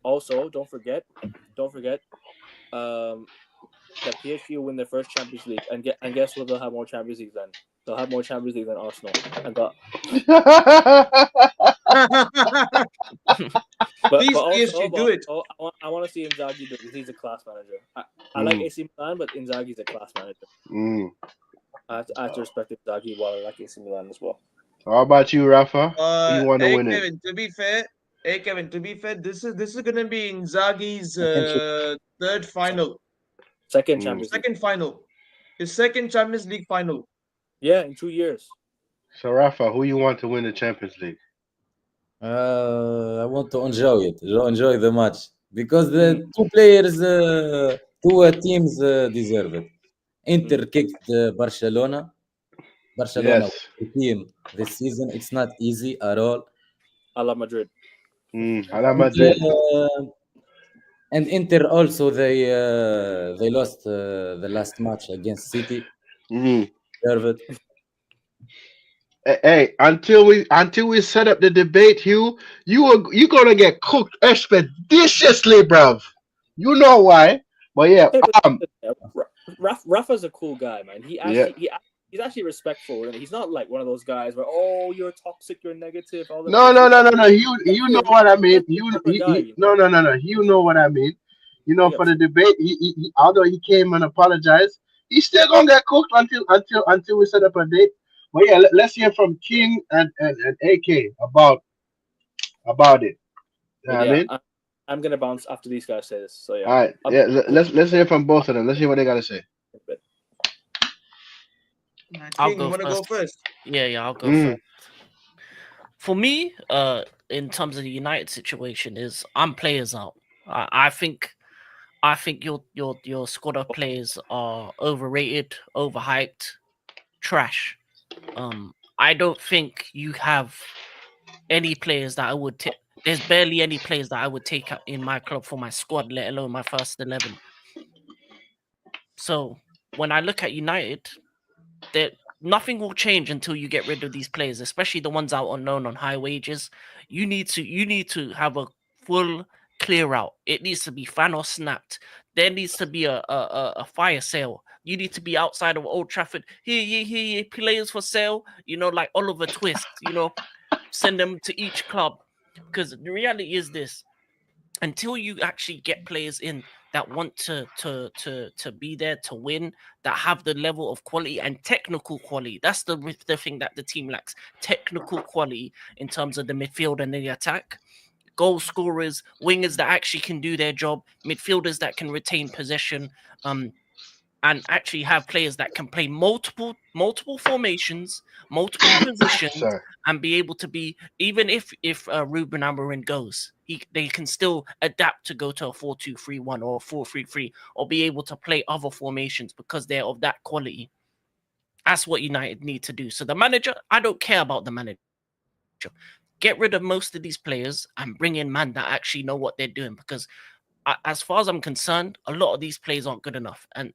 also don't forget, that PSG will win their first Champions League, and guess what? They'll have more Champions Leagues then. They'll have more Champions League than Arsenal. Please, PSG, do it. I want to see Inzaghi do it because he's a class manager. I like AC Milan, but Inzaghi's a class manager. I have to respect Inzaghi while I like AC Milan as well. How about you, Rafa? You want to win Kevin, it? To be fair, this is gonna be Inzaghi's third final. Second Champions League. Second final. His second Champions League final. Yeah, in 2 years. So, Rafa, who you want to win the Champions League? I want to enjoy the match because the 2 players, 2 teams deserve it. Inter kicked Barcelona. Barcelona Yes. the team this season. It's not easy at all. I love Madrid. I love Madrid. And Inter also they lost the last match against City. Deserve it. Hey, until we set up the debate, Hugh, you're gonna get cooked expeditiously, bruv. You know why? But yeah, Rafa's a cool guy, man. He he's actually respectful, and he's not like one of those guys where, oh, you're toxic, you're negative, all that. No, no, no, no, no. You know what I mean. Guy, No, no, no, no. You know what I mean. You know, for the debate, although he came and apologized, he's still gonna get cooked until we set up a date. But yeah, let's hear from King and AK about it. You know what I mean? I'm gonna bounce after these guys say this. So yeah. All right. Yeah. Let's hear from both of them. Let's hear what they gotta say. I'll King, go you want to go first? Yeah, I'll go first. For me, in terms of the United situation, is I'm players out. I think your squad of players are overrated, overhyped, trash. I don't think you have any players that I would take. There's barely any players that I would take in my club for my squad, let alone my first 11. So when I look at United, nothing will change until you get rid of these players, especially the ones out on loan on high wages. You need to have a full clear out. It needs to be Thanos snapped. There needs to be a fire sale. You need to be outside of Old Trafford. Here, players for sale. Like Oliver Twist. Send them to each club, because the reality is this: until you actually get players in that want to be there to win, that have the level of quality and technical quality. That's the thing that the team lacks: technical quality in terms of the midfield and the attack. Goal scorers, wingers that actually can do their job, midfielders that can retain possession, and actually have players that can play multiple formations, multiple positions, and be able to be, even if Ruben Amorim goes, they can still adapt to go to a 4-2-3-1 or a 4-3-3, or be able to play other formations because they're of that quality. That's what United need to do. So the manager, I don't care about the manager. Get rid of most of these players and bring in men that actually know what they're doing, because as far as I'm concerned, a lot of these players aren't good enough. And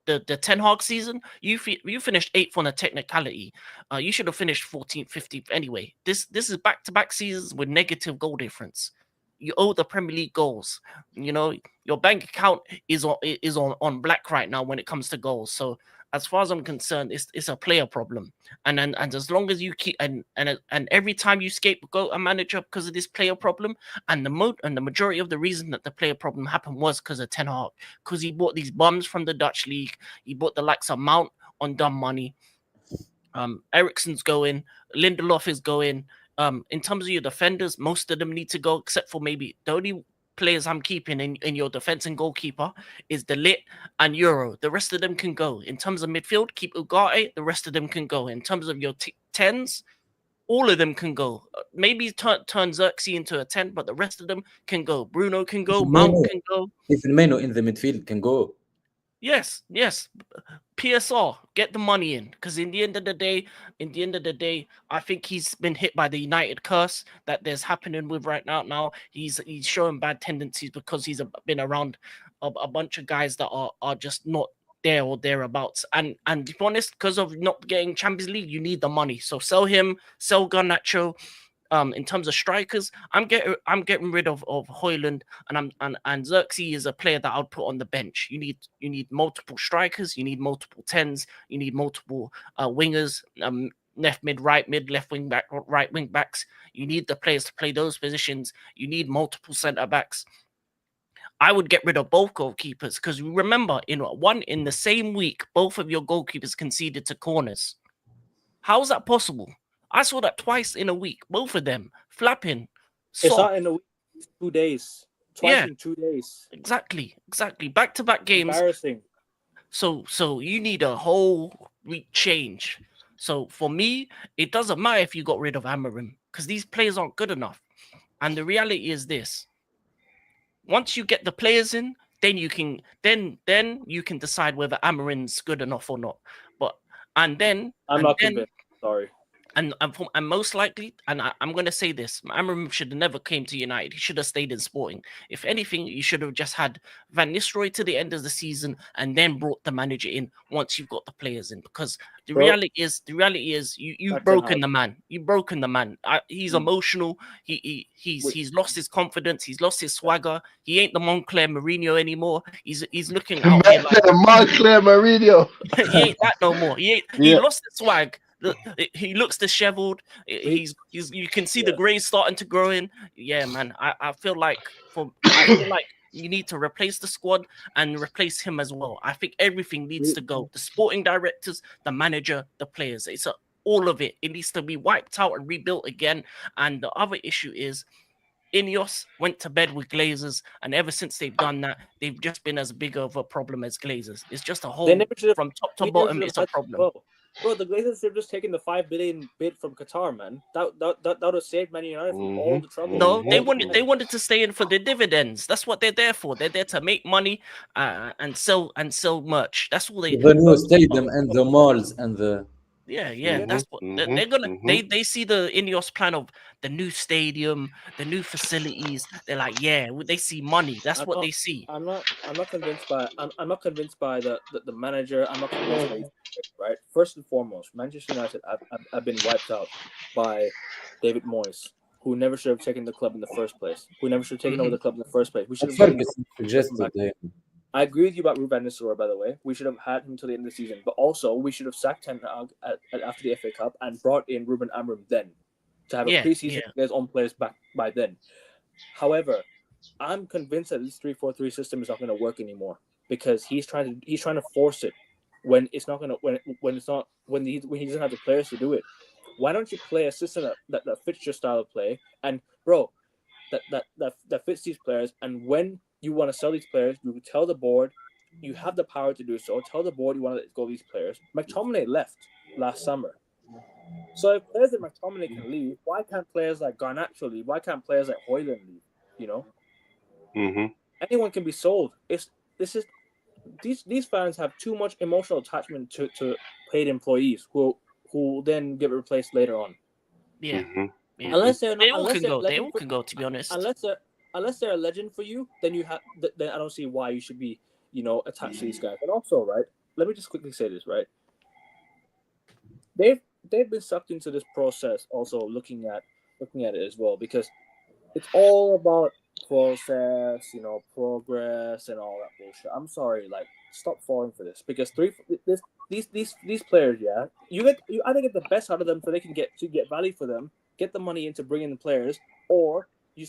the Ten Hag season, you finished 8th on a technicality. You should have finished 14th, 15th anyway. This is back-to-back seasons with negative goal difference. You owe the Premier League goals. Your bank account is on black right now when it comes to goals. So as far as I'm concerned, it's a player problem. And as long as you keep and every time you scapegoat a manager because of this player problem, and the majority of the reason that the player problem happened was because of Ten Hag, because he bought these bums from the Dutch league. He bought the likes of Mount on dumb money. Eriksen's going, Lindelof is going. In terms of your defenders, most of them need to go, except for maybe the only players I'm keeping in your defense and goalkeeper is De Ligt and Euro. The rest of them can go. In terms of midfield, keep Ugarte. The rest of them can go. In terms of your 10s, all of them can go. Maybe turn Xerxes into a 10, but the rest of them can go. Bruno can go. Mount can go. Even Meno in the midfield can go. Yes. PSR, get the money in, because in the end of the day, I think he's been hit by the United curse that there's happening with right now. Now he's showing bad tendencies because he's been around a bunch of guys that are just not there or thereabouts. And to be honest, because of not getting Champions League, you need the money. So sell him, sell Garnacho. In terms of strikers, I'm getting rid of Højlund, and Xerxes is a player that I'd put on the bench. You need multiple strikers, you need multiple 10s, you need multiple wingers, left mid, left wing back, right wing backs. You need the players to play those positions. You need multiple centre backs. I would get rid of both goalkeepers, because remember, in the same week, both of your goalkeepers conceded to corners. How is that possible? I saw that twice in a week, both of them flapping. It's not in a week, 2 days. Twice in 2 days. Exactly. Back-to-back games. Embarrassing. So you need a whole week change. So for me, it doesn't matter if you got rid of Amorim, because these players aren't good enough. And the reality is this: once you get the players in, then you can decide whether Amorim's good enough or not. I'm not convinced. Sorry. And most likely, and I'm going to say this, Amram should have never came to United. He should have stayed in Sporting. If anything, you should have just had Van Nistelrooy to the end of the season and then brought the manager in once you've got the players in. Because the reality is you've broken the man. You've broken the man. He's emotional. He's lost his confidence. He's lost his swagger. He ain't the Moncler Mourinho anymore. He's looking out here like Moncler Mourinho. He ain't that no more. He lost the swag. He looks disheveled. You can see the grays starting to grow in. Yeah, man. I feel like you need to replace the squad and replace him as well. I think everything needs to go. The sporting directors, the manager, the players. It's all of it. It needs to be wiped out and rebuilt again. And the other issue is Ineos went to bed with Glazers, and ever since they've done that, they've just been as big of a problem as Glazers. It's just a whole from top to bottom. It's a problem. Bro, the Glazers have just taken the $5 billion bid from Qatar, man. That would have saved Man United from all the trouble. No, they wanted to stay in for the dividends. That's what they're there for. They're there to make money and sell merch. That's all they do. The new stadium and the malls and the that's what they're gonna. They see the Ineos plan of the new stadium, the new facilities. They're like, they see money. That's what they see. I'm not convinced by the manager. I'm not convinced by right. First and foremost, Manchester United have been wiped out by David Moyes, who never should have taken the club in the first place. Who never should have taken over the club in the first place. We should have suggested. I agree with you about Ruud van Nistelrooy, by the way. We should have had him until the end of the season. But also, we should have sacked Ten Hag after the FA Cup and brought in Ruben Amorim then to have a preseason with his own players back by then. However, I'm convinced that this 3-4-3 system is not going to work anymore because he's trying to force it when it's not going to when he doesn't have the players to do it. Why don't you play a system that fits your style of play and that fits these players, and when you want to sell these players, you tell the board you have the power to do so. Tell the board you want to let go of these players. McTominay left last summer. So if players like McTominay can leave, why can't players like Garnacho leave? Why can't players like Højlund leave? You know? Anyone can be sold. These fans have too much emotional attachment to paid employees who then get replaced later on. Yeah. Unless they all can go, to be honest. Unless they're a legend for you, then I don't see why you should be, attached to these guys. And also, right, let me just quickly say this, right? They've been sucked into this process, also looking at it as well, because it's all about process, progress and all that bullshit. I'm sorry, like, stop falling for this, because these players, you either get the best out of them so they can get value for them, get the money in to bring in the players, or you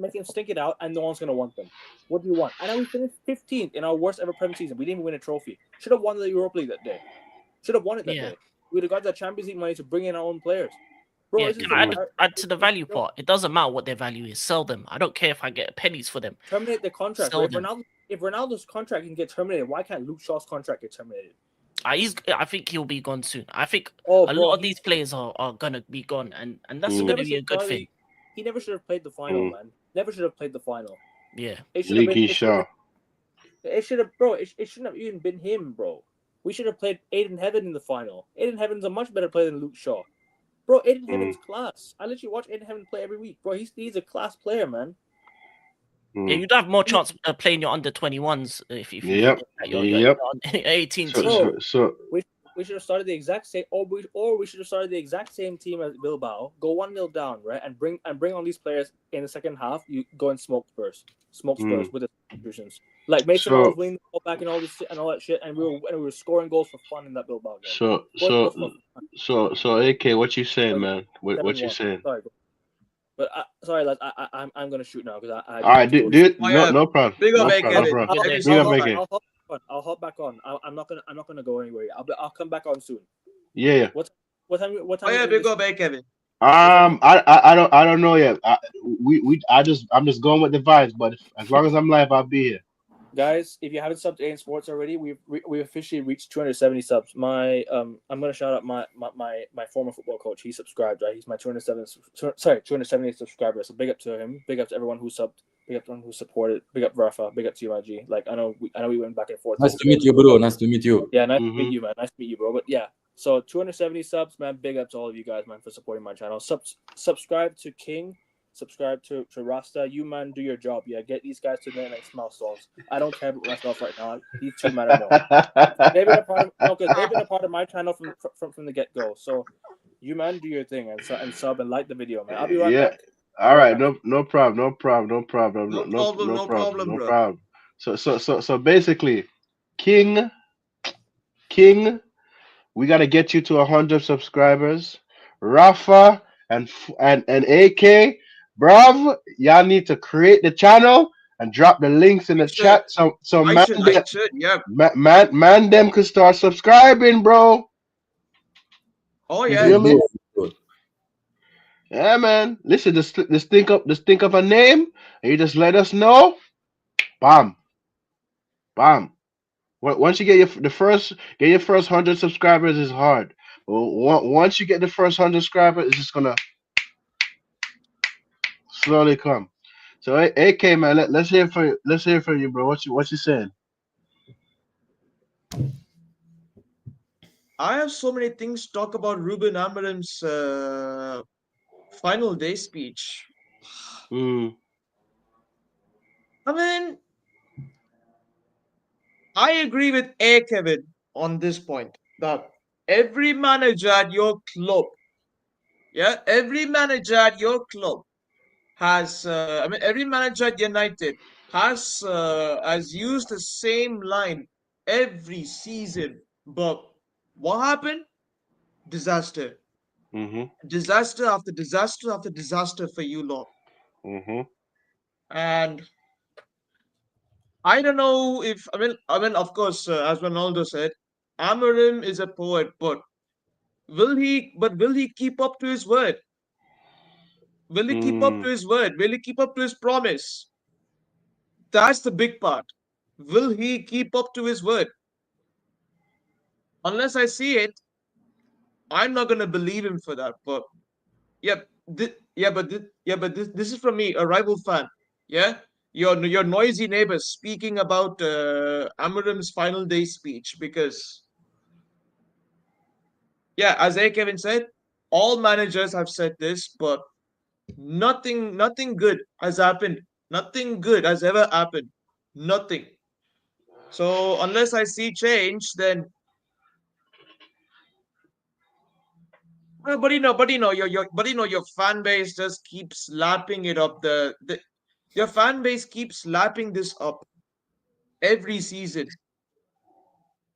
make them stink it out and no one's going to want them. What do you want? And then we finished 15th in our worst ever Premier season. We didn't even win a trophy. Should have won the Europa League that day. Should have won it that day. We'd have got the Champions League money to bring in our own players. Bro, add to the value part. It doesn't matter what their value is. Sell them. I don't care if I get pennies for them. Terminate their contract. If Ronaldo's contract can get terminated, why can't Luke Shaw's contract get terminated? I think he'll be gone soon. I think a lot of these players are gonna be gone, and that's going to be a good thing. He never should have played the final, man. Never should have played the final. Yeah. Leaky Shaw. It should have, bro. It shouldn't have even been him, bro. We should have played Aiden Heaven in the final. Aiden Heaven's a much better player than Luke Shaw. Bro, Aiden Heaven's class. I literally watch Aiden Heaven play every week. Bro, he's a class player, man. Yeah, you'd have more chance of playing your under 21s if you your 18 team. So we should have started the exact same, or we should have started the exact same team as Bilbao. Go 1-0 down, right, and bring on these players in the second half. You go and smoke Spurs with the substitutions. Like Mason was winning the ball back and all this and all that shit, and we were scoring goals for fun in that Bilbao game. So AK, what you saying, man? What you saying? Sorry, but sorry, lads. I'm gonna shoot now because I. All right, dude. No problem. Big up, AK. I'll hop back on. I'm not gonna go anywhere. I'll come back on soon. Yeah. What time? Oh yeah, big up, Kevin. I don't know yet. I'm just going with the vibes, but as long as I'm live, I'll be here. Guys, if you haven't subbed to AN Sports already, we officially reached 270 subs. I'm gonna shout out my former football coach. He subscribed, right? He's my 270th subscriber. So big up to him. Big up to everyone who subbed. Big up to everyone who supported. Big up Rafa. Big up to you, IG. Like I know we went back and forth. Nice to meet you, bro. Nice to meet you. Yeah, nice to meet you, man. Nice to meet you, bro. But yeah, So 270 subs, man. Big up to all of you guys, man, for supporting my channel. Subscribe to King. Subscribe to Rasta. You, man, do your job. Yeah, get these guys to their next milestones. I don't care about myself right now. These two men are known. They've been a part of because they've been a part of my channel from the get go. So you, man, do your thing and sub and like the video, man. I'll be right back. All right, no problem, no problem. bro. So basically, King, we gotta get you to 100 subscribers. Rafa and AK, bruv, y'all need to create the channel and drop the links in the chat. So I should, yeah. man, them could start subscribing, bro. Oh You yeah. feel me? Yeah, man. Listen, just think of a name, and you just let us know. Bam. Once you get your first 100 subscribers is hard. Once you get the first 100 subscribers, it's just gonna slowly come. So, AK man, let's hear from you, bro. What you saying? I have so many things to talk about Ruben Amorim's final day speech. I mean, I agree with Kevin on this point that every manager at your club, every manager at your club has, every manager at United has used the same line every season. But what happened? Disaster. Disaster after disaster after disaster for you lot. And I don't know if I mean of course as Ronaldo said, Amorim is a poet, but will he keep up to his word? Will he keep up to his word? Will he keep up to his promise? That's the big part. Will he keep up to his word? Unless I see it, I'm not gonna believe him for that. But this is from me, a rival fan. Yeah, your noisy neighbors speaking about Amorim's final day speech because as Kevin said, all managers have said this, but nothing good has happened. Nothing good has ever happened. Nothing. So unless I see change, then. But your fan base just keeps lapping it up. Your fan base keeps lapping this up every season.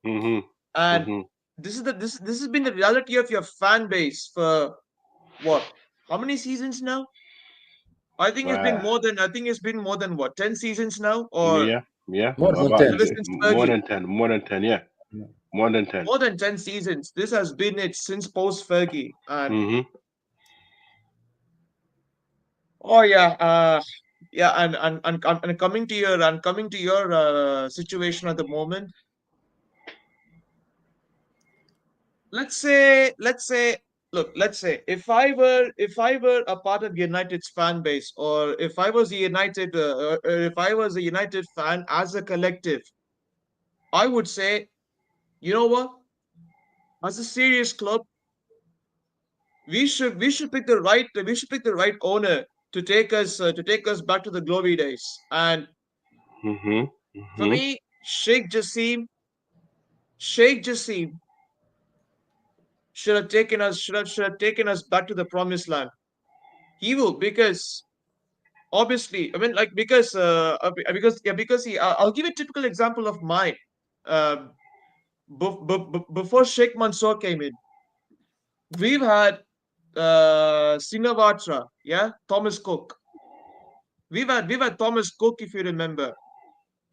And this has been the reality of your fan base for what? How many seasons now? I think it's been more than what, 10 seasons now? Or More than 10. More than 10, yeah. More than 10. More than 10 seasons. This has been it since post Fergie. And and coming to your situation at the moment. Let's say if I were a part of United's fan base, or if I was a United fan as a collective, I would say, you know what? As a serious club, we should pick the right owner to take us back to the glory days. And for me, Sheikh Jassim should have taken us back to the promised land. He will, because obviously, I mean, like, because I'll give a typical example of mine. Before Sheikh Mansour came in, we've had Sinawatra, Thomas Cook. We've had Thomas Cook, if you remember.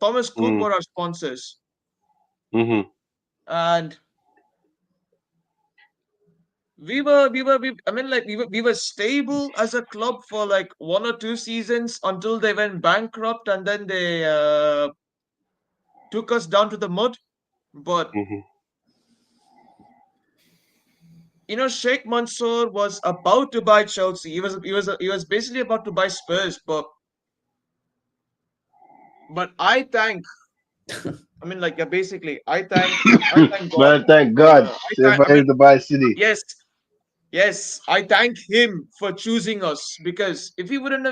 Thomas Cook were our sponsors. And we were stable as a club for like 1 or 2 seasons until they went bankrupt, and then they took us down to the mud. But Sheikh Mansour was about to buy Chelsea. He was basically about to buy Spurs, but I thank I mean, like, yeah, basically, I thank God. Man, thank God. I Say for I mean, Dubai City. yes, I thank him for choosing us, because if he wouldn't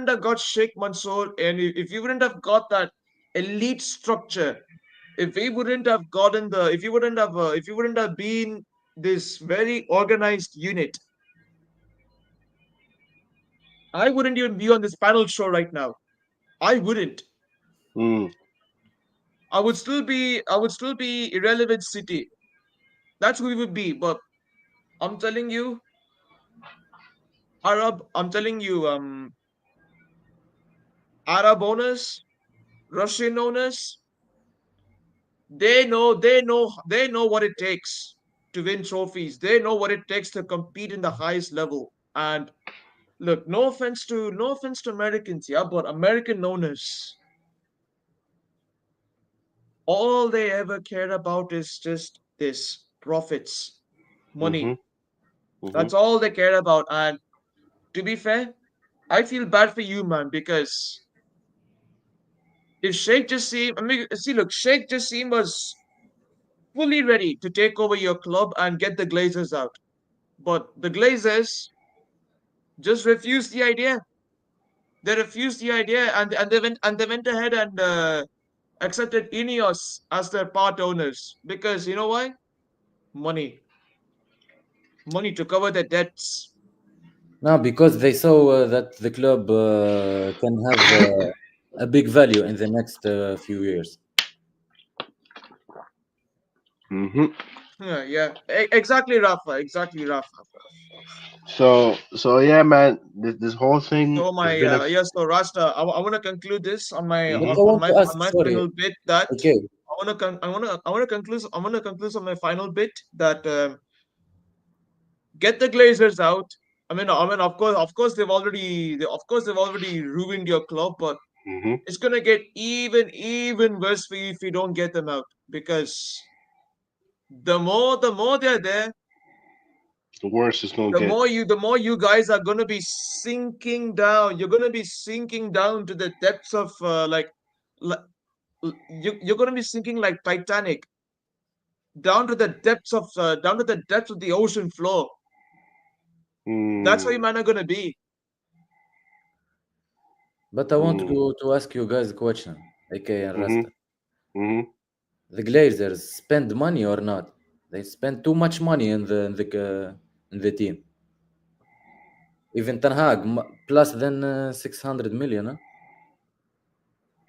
have got Sheikh Mansour, and if he wouldn't have got that elite structure, if he wouldn't have gotten the if he wouldn't have been this very organized unit, I wouldn't even be on this panel show right now. I wouldn't. Mm. I would still be irrelevant city. That's who we would be. But I'm telling you, I'm telling you, Arab owners, Russian owners, they know what it takes to win trophies. They know what it takes to compete in the highest level. And look, no offense to Americans, yeah, but American owners, all they ever care about is just this profits, Mm-hmm. money. Mm-hmm. That's all they care about. And to be fair, I feel bad for you, man, because if Sheikh Jassim, I mean, see, look, Sheikh Jassim was fully ready to take over your club and get the Glazers out, but the Glazers just refused the idea. They refused the idea, and they went ahead and accepted Ineos as their part owners, because you know why? Money, money to cover their debts. No, because they saw that the club can have a big value in the next few years. Mm-hmm. Yeah, exactly, Rafa. Exactly, Rafa. So yeah, man. This whole thing So has my been a. yes, so Rasta, I want to conclude this on my But Mm-hmm. I want to ask, on my sorry, final bit, that okay, I want to conclude on my final bit, that get the Glazers out. Of course they've already ruined your club, but Mm-hmm. it's gonna get even worse for you if you don't get them out, because the more they're there, The worst is gonna get. the more you guys are gonna be sinking down. You're gonna be sinking down to the depths of like you're gonna be sinking like Titanic, down to the depths of the ocean floor. That's how you Mm, man are gonna be. but I want mm, to ask you guys a question, AK and mm-hmm. Rasta. Mm-hmm. The Glazers spend money or not? They spend too much money in the team. Even Ten Hag plus than 600 million. Huh?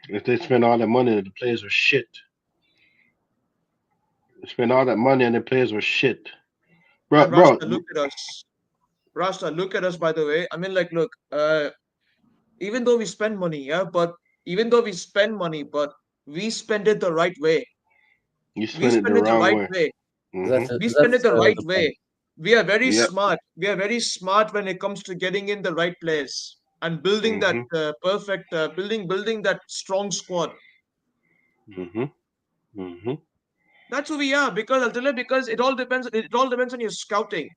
If they spend all that money, the players were shit. They spend all that money and the players were shit, bro. And Rasta, Bro. Look at us. By the way, I mean, like, look, even though we spend money, yeah, but even though we spend money, but we spend it the right way. You We spend it the spend it the wrong right way. way. Mm-hmm. We spend it the right the point. way. We are very Yep. smart. We are very smart when it comes to getting in the right players and building that Mm-hmm. perfect building that strong squad. Mm-hmm. Mm-hmm. That's who we are. Because I'll tell you, because it all depends. It all depends on your scouting.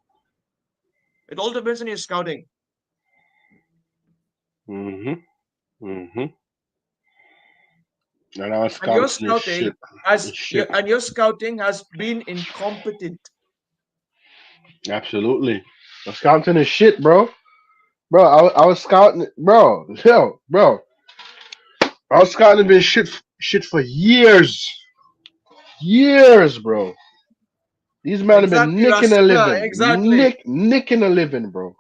It all depends on your scouting. Mm-hmm. Mm-hmm. And our And your scouting is shit. It's shit. your scouting has been incompetent. Absolutely. The scouting is shit, bro. Bro, I was scouting, bro. Bro. I was scouting been shit for years, bro. These men have been Exactly, nicking a Rasta. living, Exactly. nicking a living, bro.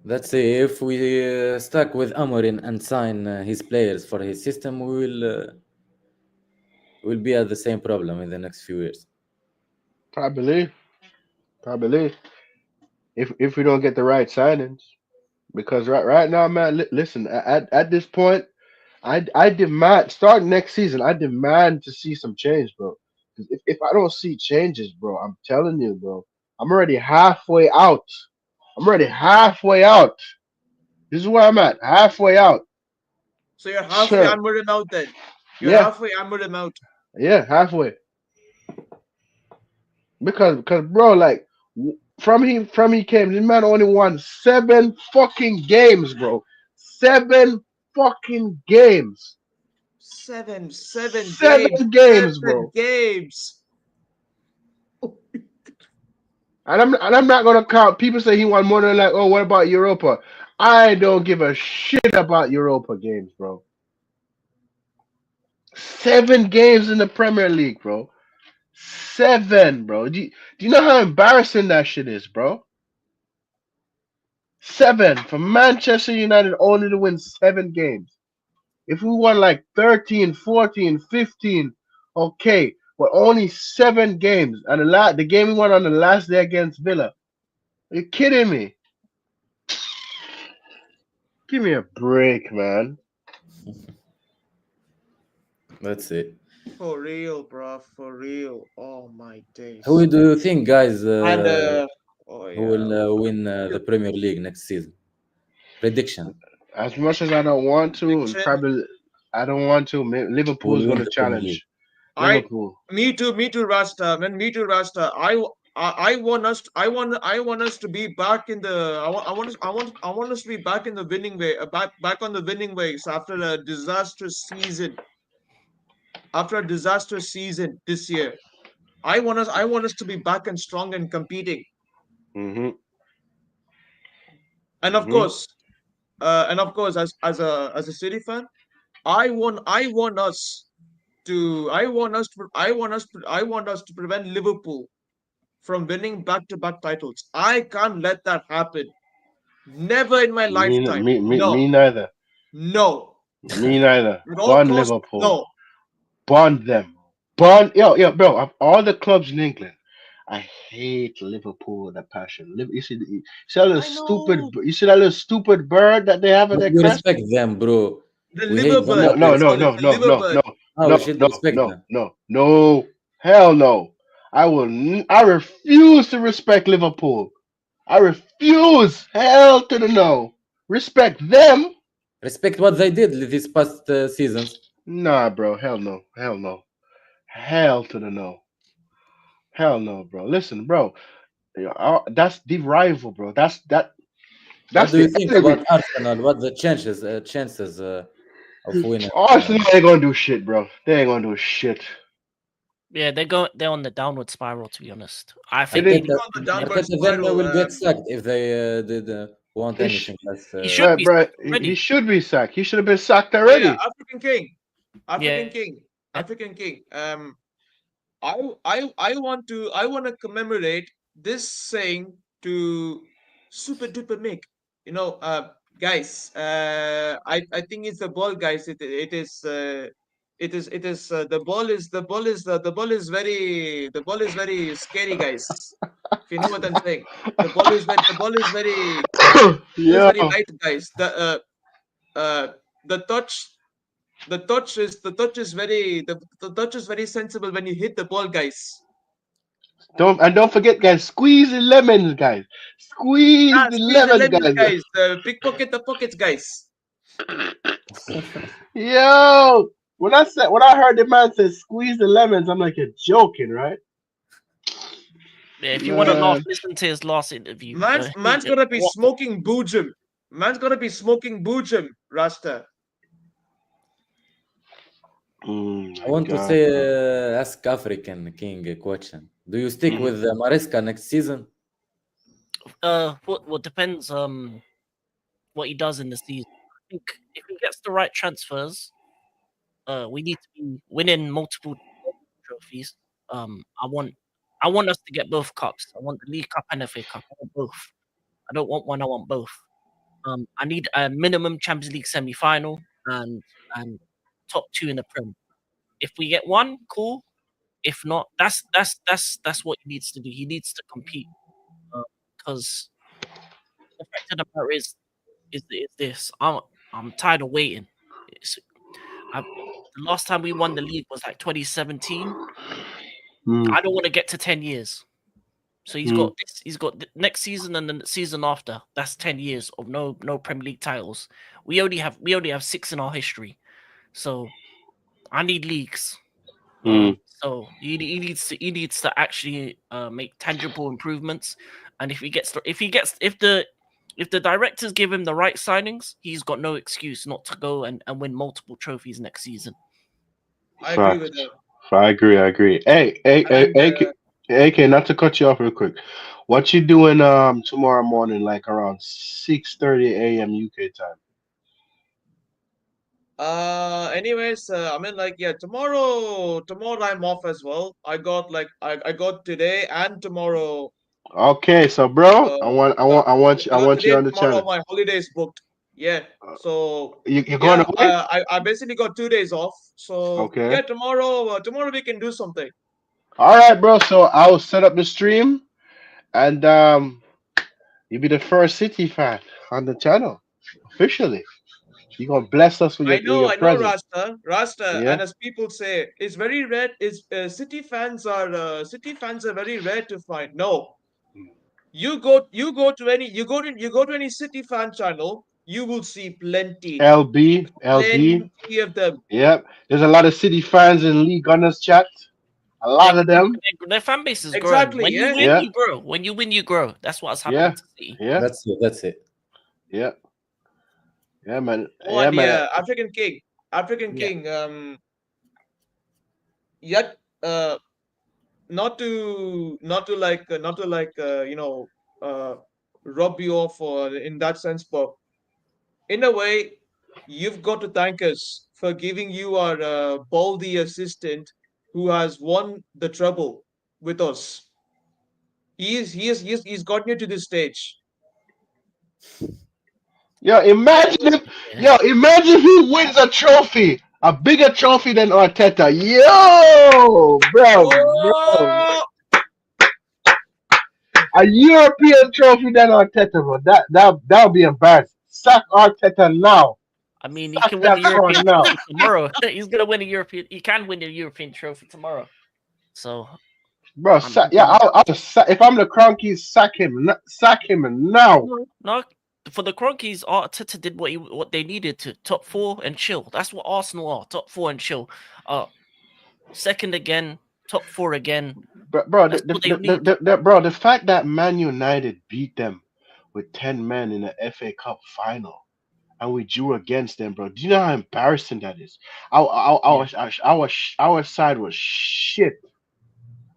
Let's say if we stuck with Amorin and sign his players for his system, we'll be at the same problem in the next few years. Probably. If we don't get the right signings, because right now, man, listen. At this point, I demand starting next season. I demand to see some change, bro. 'Cause if I don't see changes, bro, I'm telling you, bro, I'm already halfway out. I'm already halfway out. This is where I'm at, halfway out. So you're halfway Sure. hammered him out then. You're Yeah, halfway hammered him out. yeah, halfway. Because bro, like from he came, this man only won 7 fucking games, bro. 7 fucking games. Seven games. 7 games, 7 bro. games. And I'm not gonna count. People say he won more than like, oh, what about Europa? I don't give a shit about Europa games, bro. 7 games in the Premier League, bro. 7, bro. Do you know how embarrassing that shit is, bro? 7 for Manchester United only to win 7 games. If we won like 13, 14, 15, okay, but only 7 games. And the game we won on the last day against Villa. Are you kidding me? Give me a break, man. That's it. For real, bro. For real. Oh my days. Who do you think, guys, And who will win the Premier League next season? Prediction. As much as I don't want to, Prediction. probably I don't want to. Who Liverpool's will going win to the Premier League? challenge. I Liverpool. me too, Rasta. Man, me too, Rasta. I want us to be back in the I want us to be back in the winning way, back on the winning ways after a disastrous season. After a disastrous season this year. I want us to be back and strong and competing. Mm-hmm. And of course, as a City fan, I want us to prevent Liverpool from winning back-to-back titles. I can't let that happen. Never in my lifetime. No. Me neither. No. Me neither. At all Bond costs, Liverpool. no. Bond them. Bond. Yo, bro. Of all the clubs in England, I hate Liverpool with a passion. You see that little I stupid. know. You see that little stupid bird that they have at But their we crest? respect them, bro. The We hate liver them. bird. No, Let's call it the liver no, bird. Oh, we should respect them. no. Hell no. I refuse to respect Liverpool. I refuse. Hell to the no. Respect them. Respect what they did these past seasons. Nah, bro. Hell no. Hell no. Hell to the no. Hell no, bro. Listen, bro. That's the rival, bro. That's What the do you think enemy. about Arsenal? What the chances of winning? Arsenal ain't gonna do shit, bro. They ain't gonna do shit. Yeah, they're on the downward spiral. To be honest, I They think didn't. On the downward Arteta then spiral, will get sacked if they did want He sh- anything less. he should Right, be bro. sacked He already. should be sacked. He should have been sacked yeah, already. African King. African Yeah. King. African King. I want to commemorate this saying to Super Duper Mick. You know, guys. I think it's the ball, guys. It is. The ball is very scary, guys. If you know what I'm saying, the ball is very Yeah. light, guys. The touch is very sensible when you hit the ball, guys. Don't forget, guys. Squeeze the lemons, guys. Squeeze the Squeeze the lemons, lemons, guys. guys. Pickpocket the pockets, guys. Yo, when I heard the man say squeeze the lemons, I'm like, you're joking, right? Yeah, if you want to laugh, Man. listen to his last interview. Man's gonna be smoking boojum. Man's gonna be smoking boojum, Rasta. I want to say, ask African King a question. Do you stick with Maresca next season? What depends what he does in the season. I think if he gets the right transfers, we need to be winning multiple trophies. I want us to get both cups. I want the League Cup and FA Cup. I want both. I don't want one. I want both. I need a minimum Champions League semi-final and top 2 in the Prem. If we get one, cool. If not, that's what he needs to do. He needs to compete because the fact of the matter is this. I'm tired of waiting. The last time we won the league was like 2017. I don't want to get to 10 years. So he's got the next season and the season after. That's 10 years of no Premier League titles. We only have 6 in our history. So I need leagues. So he needs to actually make tangible improvements. And if the if the directors give him the right signings, he's got no excuse not to go and win multiple trophies next season. I agree with that. I agree. Hey, And AK, not to cut you off real quick. What you doing tomorrow morning, like around 6:30 a.m. UK time? anyways, I mean, like, yeah, tomorrow I'm off as well. I got I got today and tomorrow. Okay, so bro, I I got want today you on and the tomorrow channel. my holidays booked. Yeah. So You're going away? I basically got 2 days off. So Okay. yeah, tomorrow we can do something. All right, bro. So I'll set up the stream, and you'll be the first City fan on the channel officially. You're gonna bless us with I know, presence. Rasta, Yeah. and as people say, it's very rare. City fans are very rare to find. No, you go to any City fan channel, you will see plenty LB. of them. Yep. There's a lot of City fans in Lee Gunners chat. A lot of them. Their fan base is growing. Exactly, When you yeah. win, Yeah. you grow. When you win, you grow. That's what's happened Yeah. to City. Yeah. That's it. Yeah. Yeah, man. Oh, Yeah, and man. yeah, African King. Yet, not to rub you off in that sense, but in a way, you've got to thank us for giving you our Baldy assistant who has won the treble with us. He's gotten you to this stage. Imagine who wins a trophy, a bigger trophy than Arteta. Yo, bro. Oh! A European trophy than Arteta, bro. That would be embarrassing. Sack Arteta now. I mean, he Sack can win that the European fraud now. trophy tomorrow. He's gonna win a European. He can win the European trophy tomorrow. So, Bro, if I'm the Cronkies, sack him now. no, for the Cronkies, Arteta did what they needed to. Top 4 and chill. That's what Arsenal are. Top 4 and chill. Second again, top 4 again. Bro, That's what they need. bro, the fact that Man United beat them with 10 men in the FA Cup final, and we drew against them, bro. Do you know how embarrassing that is? Our side was shit.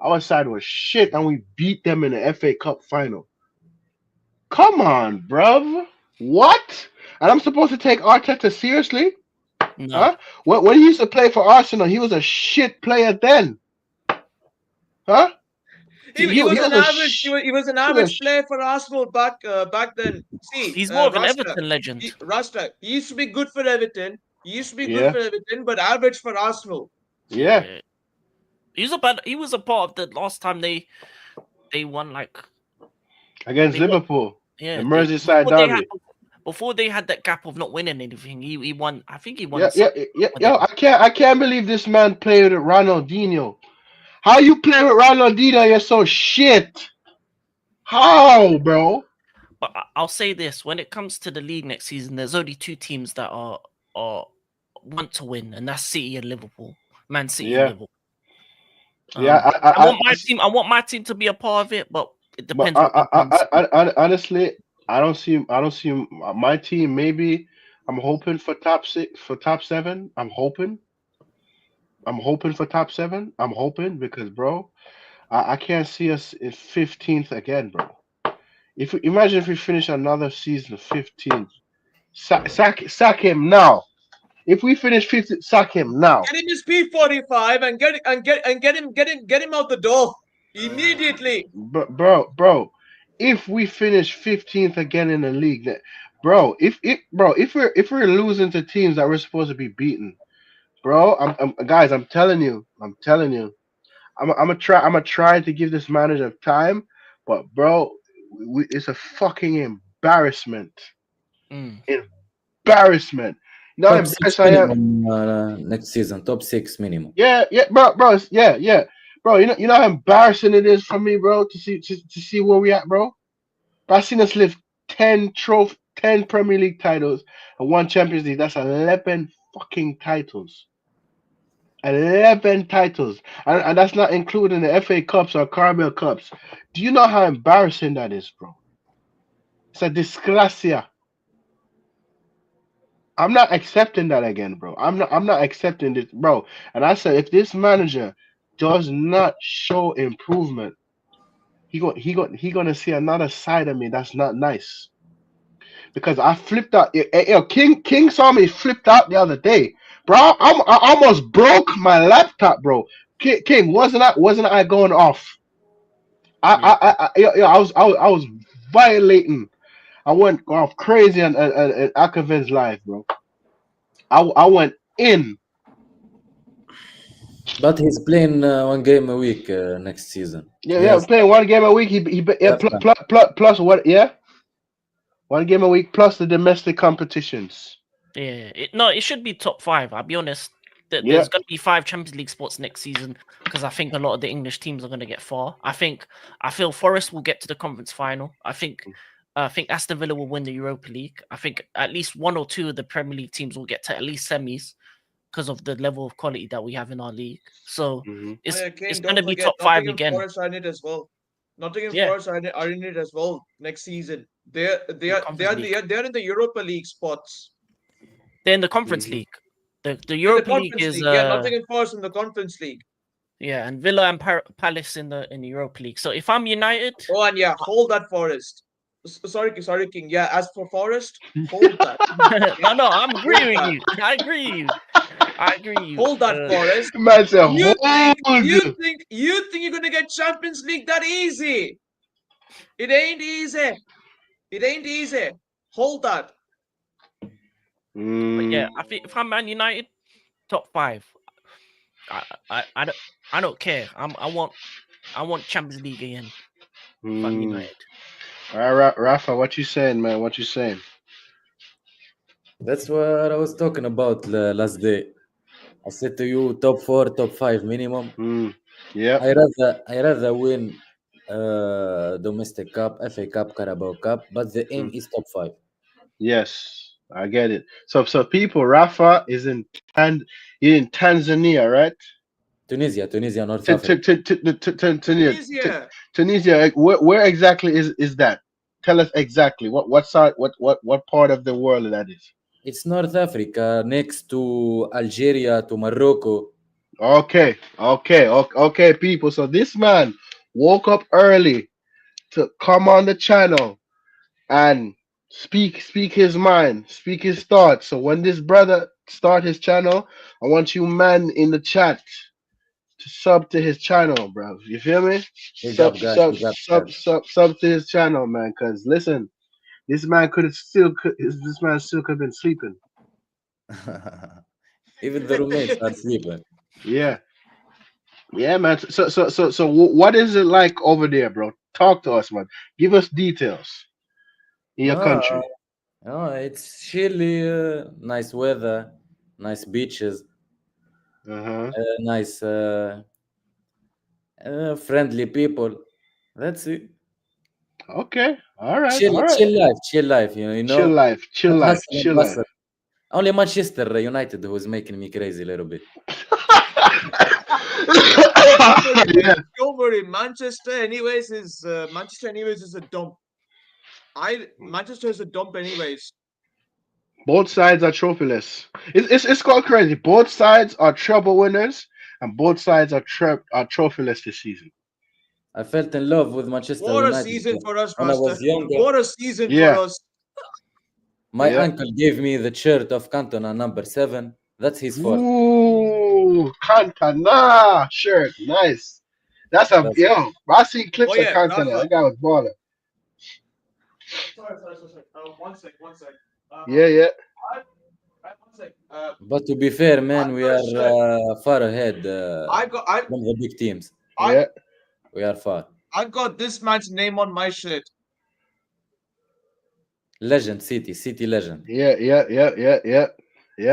Our side was shit, and we beat them in the FA Cup final. Come on, bruv. What? And I'm supposed to take Arteta seriously? No. Huh? When he used to play for Arsenal, he was a shit player then. Huh? He was an average player for Arsenal back then. See, he's more of an Rasta, Everton legend. He used to be good for Everton. But average for Arsenal. Yeah. He was a part of the last time they won, like, against Liverpool. Yeah, the Merseyside derby. Before they had that gap of not winning anything, he won. I think he won. Yo, I can't believe this man played with Ronaldinho. How you play with Ronaldinho? You're so shit. How, bro? But I'll say this: when it comes to the league next season, there's only 2 teams that are want to win, and that's City and Liverpool. Man City and Liverpool. I want my team to be a part of it, but it depends. Honestly, I don't see my team. Maybe I'm hoping for top 6, for top 7. I'm hoping for top 7. I'm hoping because, bro, I can't see us in 15th again, bro. Imagine if we finish another season 15th, sack him now. If we finish 15th, sack him now. Get him his P45 and get him out the door immediately. Bro, if we finish 15th again in the league, bro, if we're losing to teams that we're supposed to be beating, bro, I'm telling you, I'm gonna try to give this manager time, but bro, it's a fucking embarrassment. Embarrassment. No, top 6 minimum, next season. Top 6 minimum. Yeah, bro, yeah. Bro, you know how embarrassing it is for me, bro, to see where we at, bro. I've seen us lift 10 Premier League titles and 1 Champions League. That's 11 fucking titles. 11 titles, and that's not including the FA Cups or Carabao Cups. Do you know how embarrassing that is, bro? It's a disgracia. I'm not accepting that again, bro. I'm not accepting this, bro. And I said if this manager does not show improvement, he gonna see another side of me that's not nice. Because I flipped out. King saw me flipped out the other day, bro. I almost broke my laptop, bro. King, wasn't I going off? I was violating. I went off crazy on Akaven's live, bro. I went in. But he's playing 1 game a week next season. Yeah, playing 1 game a week. Plus what? Yeah, 1 game a week plus the domestic competitions. Yeah, it should be top 5. I'll be honest. There's going to be 5 Champions League spots next season because I think a lot of the English teams are going to get far. I feel Forest will get to the conference final. I think Aston Villa will win the Europa League. I think at least 1 or 2 of the Premier League teams will get to at least semis because of the level of quality that we have in our league. So it's going to be top 5 again. Forest are in it as well. Nottingham Forest are in it as well next season. They're in the Europa League spots. They're in the Conference League. The Europa League is Nottingham Forest in the Conference League. Yeah, and Villa and Palace in the Europa League. So if I'm United, and hold that Forest. Sorry, King. Yeah, as for Forest, hold that. No, I'm agreeing with you. I agree with you. Hold that Forest. You think you're gonna get Champions League that easy? It ain't easy. Hold that. But yeah, I think if I'm Man United, top 5. I don't care. I want Champions League again. If I'm United. All right, Rafa, what you saying, man? What you saying? That's what I was talking about last day. I said to you, top 4, top 5 minimum. Yeah. I rather win domestic cup, FA Cup, Carabao Cup, but the aim is top 5. Yes, I get it. So people, Rafa is in Tanzania, right? Tunisia, North Africa. Tunisia. Where exactly is that? Tell us exactly what side, what part of the world that is. It's North Africa, next to Algeria, to Morocco. Okay, people. So this man woke up early to come on the channel and speak his mind, speak his thoughts. So when this brother start his channel, I want you man in the chat to sub to his channel, bro. You feel me? Sub to his channel, man. Cause listen, this man still could have been sleeping. Even the roommates are sleeping. Yeah, man. So what is it like over there, bro? Talk to us, man. Give us details in your country. It's chilly, nice weather, nice beaches. Nice, friendly people. That's it. Okay, all right. Chill life. You know. Chill life. Only Manchester United who is making me crazy a little bit. Don't worry, Manchester anyways is a dump. Manchester is a dump anyways. Both sides are trophyless. It's quite crazy. Both sides are treble winners, and both sides are trophyless this season. I felt in love with Manchester United. What a season for us, when I was younger. What a season for us. My uncle gave me the shirt of Cantona number 7. That's his fault. Ooh, Cantona shirt, nice. That's I see clips of Cantona. That guy was baller. Sorry. One sec. Yeah. But to be fair, man, we are far ahead from the big teams. We are far. I got this man's name on my shirt. Legend, City legend. Yeah.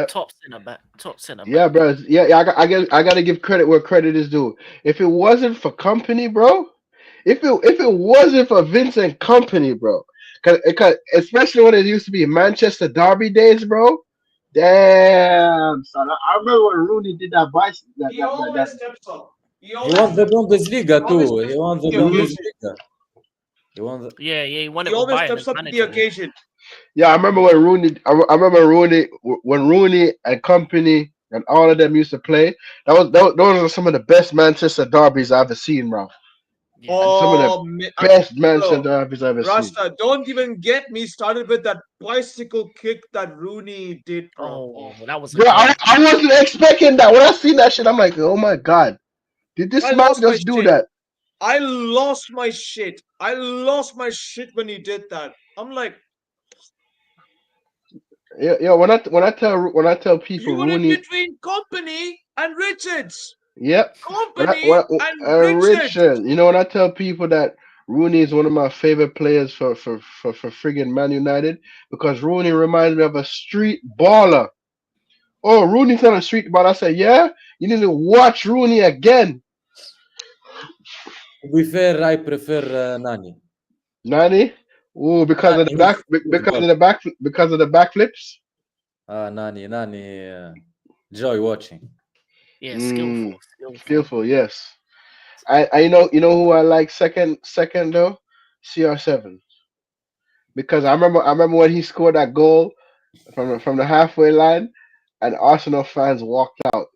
Top center back. Yeah, bro. Yeah. I gotta give credit where credit is due. If it wasn't for Kompany, bro, if it wasn't for Vincent Kompany, bro, cause especially when it used to be Manchester Derby days, bro. Damn, son. I remember when Rooney did that bicycle. He always steps up. He won the Bundesliga too. He won the Bundesliga. He won the Yeah, he won He it with always Bayern steps as up to the manager. occasion. Yeah, I remember when Rooney. I remember when Rooney and company and all of them used to play. Those are some of the best Manchester derbies I've ever seen, bro. Yeah. And some of the best Manchester Bro, derbies I've ever seen. Rasta, don't even get me started with that bicycle kick that Rooney did, bro. Oh, that was a Bro, goal. I wasn't expecting that. When I seen that shit, I'm like, oh my god, did this I man lost my just do shit. that? I lost my shit. I lost my shit when he did that. I'm like, Yeah, when I tell people you were in Rooney, between Company and Richards. yep. Company and Richards. Richard, you know, when I tell people that Rooney is one of my favorite players for friggin' Man United, because Rooney reminds me of a street baller. Oh, Rooney's on a street baller. I said, yeah, you need to watch Rooney again. To be fair, I prefer Nani. Nani? Ooh, because of the back, because of the backflips. Nani, joy watching. Yeah, skillful. Skillful, yes. I you know who I like second though? CR7. Because I remember when he scored that goal from the halfway line and Arsenal fans walked out.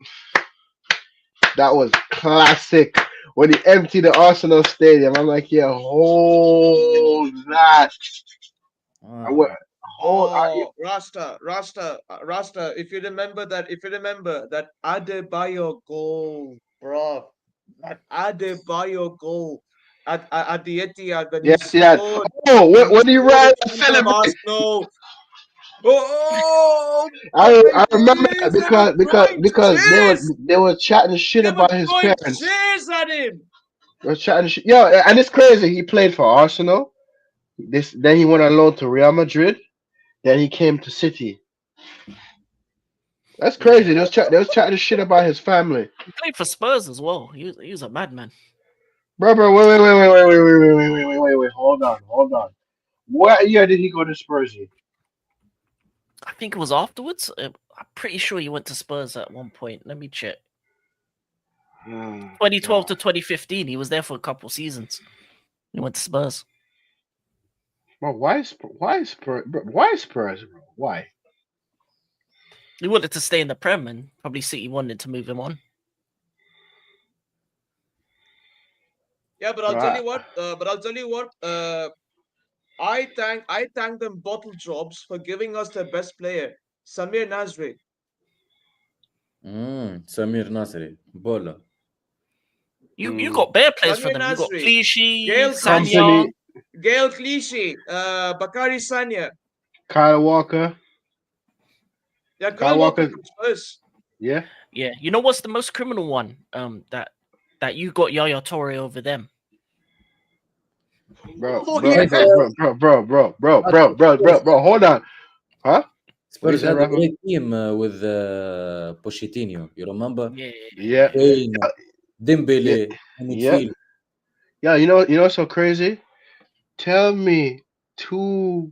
That was classic. When he emptied the Arsenal stadium, I'm like, yeah, hold that. Rasta. If you remember that Adebayo goal, bro, that Adebayo goal at the Etihad when he scored. Oh, when he ran to celebrate. celebrate. Oh, I remember that because they were chatting shit about his parents. Cheers at him. They were chatting shit. Yo, and it's crazy. He played for Arsenal. Then he went on loan to Real Madrid. Then he came to City. That's crazy. They was chatting shit about his family. He played for Spurs as well. He was a madman. Bro, wait. Hold on. What year did he go to Spurs? I think it was afterwards. I'm pretty sure he went to Spurs at one point. Let me check. 2012 to 2015. He was there for a couple seasons. He went to Spurs. Well, why Spurs? Bro? Why? He wanted to stay in the Prem, and probably City wanted to move him on. Yeah, but I'll tell you what. I thank them bottle jobs for giving us their best player, Samir Nasri. Samir Nasri, Bola. You got bare players for them. You got Clichy, Sanya, Gael Clichy, Bakary Sanya, Kyle Walker. Yeah, Kyle Walker. Yeah. Yeah. You know what's the most criminal one? That you got Yaya Toure over them. Bro, hold on. Huh? Spurs had a great team with Pochettino. You remember? Yeah. Dembele. Yeah. You know what's so crazy? Tell me two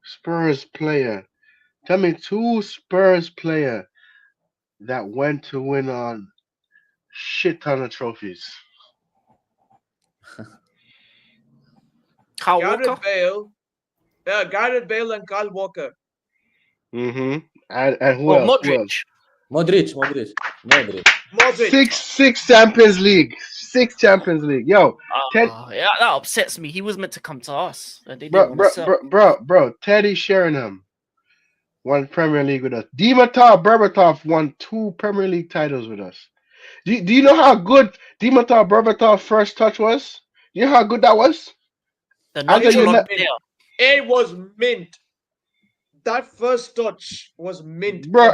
Spurs player that went to win on shit ton of trophies. Gareth Bale. Yeah, Gareth Bale and Kyle Walker. Mm-hmm. And who else? Modric. Six Champions League. Yo, yeah, that upsets me. He was meant to come to us. Bro, Teddy Sheringham won Premier League with us. Dimitar Berbatov won 2 Premier League titles with us. Do you know how good Dimitar Berbatov's first touch was? You know how good that was? It was mint. That first touch was mint. Bro,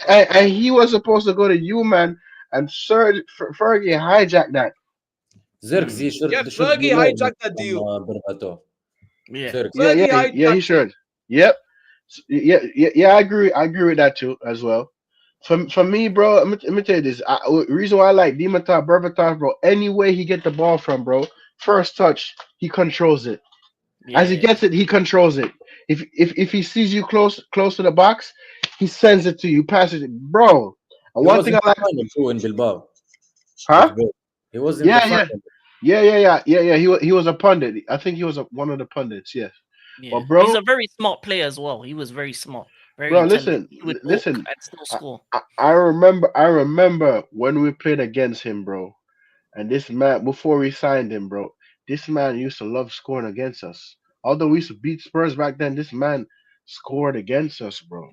and he was supposed to go to U-Man, and Fergie hijacked that. Fergie hijacked that deal. Yeah, he should. Yep. Yeah, I agree with that too as well. For me, bro, let me tell you this. The reason why I like Dimitar Berbatov, bro, any way he get the ball from, bro, first touch, he controls it. Yeah. As he gets it, he controls it. If he sees you close to the box, he sends it to you, passes it, bro. And one thing I like in Bilbao. Huh? He was in the final. Yeah. He was a pundit. I think he was one of the pundits. Yes. Yeah, But he's bro, a very smart player as well. He was very smart, very bro, intelligent. listen, He would walk listen. and still I, score. I remember when we played against him, bro. And this man, before we signed him, bro, this man used to love scoring against us. Although we used to beat Spurs back then, this man scored against us, bro.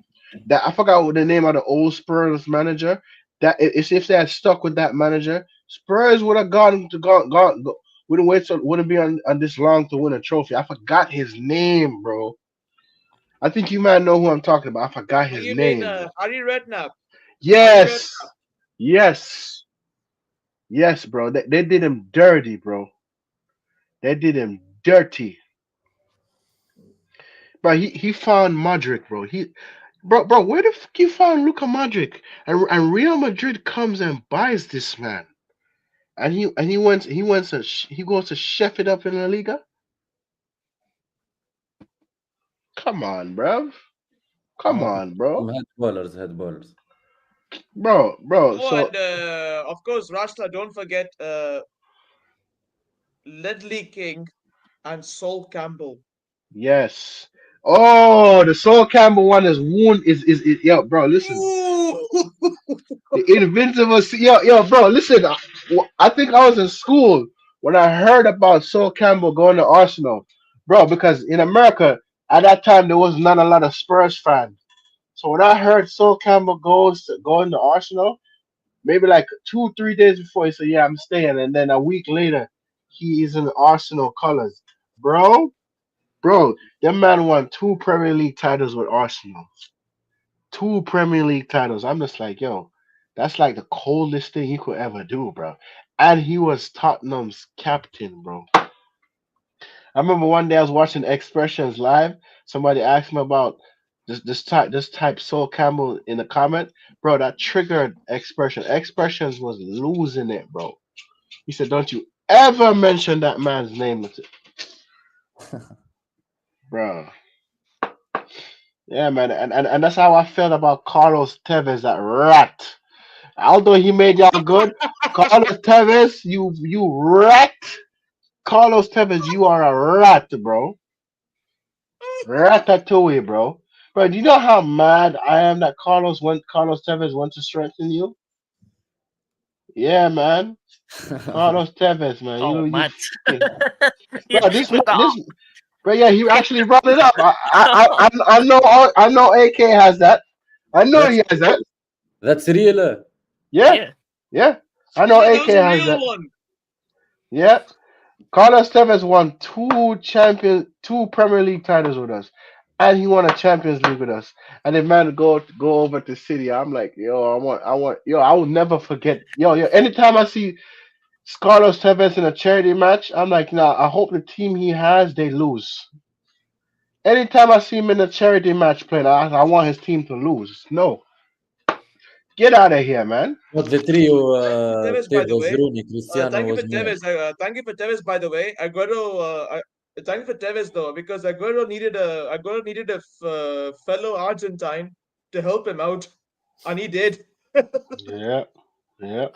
That I forgot what the name of the old Spurs manager. That if they had stuck with that manager, Spurs would have wouldn't wait so wouldn't be on this long to win a trophy. I forgot his name, bro. I think you might know who I'm talking about. I forgot Oh, his you mean name, bro. Harry Redknapp? Harry Redknapp. Yes, yes, yes, bro. They did him dirty, bro. They did him dirty. But he found Modric, bro. Bro, where the fuck you found Luka Modric? And Real Madrid comes and buys this man. And he goes to chef it up in La Liga. Come on, bro. Come Oh, on, bro. head ballers. Bro. Oh, So and of course, Rasta, don't forget Ledley King and Sol Campbell. yes. Oh, the Sol Campbell one is yo, bro. Listen, Ooh! the Invincible. Yo, bro. Listen. I think I was in school when I heard about Sol Campbell going to Arsenal, bro. Because in America at that time there was not a lot of Spurs fans. So when I heard Sol Campbell going to Arsenal, maybe like 2 3 days before he said, "Yeah, I'm staying," and then a week later he is in Arsenal colors, bro. Bro, that man won 2 Premier League titles with Arsenal. 2 Premier League titles. I'm just like, yo, that's like the coldest thing he could ever do, bro. And he was Tottenham's captain, bro. I remember one day I was watching Expressions live. Somebody asked me about this type Sol Campbell in the comment, bro. That triggered Expression. Expressions was losing it, bro. He said, "Don't you ever mention that man's name, bro." Yeah, man, and that's how I felt about Carlos Tevez, that rat. Although he made y'all good, Carlos Tevez, you rat. Carlos Tevez, you are a rat, bro. Ratatouille, bro. Bro, do you know how mad I am that Carlos Tevez went to strengthen you? Yeah, man. Carlos Tevez, man. Oh, You mad. fucking Yeah, bro, this man, with the this but yeah, he actually brought it up. I know AK has that. I know he has that. That's real. Yeah, yeah. yeah. I know Yeah, that AK was a has real that. one. Yeah. Carlos Tevez won two Premier League titles with us, and he won a Champions League with us. And the man go over to City. I'm like, yo, yo, I will never forget. Yo, anytime I see Carlos Tevez in a charity match, I'm like, nah, I hope the team he has they lose. Anytime I see him in a charity match playing, I want his team to lose. No, get out of here, man. But the trio, Tevez, by the Tevez, way. Rooney, Cristiano Thank you was for mad. Tevez. Thank you for Tevez, by the way. Thank you for Tevez though, because Aguero needed a fellow Argentine to help him out, and he did. Yeah, yeah.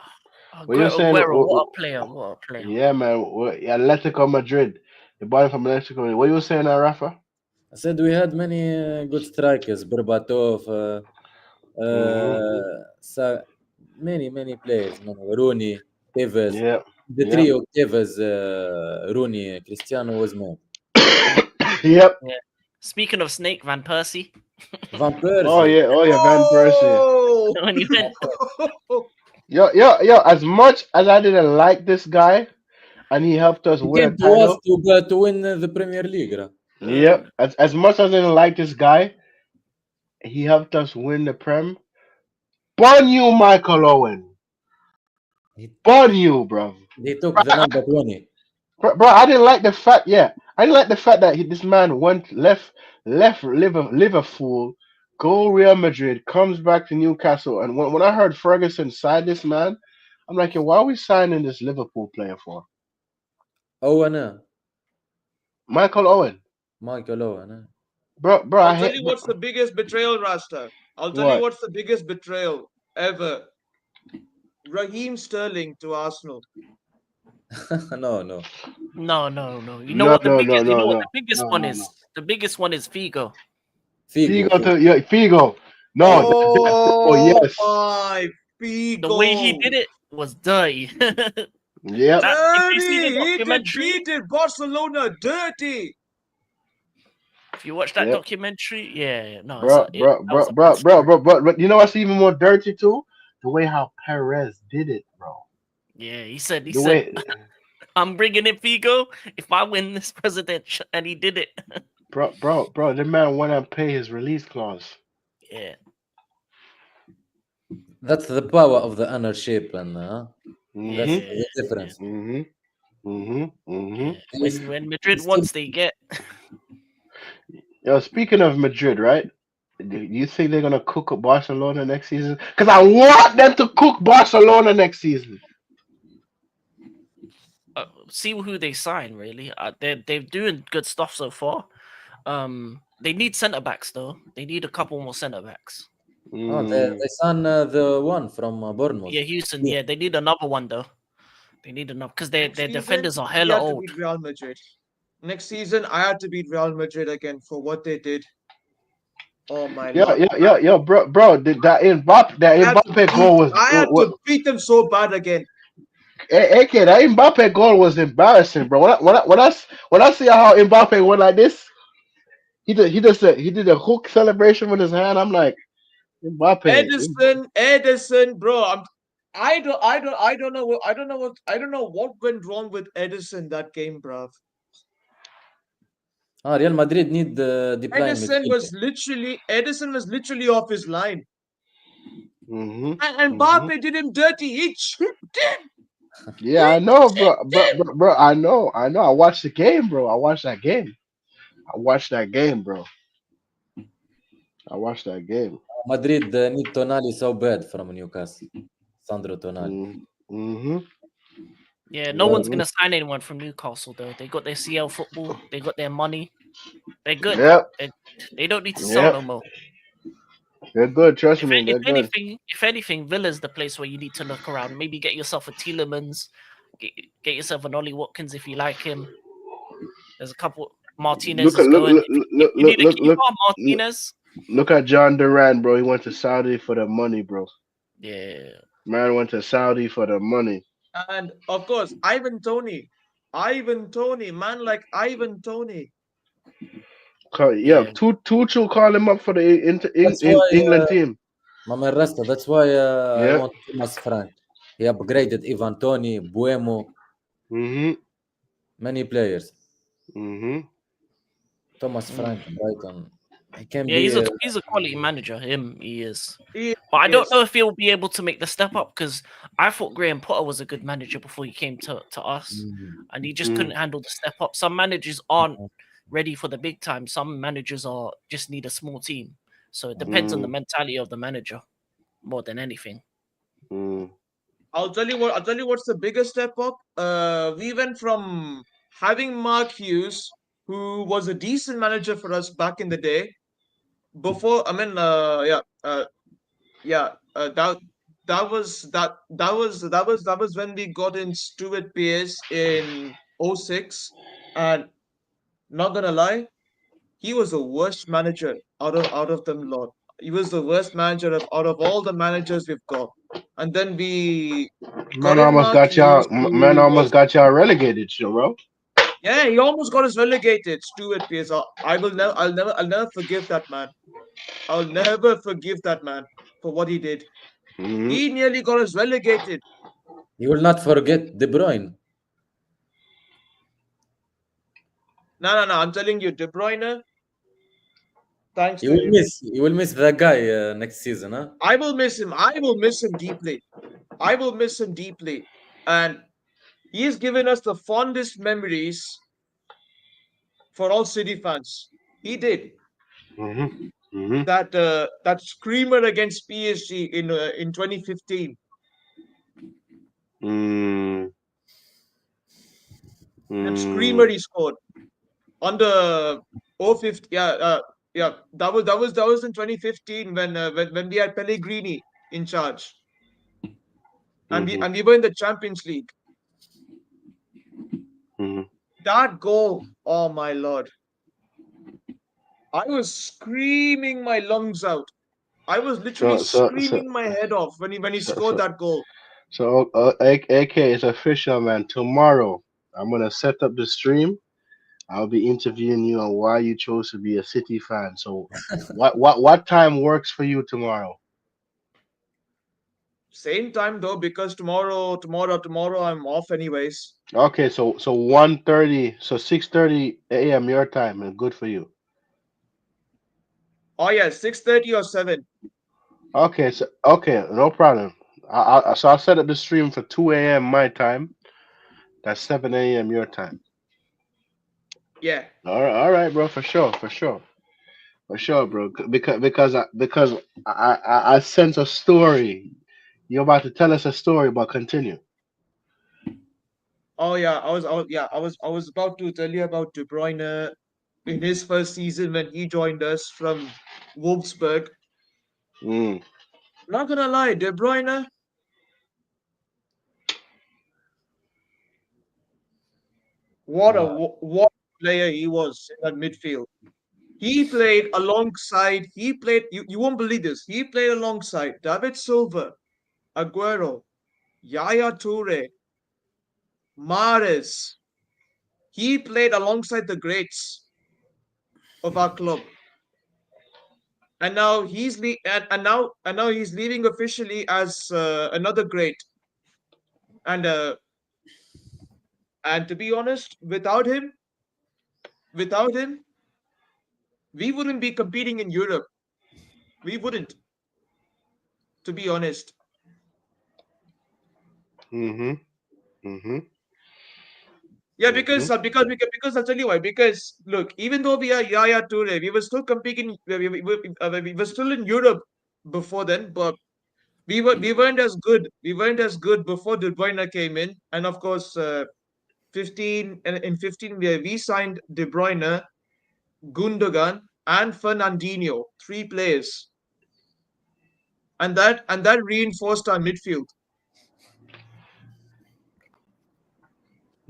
What you saying? Aguero, what a player! What a player! Yeah, man. Atletico Madrid. The boy from Atletico Madrid. What you saying now, Rafa? I said we had many good strikers, Berbatov, many players, man. Rooney, Tevez. Yeah. The Yep. trio, Tevez, Rooney, Cristiano was mad. Yep. Yeah. Speaking of Snake, Van Persie. Van Persie. Oh yeah, Van Persie. Oh! When he went, Yo. As much as I didn't like this guy, and he helped us He win a came to us title. to win the Premier League. Yep. As much as I didn't like this guy, he helped us win the Prem. Burn you, Michael Owen. Burn you, bro. He took the number 20. Bro, I didn't like the fact. Yeah, I didn't like the fact that this man left Liverpool, go Real Madrid, comes back to Newcastle, and when I heard Ferguson sign this man, I'm like, yo, why are we signing this Liverpool player for? Owen. Michael Owen, Michael Owen. bro. I I'll tell hate you what's the biggest betrayal, Rasta. I'll tell you what. what's the biggest betrayal ever. Raheem Sterling to Arsenal. No. No. You know No, what the no, biggest? no, You know no, what no, the biggest no, one no, is? no. The biggest one is Figo. Figo. Figo to yeah, Figo. No, oh Oh yes, my The way he Figo. did it was dirty. yep. If you see the Dirty. documentary, He did Barcelona dirty. if you watch that Yep. documentary, yeah, no, Bro, that was a bad story. but you know what's even more dirty too? The way how Perez did it, bro. Yeah, he said, The way, I'm bringing in Figo if I win this presidential, and he did it. bro, the man went and pay his release clause. Yeah, That's the power of the ownership, and that's Mm-hmm. the difference. Mm-hmm. Mm-hmm. Mm-hmm. yeah. When Madrid wants, they get. Yo, speaking of Madrid, right? Do you think they're gonna cook up Barcelona next season? Because I want them to cook Barcelona next season. See who they sign. Really, they're doing good stuff so far. They need centre backs though. They need a couple more centre backs. Oh, they signed the one from Bournemouth. Yeah, Houston. Yeah, they need another one though. They need another because their Next season, defenders are we hella had to old. beat Real Madrid. Next season, I had to beat Real Madrid again for what they did. Oh my lord! Yo, bro, that Mbappe goal was. I had to beat them so bad again. AK, that Mbappe goal was embarrassing, bro. When I see how Mbappe went like this, he did a hook celebration with his hand. I'm like, Mbappe. Edison, bro. I don't know what went wrong with Edison that game, bro. Real Madrid need the deploy Edison midfielder. was literally off his line. Mm-hmm. And Mbappe did him dirty. He tripped him. Yeah, I know, bro. I know. I watched the game, bro. I watched that game, bro. I watched that game. Madrid need Tonali so bad from Newcastle. Sandro Tonali. Mm-hmm. Yeah, no one's gonna sign anyone from Newcastle though. They got their CL football. They got their money. They're good. Yep. They don't need to sell no more. They're good. Trust me, they're good. If anything, Villa's the place where you need to look around. Maybe get yourself a Tielemans, get yourself an Ollie Watkins if you like him. There's a couple. Martinez is going. You need a keeper, Martinez. Look at John Duran, bro. He went to Saudi for the money, bro. Yeah. Man went to Saudi for the money. And of course, Ivan Toney, man like Ivan Toney. Tuchel called him up for the England team. Mama Rasta, that's why I want Thomas Frank. He upgraded Ivan Toney, Buemo. Mm-hmm. Many players. Mm-hmm. Thomas Frank, Brighton. He can be. He's a quality manager. He is. But I don't know if he'll be able to make the step up because I thought Graham Potter was a good manager before he came to us, and he just couldn't handle the step up. Some managers aren't ready for the big time. Some managers just need a small team. So it depends on the mentality of the manager more than anything. I'll tell you what's the biggest step up. We went from having Mark Hughes, who was a decent manager for us back in the day. That was when we got in Stuart Pearce in 2006, and not gonna lie, he was the worst manager out of them lot. He was the worst manager out of all the managers we've got. And then we almost got y'all relegated, bro. Yeah, he almost got us relegated, Stuart Pearce. I'll never forgive that man. I'll never forgive that man for what he did. He nearly got us relegated. You will not forget De Bruyne. No. I'm telling you, De Bruyne. Thanks. You will miss that guy next season, huh? I will miss him. I will miss him deeply. And he's given us the fondest memories for all City fans. He did. That screamer against PSG in 2015. That screamer he scored on the 050. That was in 2015 when we had Pellegrini in charge, and we were in the Champions League. Mhm. That goal, oh my lord. I was screaming my lungs out. I was literally So so so screaming my head off when he so scored so that goal. so AK is official, man. Tomorrow I'm gonna set up the stream. I'll be interviewing you on why you chose to be a City fan. So what time works for you tomorrow? Same time though, because tomorrow I'm off anyways. Okay, so 1:30, so 6:30 a.m. your time, and good for you. Oh yeah, 6:30 or 7. Okay, no problem. So I'll set up the stream for 2 a.m. my time. That's 7 a.m. your time. Yeah. All right, bro, for sure, bro. Because I sense a story. You're about to tell us a story, but continue. Oh yeah, I was about to tell you about De Bruyne in his first season when he joined us from Wolfsburg. Mm, Not gonna lie, De Bruyne, what a Uh, what a player he was in that midfield. He played alongside. You won't believe this. He played alongside David Silva, Aguero, Yaya Toure, Mahrez. He played alongside the greats of our club, and now and now he's leaving officially as another great. And to be honest, without him, we wouldn't be competing in Europe. We wouldn't, to be honest. mm-hmm. Mm-hmm. Yeah, Mm-hmm. because I'll tell you why. Because look, even though we are Yaya Toure, we were still competing. We were still in Europe before then, but we weren't as good. We weren't as good before De Bruyne came in, and of course, 15 and in 15 we signed De Bruyne, Gundogan, and Fernandinho, 3 players, and that reinforced our midfield.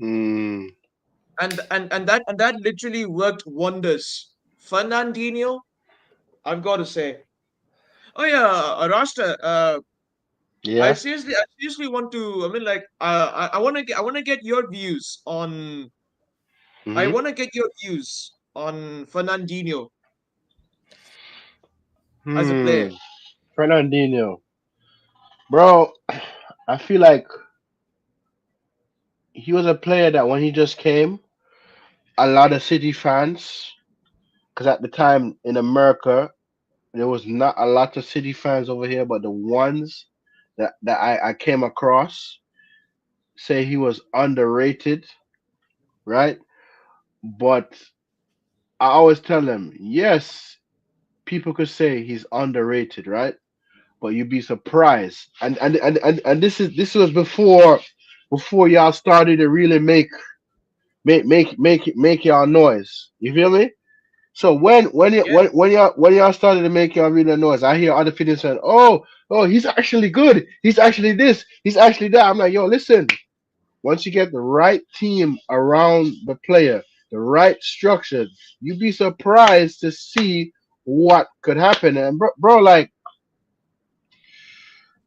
Mm. And that literally worked wonders. Fernandinho, I've got to say. Oh yeah, Rasta. Yeah. I seriously want to. I mean, like, I want to get your views on. I Mm-hmm. want to get your views on Fernandinho as a Hmm. player. Fernandinho, bro. I feel like he was a player that when he just came, a lot of City fans, because at the time in America there was not a lot of City fans over here, but the ones that I came across say he was underrated, right? But I always tell them, yes, people could say he's underrated, right? But you'd be surprised. And this was before y'all started to really make y'all noise. You feel me? So Yeah, when y'all started to make y'all real noise, I hear other people saying, "Oh, he's actually good. He's actually this. He's actually that." I'm like, "Yo, listen. Once you get the right team around the player, the right structure, you'd be surprised to see what could happen." And bro, like,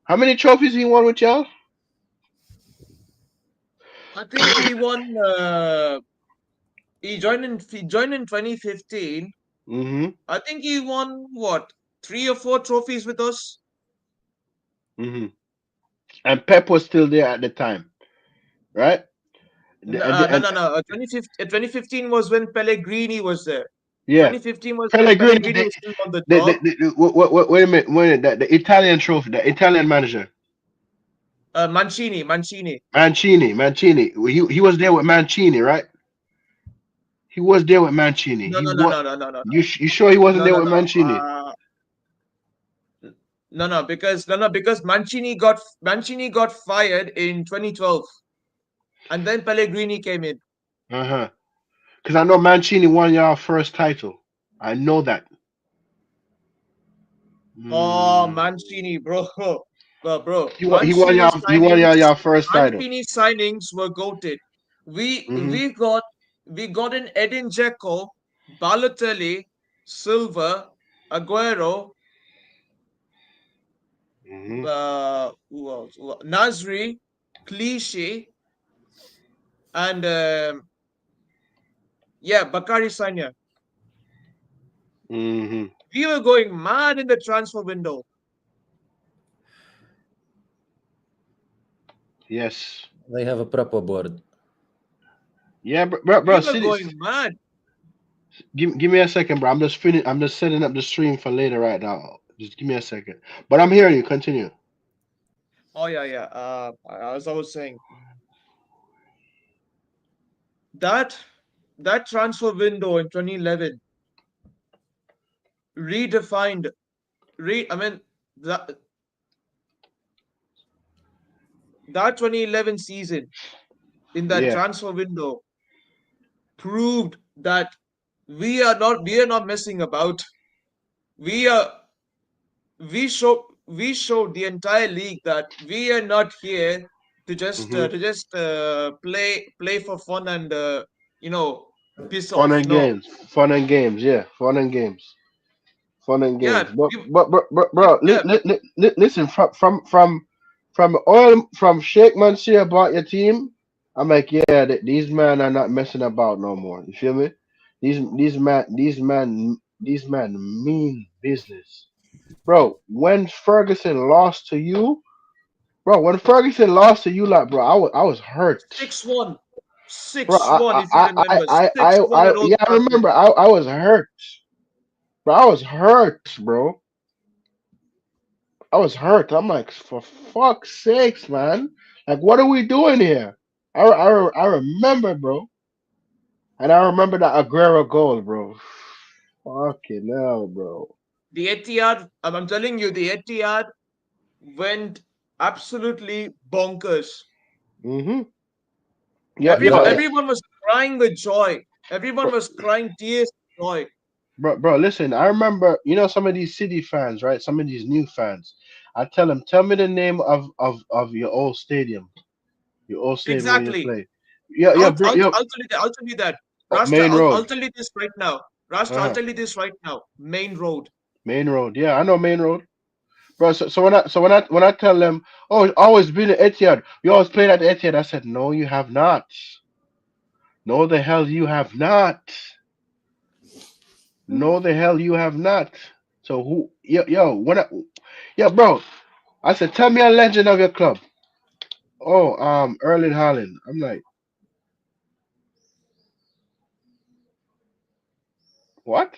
how many trophies he won with y'all? I think he won. He joined in 2015. Mm-hmm. I think he won what 3 or 4 trophies with us. Mm-hmm. And Pep was still there at the time, right? And 2015 was when Pellegrini was there. yeah, 2015 was when Pellegrini. Pellegrini was still on the They, job. wait a minute. The Italian trophy, the Italian manager, Mancini. Mancini. He was there with Mancini, right? He was there with Mancini. No, He no, no, what? no, no, no, no, You sure he wasn't no, there no, with no. Mancini? Because Mancini got fired in 2012, and then Pellegrini came in. Uh-huh. Because I know Mancini won y'all first title. I know that. Oh, Mm. Mancini, bro, bro. He won y'all y'all first title. Mancini signings were goated. We Mhm. we got an Edin Dzeko, Balotelli, Silva, Aguero, Mhm. who else? Nasri, Clichy, and Bakary Sagna. Mhm. We were going mad in the transfer window. Yes. They have a proper board. Yeah, bro. We Bro, were see this. going mad. Give me a second, bro. I'm just setting up the stream for later right now. Just give me a second. But I'm hearing you. Continue. Oh yeah. As I was saying, that that transfer window in 2011 redefined. I mean that that 2011 season in that Yeah. transfer window proved that we are not messing about. We are we showed the entire league that we are not here Mhm. to just play for fun and piss Fun off. and No, games. Fun and games. Yeah. Fun and games. Fun and yeah, games. But we, bro, yeah, listen from oil from Sheikh Mansour about your team. I'm like, yeah, these men are not messing about no more. You feel me? These man mean business, bro. When Ferguson lost to you, bro, when Ferguson lost to you, like, bro, I was hurt, 6-1, bro. 6-1. If you remember, I 6-1 at Old yeah, I Trafford. remember. I was hurt, bro. I was hurt, bro. I was hurt. I'm like, for fuck's sakes, man. Like, what are we doing here? I remember, bro. And I remember that Aguero goal, bro. Fucking hell, bro. The Etihad, I'm telling you, the Etihad went absolutely bonkers. Mm-hmm. Yeah, yeah. Everyone was crying with joy. Everyone was crying tears of joy. Bro, listen, I remember, some of these city fans, right? Some of these new fans. I tell them, tell me the name of your old stadium where you Exactly. play. Yeah, bro, yeah, I'll tell you that. Rasta, Main I'll Road. tell you this right now. Rasta, I'll Uh-huh. tell you this right now. Main Road. Main Road. Yeah, I know Main Road. Bro, so when I tell them, oh, it's always been at Etihad, you always played at the Etihad, I said, no, you have not. No, the hell you have not. No, the hell you have not. So bro, I said, tell me a legend of your club. Oh, Erling Haaland. I'm like, what?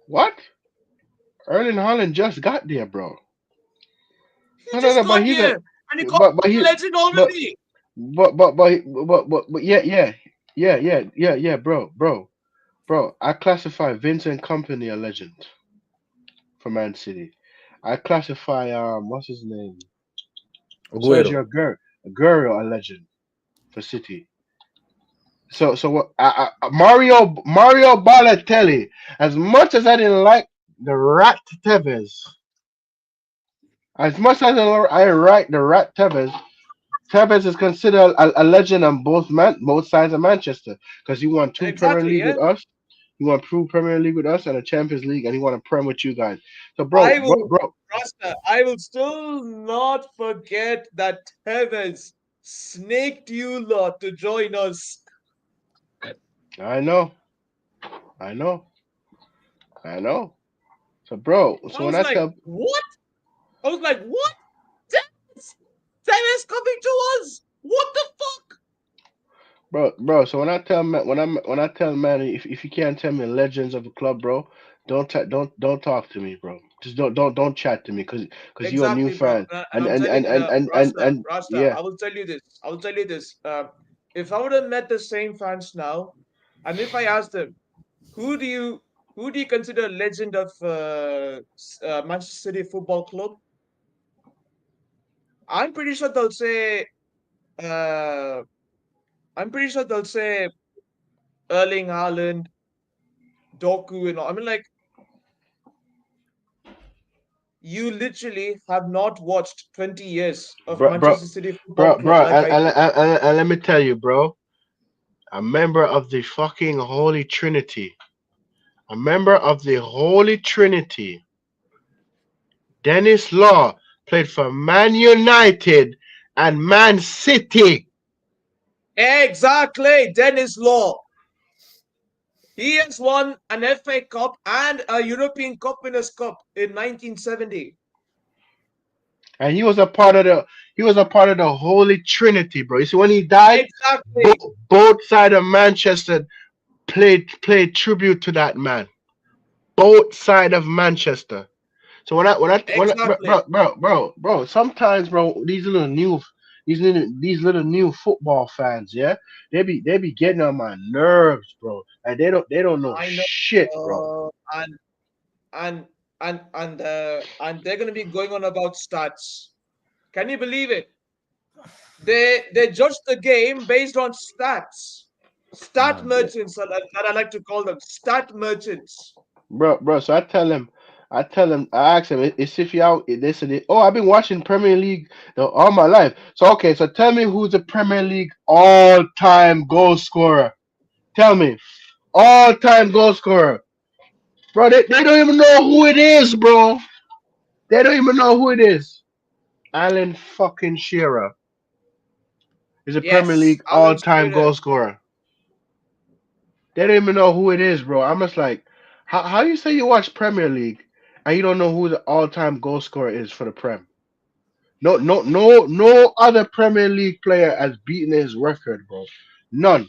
What? Erling Haaland just got there, bro. He No, no, just no, but got he's a, here and he got but he, legend but already. but yeah, bro. I classify Vincent Company a legend for Man City. I classify what's his name? Aguero. Sergio Aguero a legend for City. So what? Mario Balotelli. As much as I didn't like the Rat Tevez, as much as I like the Rat Tevez, Tevez is considered a legend on both sides of Manchester because he won two Premier Exactly, League yeah. with us. He won two Premier League with us and a Champions League, and he won a Prem with you guys. So, I bro, will, Rasta, I will still not forget that Tevez snaked you lot to join us. I know, I know, I know. So, bro, I so when was I like, tell what? I was like, what? Tevez? Tevez coming to us? What the fuck? bro, so when I tell man, if you can't tell me legends of the club, bro, don't talk to me, bro. Just don't chat to me, cause you're a new Exactly, bro. fan, And I'm telling and Rasta, yeah. I will tell you this. I will tell you this. If I would have met the same fans now, and if I asked them, who do you who do you consider a legend of Manchester City Football Club? I'm pretty sure they'll say. Uh, I'm pretty sure they'll say Erling Haaland, Doku, and all. I mean, like, you literally have not watched 20 years of Bro, Manchester City Football Club like I did. and let me tell you, bro, a member of the fucking Holy Trinity, a member of the Holy Trinity, Dennis Law, played for Man United and Man City. Exactly, Dennis Law. He has won an FA Cup and a European Cup Winners' Cup in 1970. And he was a part of the Holy Trinity, bro. You see, when he died, Exactly. both sides of Manchester played tribute to that man. Both side of Manchester. So when Exactly. bro, sometimes, bro, these little new football fans, yeah, they be getting on my nerves, bro. And they don't know I know. shit, bro. And and and they're gonna be going on about stats. Can you believe it? They judge the game based on stats. Stat No, merchants that I like to call them. Stat merchants. Bro. So I ask him, is if you out? They said, oh, I've been watching Premier League all my life. So okay, so tell me who's the Premier League all-time goal scorer? Tell me, all-time goal scorer, bro. They don't even know who it is, bro. They don't even know who it is. Alan fucking Shearer is a Premier Yes, League Alan all-time Shearer. goal scorer. They don't even know who it is, bro. I'm just like, how you say you watch Premier League and you don't know who the all-time goal scorer is for the Prem? No other Premier League player has beaten his record, bro. None.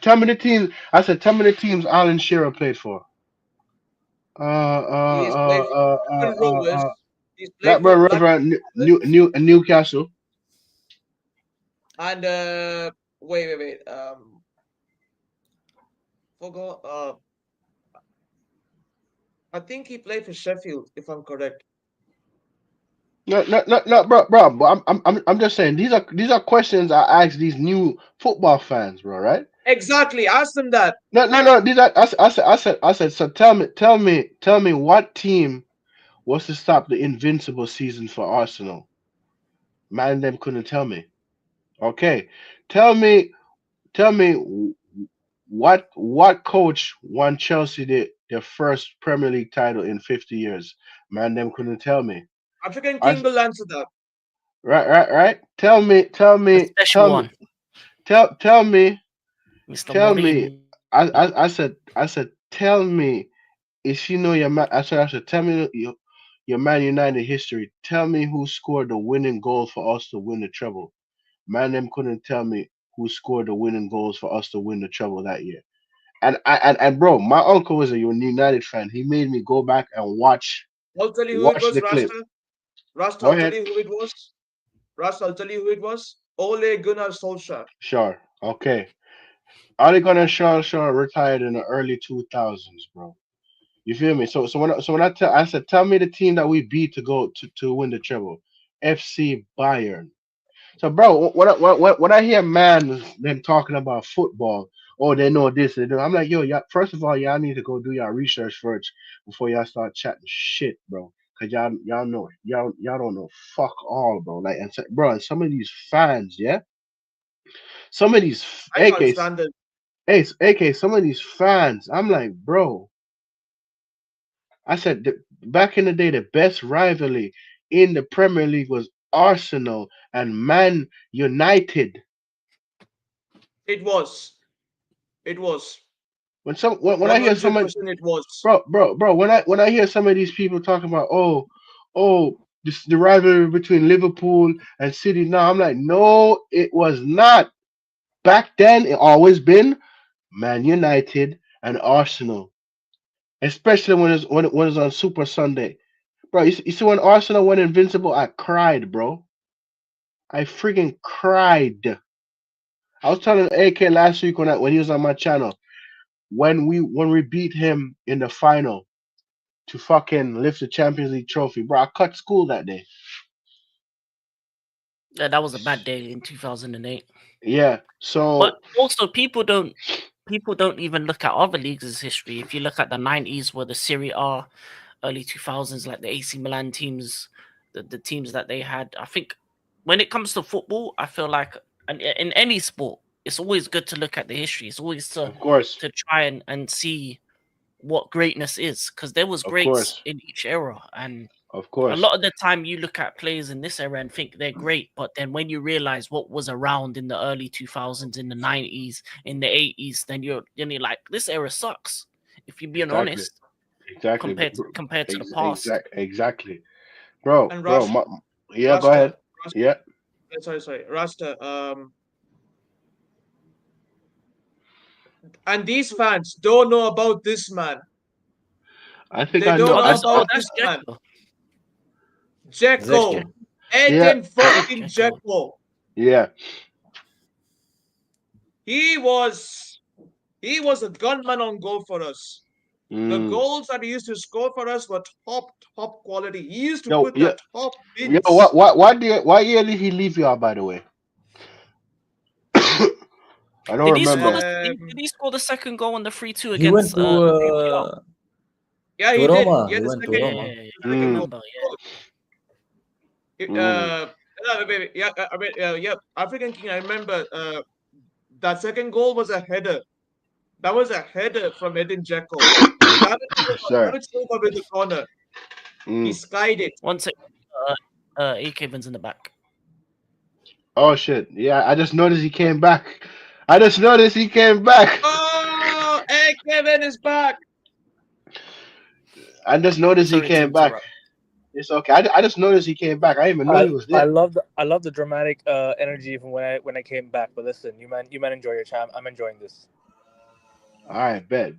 Tell me the teams. I said, tell me the teams Alan Shearer played for. He's played for Blackburn Rovers. He's played Blackburn for Blackburn River, Rovers. Newcastle. And wait. Forgot. I think he played for Sheffield, if I'm correct. No, bro. But I'm just saying these are questions I ask these new football fans, bro. Right? Exactly. Ask them that. No. These are I said. So tell me what team was to stop the invincible season for Arsenal? Man, them couldn't tell me. Okay, tell me what coach won Chelsea their first Premier League title in 50 years? Man, them couldn't tell me. African I, King will answer that. right. Tell me, A special one, tell me, Mr. tell me. Mourinho. I said, tell me if you know your man. I said, tell me your Man United history. Tell me who scored the winning goal for us to win the treble. Man, them couldn't tell me who scored the winning goals for us to win the treble that year. And bro, my uncle was a United fan. He made me go back and watch I'll tell you who it was, the clip. Rasta. Rasta, Go I'll tell ahead. you who it was. Rasta, I'll tell you who it was. Ole Gunnar Solskjaer. Sure. Okay. Ole Gunnar Solskjaer retired in the early 2000s, bro. You feel me? So when I said, tell me the team that we beat to go to win the treble. FC Bayern. So, bro, when I hear man them talking about football, oh, they know this, they do. I'm like, yo, first of all, y'all need to go do your research first before y'all start chatting shit, bro. Cause y'all don't know fuck all, bro. Like, bro, and some of these fans, yeah, some of these I can't AKs, stand it. AK, some of these fans, I'm like, bro. I said back in the day, the best rivalry in the Premier League was Arsenal and Man United. It was. It was. When I hear someone, 100% it was. bro, when I hear some of these people talking about the rivalry between Liverpool and City now, I'm like, no, it was not. Back then, it always been Man United and Arsenal, especially when it was on Super Sunday, bro. You see when Arsenal went invincible, I cried, bro. I freaking cried. I was telling AK last week when he was on my channel when we beat him in the final to fucking lift the Champions League trophy, bro. I cut school that day. Yeah, that was a bad day in 2008. Yeah. So But also, people don't even look at other leagues as history. If you look at the 90s, where the Serie A early 2000s, like the AC Milan teams, the teams that they had. I think when it comes to football, I feel like in any sport, it's always good to look at the history. It's always Of course. to try and see what greatness is, because there was Of greats course. in each era, and Of a course. lot of the time you look at players in this era and think they're great, but then when you realize what was around in the early 2000s, in the 90s, in the 80s, then you're like, this era sucks, if you're being Exactly. honest, Exactly. compared to the past. Exactly. Bro, And bro, Rasta, yeah, go ahead. Rasta, Yeah. sorry, Rasta. And these fans don't know about this man. I think They I don't know. know That's about this man. Dzeko. Dzeko. Edin fucking Dzeko. Dzeko. Yeah. He was a gunman on goal for us. The Mm. goals that he used to score for us were top quality. He used to Yo, put yeah. the top Yo, bins. why year did he leave you out, by the way? I don't Did he score remember. did he score the second goal on the 3-2 He went against to Yeah, to he Roma. did. He had He the went to second, Roma. yeah, second goal. remember, Yeah, African King. I remember that second goal was a header. That was a header from Edin Dzeko. Sorry. David Silva with the corner. He Mm. skied it. one second. AK Vin's in the back. Oh shit. Yeah, I just noticed he came back. I just noticed he came back. Oh, hey, Kevin is back. I just noticed he Sorry to came back. interrupt. It's okay. I just noticed he came back. I didn't even know he was I there. love the dramatic energy from when I came back. But listen, you man enjoy your time. I'm enjoying this. All right, bet.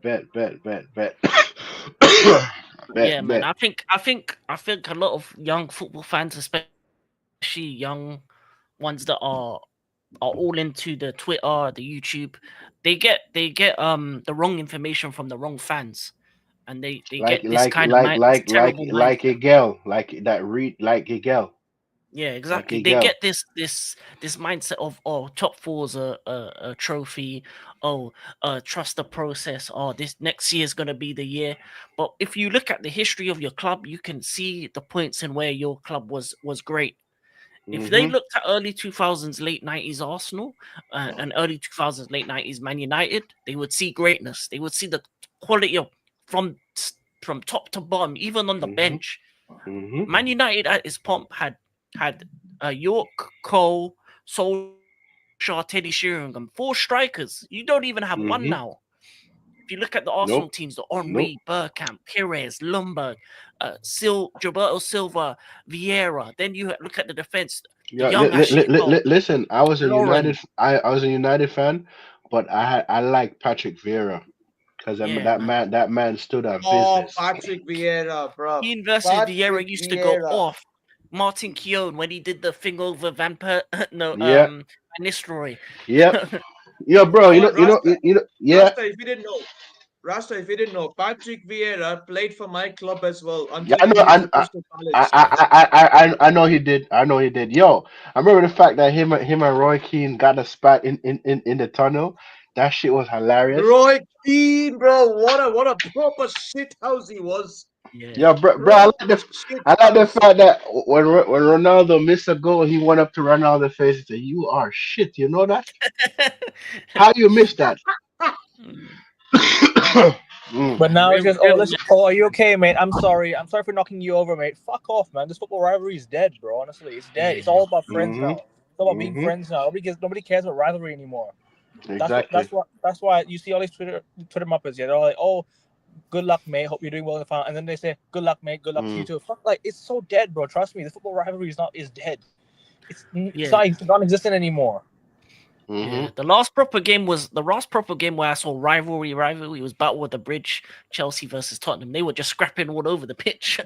Yeah, man. I think a lot of young football fans, especially young ones that are all into the Twitter, the YouTube, they get the wrong information from the wrong fans, and they get this kind of terrible like a girl, like that read like a girl. Yeah, exactly. a They girl. get this mindset of, oh, top four's a trophy. Oh, trust the process. Oh, this next year is gonna be the year. But if you look at the history of your club, you can see the points in where your club was great. If they looked at early 2000s, late 90s Arsenal, and early 2000s, late 90s Man United, they would see greatness. They would see the quality of from top to bottom, even on the bench. Man United at its pomp had York, Cole, Solskjaer, Teddy Sheringham, 4 strikers. You don't even have one now. If you look at the Arsenal teams, the Henry, Bergkamp, Perez, Lundberg, Gilberto Silva, Vieira. Then you look at the defense. Listen, I was a United fan, but I like Patrick Vieira because that man stood on business. Patrick Vieira, bro. Keane versus Vieira used to go off. Martin Keown when he did the thing over Van Nistelrooy. Yep. Yeah, bro. You know. Yeah. Rasta, if you didn't know, Patrick Vieira played for my club as well. Yeah, I know he did. Yo, I remember the fact that him and Roy Keane got a spat in the tunnel. That shit was hilarious. Roy Keane, bro, what a proper shit house he was. Yeah, bro. I like the fact that when Ronaldo missed a goal, he went up to Ronaldo's face and said, "You are shit." You know that? How you missed that? But now it's just, are you okay, mate? I'm sorry for knocking you over, mate. Fuck off, man. This football rivalry is dead, bro. Honestly, it's dead. It's all about friends now. It's all about being friends now. Nobody cares about rivalry anymore. Exactly. That's why you see all these Twitter muppets. Yeah, they're all like, "Oh, good luck, mate. Hope you're doing well in the final." And then they say, "Good luck, mate. Good luck to you too." Fuck, like, it's so dead, bro. Trust me, the football rivalry is dead. It's not non-existent anymore. Yeah. The last proper game where I saw rivalry was Battle of the Bridge, Chelsea versus Tottenham. They were just scrapping all over the pitch.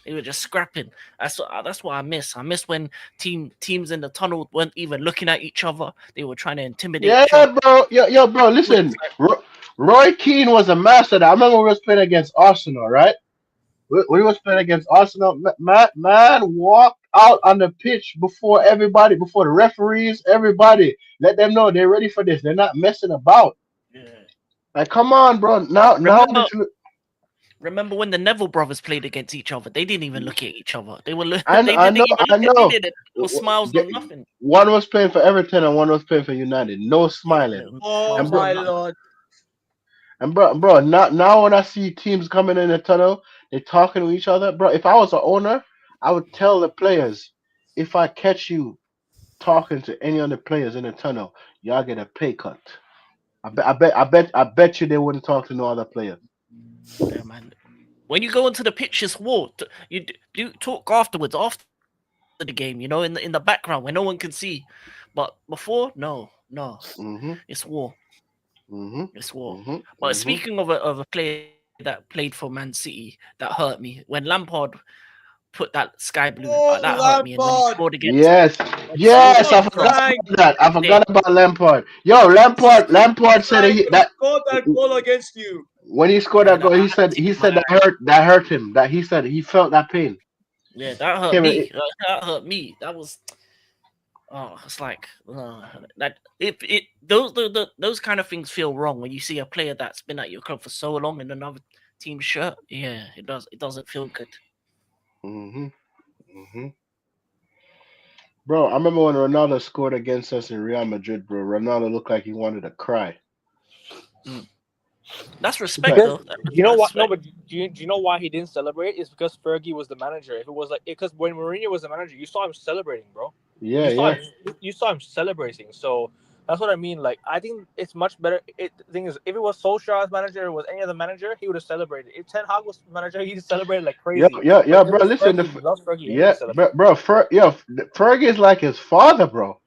They were just scrapping. That's what I miss. I miss when teams in the tunnel weren't even looking at each other. They were trying to intimidate. Yeah, bro. Yo, bro. Listen, Roy Keane was a master. I remember we was playing against Arsenal, right? We was playing against Arsenal. Man walked out on the pitch before everybody, before the referees, everybody. Let them know they're ready for this. They're not messing about. Yeah. Like, come on, bro. Now Remember when the Neville brothers played against each other? They didn't even look at each other. They were I they I didn't know even I look at know. it. It was smiles The- on nothing. One was playing for Everton and one was playing for United. No smiling. Oh And bro, my lord. bro, now when I see teams coming in the tunnel, they talking to each other, bro. If I was an owner, I would tell the players, if I catch you talking to any other players in the tunnel, y'all get a pay cut. I bet you they wouldn't talk to no other players. Yeah, man. When you go into the pitch, it's war. You do talk afterwards, after the game. You know, in the background where no one can see. But before, no, Mm-hmm. it's war. Mm-hmm. It's war. Mm-hmm. But Mm-hmm. speaking of a player that played for Man City, that hurt me when Lampard put that sky blue. Oh, That hurt me, and when he Lampard. scored against, Yes, when he yes, scored I against forgot us, Frank. about that. I hey, forgot about Lampard. Yo, Lampard said Frank could have that scored that goal against you. when he scored that man, goal, I he haven't said seen he it in my said life. that hurt him. That he said he felt that pain. Yeah, that hurt Kevin, me. That hurt me. That was. Oh, it's like that. If it those kind of things feel wrong when you see a player that's been at your club for so long in another team's shirt. Yeah, it does. It doesn't feel good. mm-hmm, mm-hmm. Bro, I remember when Ronaldo scored against us in Real Madrid, bro. Ronaldo looked like he wanted to cry. That's respect, Because though. you know what? Respect. No, but do you know why he didn't celebrate? It's because Fergie was the manager. If it was like, because when Mourinho was the manager, you saw him celebrating, bro. Yeah, You saw yeah. him. You saw him celebrating. So that's what I mean. Like, I think it's much better. The thing is, if it was Solskjaer as manager, or was any other manager, he would have celebrated. If Ten Hag was manager, he'd celebrated like Yeah, crazy. yeah, yeah, But it bro. was Listen, Fergie. He loves Fergie. He yeah, didn't celebrate. bro, Fergie is like his father, bro.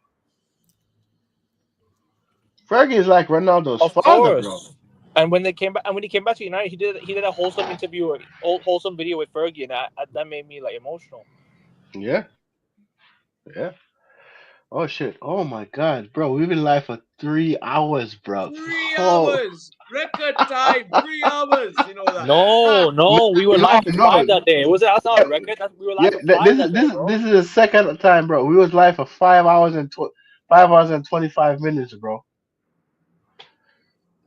Fergie is like Ronaldo's Of father, bro. course. And when they came back, and when he came back to United, he did a wholesome interview, wholesome video with Fergie, and that made me like emotional. Yeah, yeah. Oh shit. Oh my god, bro. We've been live for 3 hours, bro. 3 hours. Record time. 3 hours. You know that. No, we were No, live no. 5 that day. That's not a record. We were Yeah, live for 5 that day, bro. this is the second time, bro. We was live for 5 hours and 5 hours and 25 minutes, bro.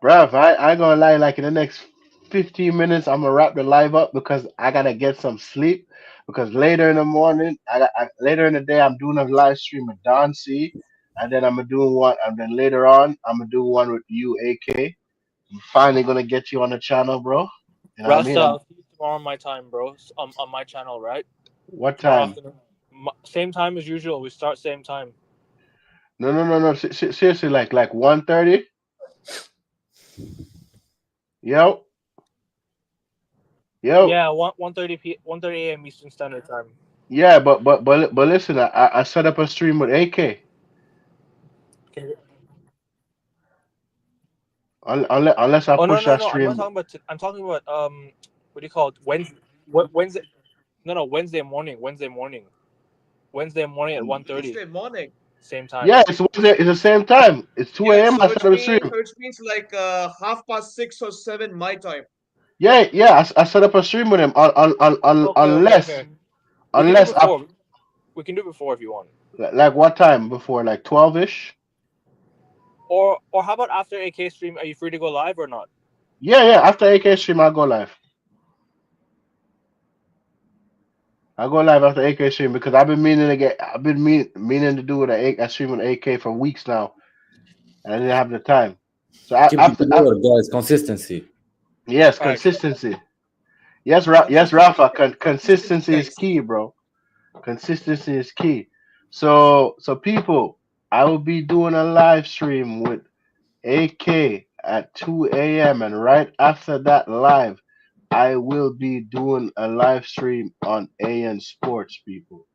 Bruv, I ain't gonna lie, like in the next 15 minutes, I'm gonna wrap the live up because I gotta get some sleep. Because later in the morning, later in the day, I'm doing a live stream with Don C, and then I'm gonna do one, and then later on, I'm gonna do one with you, AK. I'm finally gonna get you on the channel, bro. You know what I mean? Rasta, I'll see you tomorrow on my time, bro. On my channel, right? What Tomorrow time? afternoon. Same time as usual. We start same time. No. Seriously, like 1:30. Yo. Yeah, 1:30 a.m. Eastern Standard Time. Yeah, but listen, I set up a stream with AK. Okay. Unless I Oh no, push that I'm stream. not talking about. I'm talking about what do you call it? Wednesday. No, Wednesday morning. Wednesday morning at 1:30. Wednesday morning. Same time. Yeah, it's the same time. It's 2 Yeah, a.m. so I set up a stream. which means like 6:30 or 7 my time. Yeah. I set up a stream with him. Unless We can do it before if you want. like what time before? Like 12ish. Or how about after AK stream? Are you free to go live or not? Yeah. After AK stream, I'll go live. I'll go live after AK stream because I've been meaning to do a stream with AK for weeks now. And I didn't have the time. So Keep it lower, guys. Consistency. Yes, All right. consistency. Yes, Rafa. Consistency is key, bro. Consistency is key. So people, I will be doing a live stream with AK at 2 a.m. and right after that live, I will be doing a live stream on AN Sports, people.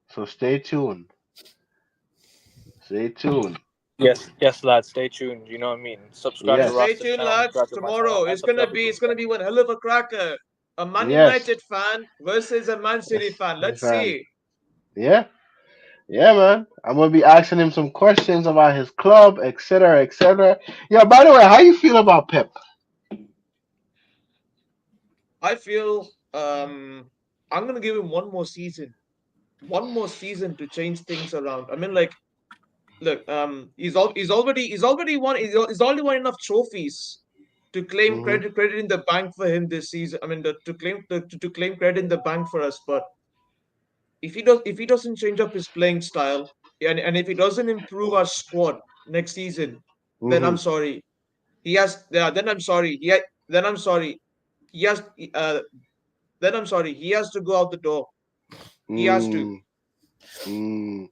So stay tuned. Stay tuned. Yes, lad. Stay tuned. You know what I mean. Subscribe Yes. to Rasta's Stay tuned, channel, lads. subscribe to my Tomorrow channel, and it's gonna subscribe to be Tuesday. one hell of a cracker. A Man Yes. United fan versus a Man City fan. Let's see. Yeah, man. I'm gonna be asking him some questions about his club, etc., etc. Yeah. By the way, how you feel about Pep? I feel I'm gonna give him one more season. One more season to change things around. I mean, like, look, he's already won enough trophies to claim Mhm. credit in the bank for him this season. I mean, to claim credit in the bank for us. But if he doesn't change up his playing style, and if he doesn't improve our squad next season, then I'm Mhm. sorry. He has. Yeah, then I'm sorry. Then I'm sorry. He has. Then I'm sorry. He has to go out the door. He has to. Mm. Mm.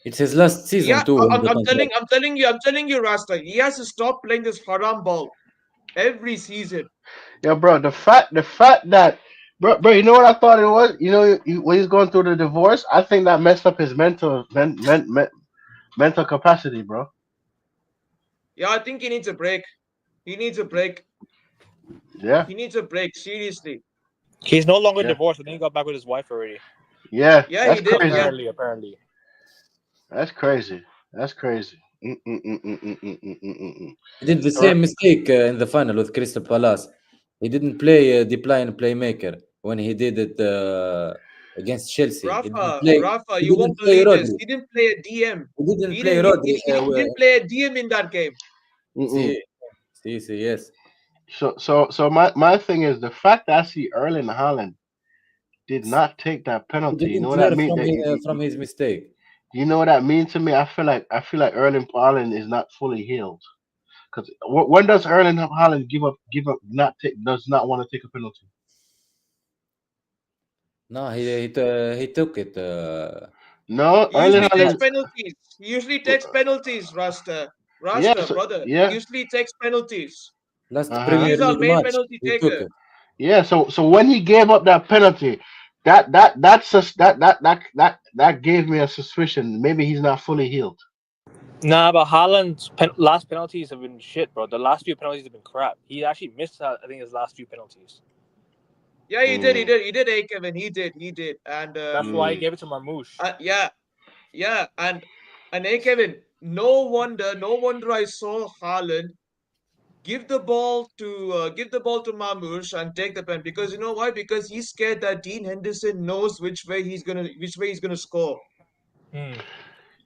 It's his last season Yeah, too in the contract. I'm telling you, Rasta. He has to stop playing this haram ball every season. Yeah, bro. The fact that, bro. You know what I thought it was? You know, when he's going through the divorce, I think that messed up his mental capacity, bro. Yeah, I think he needs a break. He needs a break. Yeah, He needs a break. Seriously. He's no longer yeah, divorced. I think he got back with his wife already. yeah. Yeah, That's he did. crazy. Yeah. Apparently. That's crazy. That's crazy. Mm. He did the same mistake in the final with Crystal Palace. He didn't play Depline playmaker when he did it against Chelsea. Rafa, He you didn't won't play believe this. Rodri. He didn't play a DM. He didn't He play didn't. Rodri. He didn't play a DM in that game. Mm. See, yes. So my thing is the fact that I see Erling Haaland did not take that He penalty. You know didn't what that learn mean? from his mistake. You know what that means to me? I feel like Erling Haaland is not fully healed. Because when does Erling Haaland does not want to take a penalty? No, he took it. No, He Erling usually takes Haaland. penalties. He usually takes penalties, Rasta. Yes, Brother. He yeah, usually takes penalties. Last uh-huh. Premier He's our League main match, penalty he took taker. it. Yeah. So when he gave up that penalty, that gave me a suspicion. Maybe he's not fully healed. Nah, but Haaland's last penalties have been shit, bro. The last few penalties have been crap. He actually missed, I think, his last few penalties. Yeah, he did. He did, Kevin. He did. And That's why he gave it to Marmoush. yeah. And Kevin, no wonder I saw Haaland give the ball to Marmoush and take the pen, because you know why? Because he's scared that Dean Henderson knows which way he's gonna score.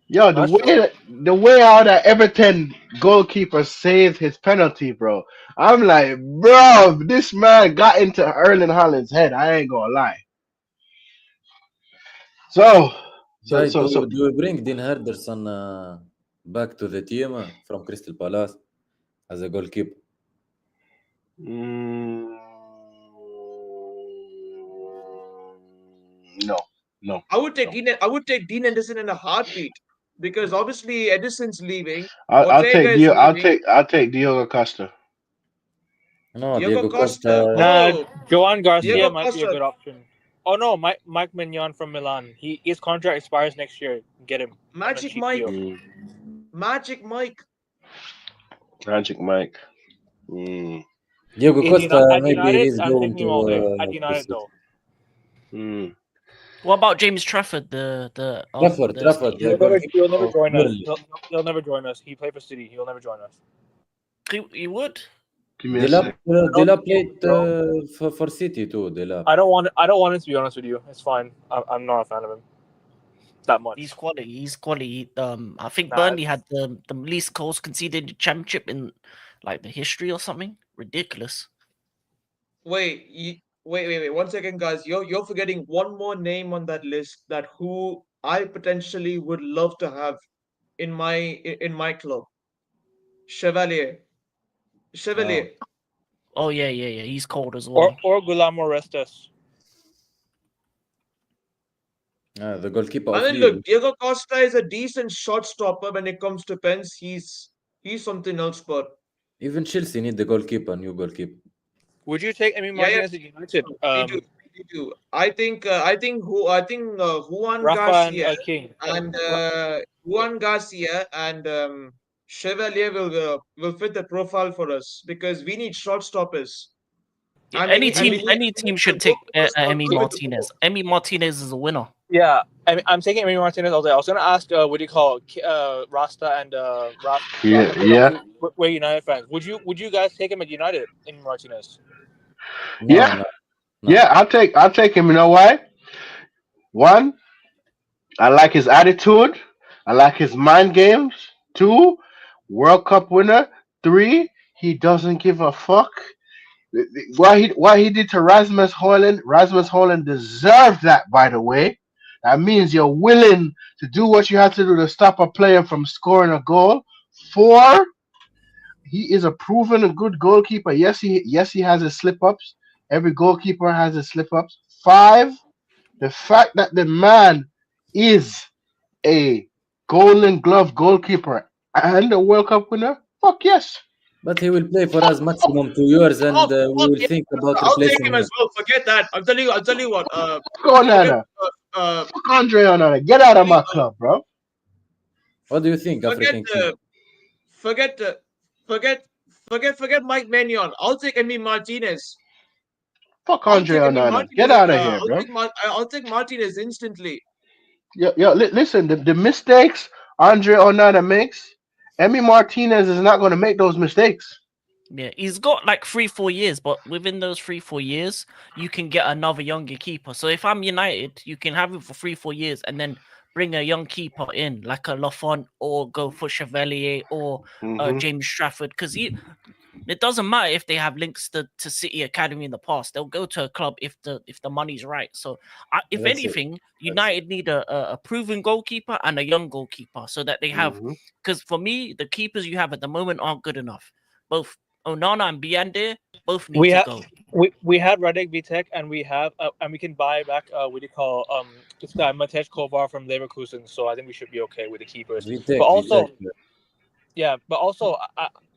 Yo, That's true. the way how that Everton goalkeeper saved his penalty, bro. I'm like, bro, this man got into Erling Haaland's head. I ain't gonna lie. So Guys, do we bring Dean Henderson back to the team from Crystal Palace as a goalkeeper? No. I would take Dean Henderson in a heartbeat, because obviously Edison's leaving. I'll take Diogo Costa. No, Diogo Costa. Nah, Joan Garcia Diego might be a Costa. good option. Oh no, Mike Mignon from Milan. His contract expires next year. Get him. Magic Mike. Magic Mike. Diego Costa, At maybe United, he's I'm going taking him all day. to At United though. What about James Trafford? Trafford. He'll never join us. Burnley. He'll never join us. He played for City. He'll never join us. He would. Delap played for City too. Delap. I don't want him, to be honest with you. It's fine. I'm not a fan of him that much. He's quality. I think Burnley had the least goals conceded in the championship in like the history or something. Ridiculous. Wait. 1 second, guys. You're forgetting one more name on that list, that who I potentially would love to have in my club. Chevalier. Oh yeah. He's cold as well. Or Guillermo Restes. The goalkeeper. I mean, look, Diego Costa is a decent shot stopper when it comes to pens. He's something else, but even Chelsea need the goalkeeper, new goalkeeper. Would you take Emi Martinez at United? We do. I think Juan Rafa Garcia and Juan Garcia and Chevalier will fit the profile for us, because we need shot stoppers. Yeah, any team should take Emi Martinez. Emi Martinez is a winner. Yeah, I'm taking Emi Martinez all day. I was gonna ask, what do you call it? Rasta and Rafa. Yeah. We're United fans. Would you guys take him at United, Emi Martinez? No. Yeah, I'll take him. You know why? One, I like his attitude. I like his mind games. 2, World Cup winner. 3, He doesn't give a fuck. What he did to Rasmus Holland deserved that, by the way. That means you're willing to do what you have to do to stop a player from scoring a goal. 4, he is a proven a good goalkeeper. Yes, he has his slip ups. Every goalkeeper has his slip ups. 5, the fact that the man is a Golden Glove goalkeeper and a World Cup winner. Fuck yes. But he will play for us maximum 2 years, and we will think about I'll take replacing him him. as well. Forget that. I'll tell you what. Fuck Onana. Fuck Andre Onana. Get out of my club, bro. What do you think, African King? Forget Mike Maignan. I'll take Emi Martinez. Fuck Andre Onana. Get out of here, bro. I'll take Martinez instantly. Listen, the mistakes Andre Onana makes, Emi Martinez is not going to make those mistakes. Yeah, he's got like 3-4 years, but within those 3-4 years, you can get another younger keeper. So if I'm United, you can have him for 3-4 years and then bring a young keeper in, like a Lafont, or go for Chevalier or James Trafford, because it doesn't matter if they have links to City Academy in the past. They'll go to a club if the money's right. So if anything, United need a proven goalkeeper and a young goalkeeper, so that they have, because for me, the keepers you have at the moment aren't good enough. Both Onana and Biande both need to go. We had Radek Vitek, and we have and we can buy back what do you call this guy Matej Kovar from Leverkusen. So I think we should be okay with the keepers. But also,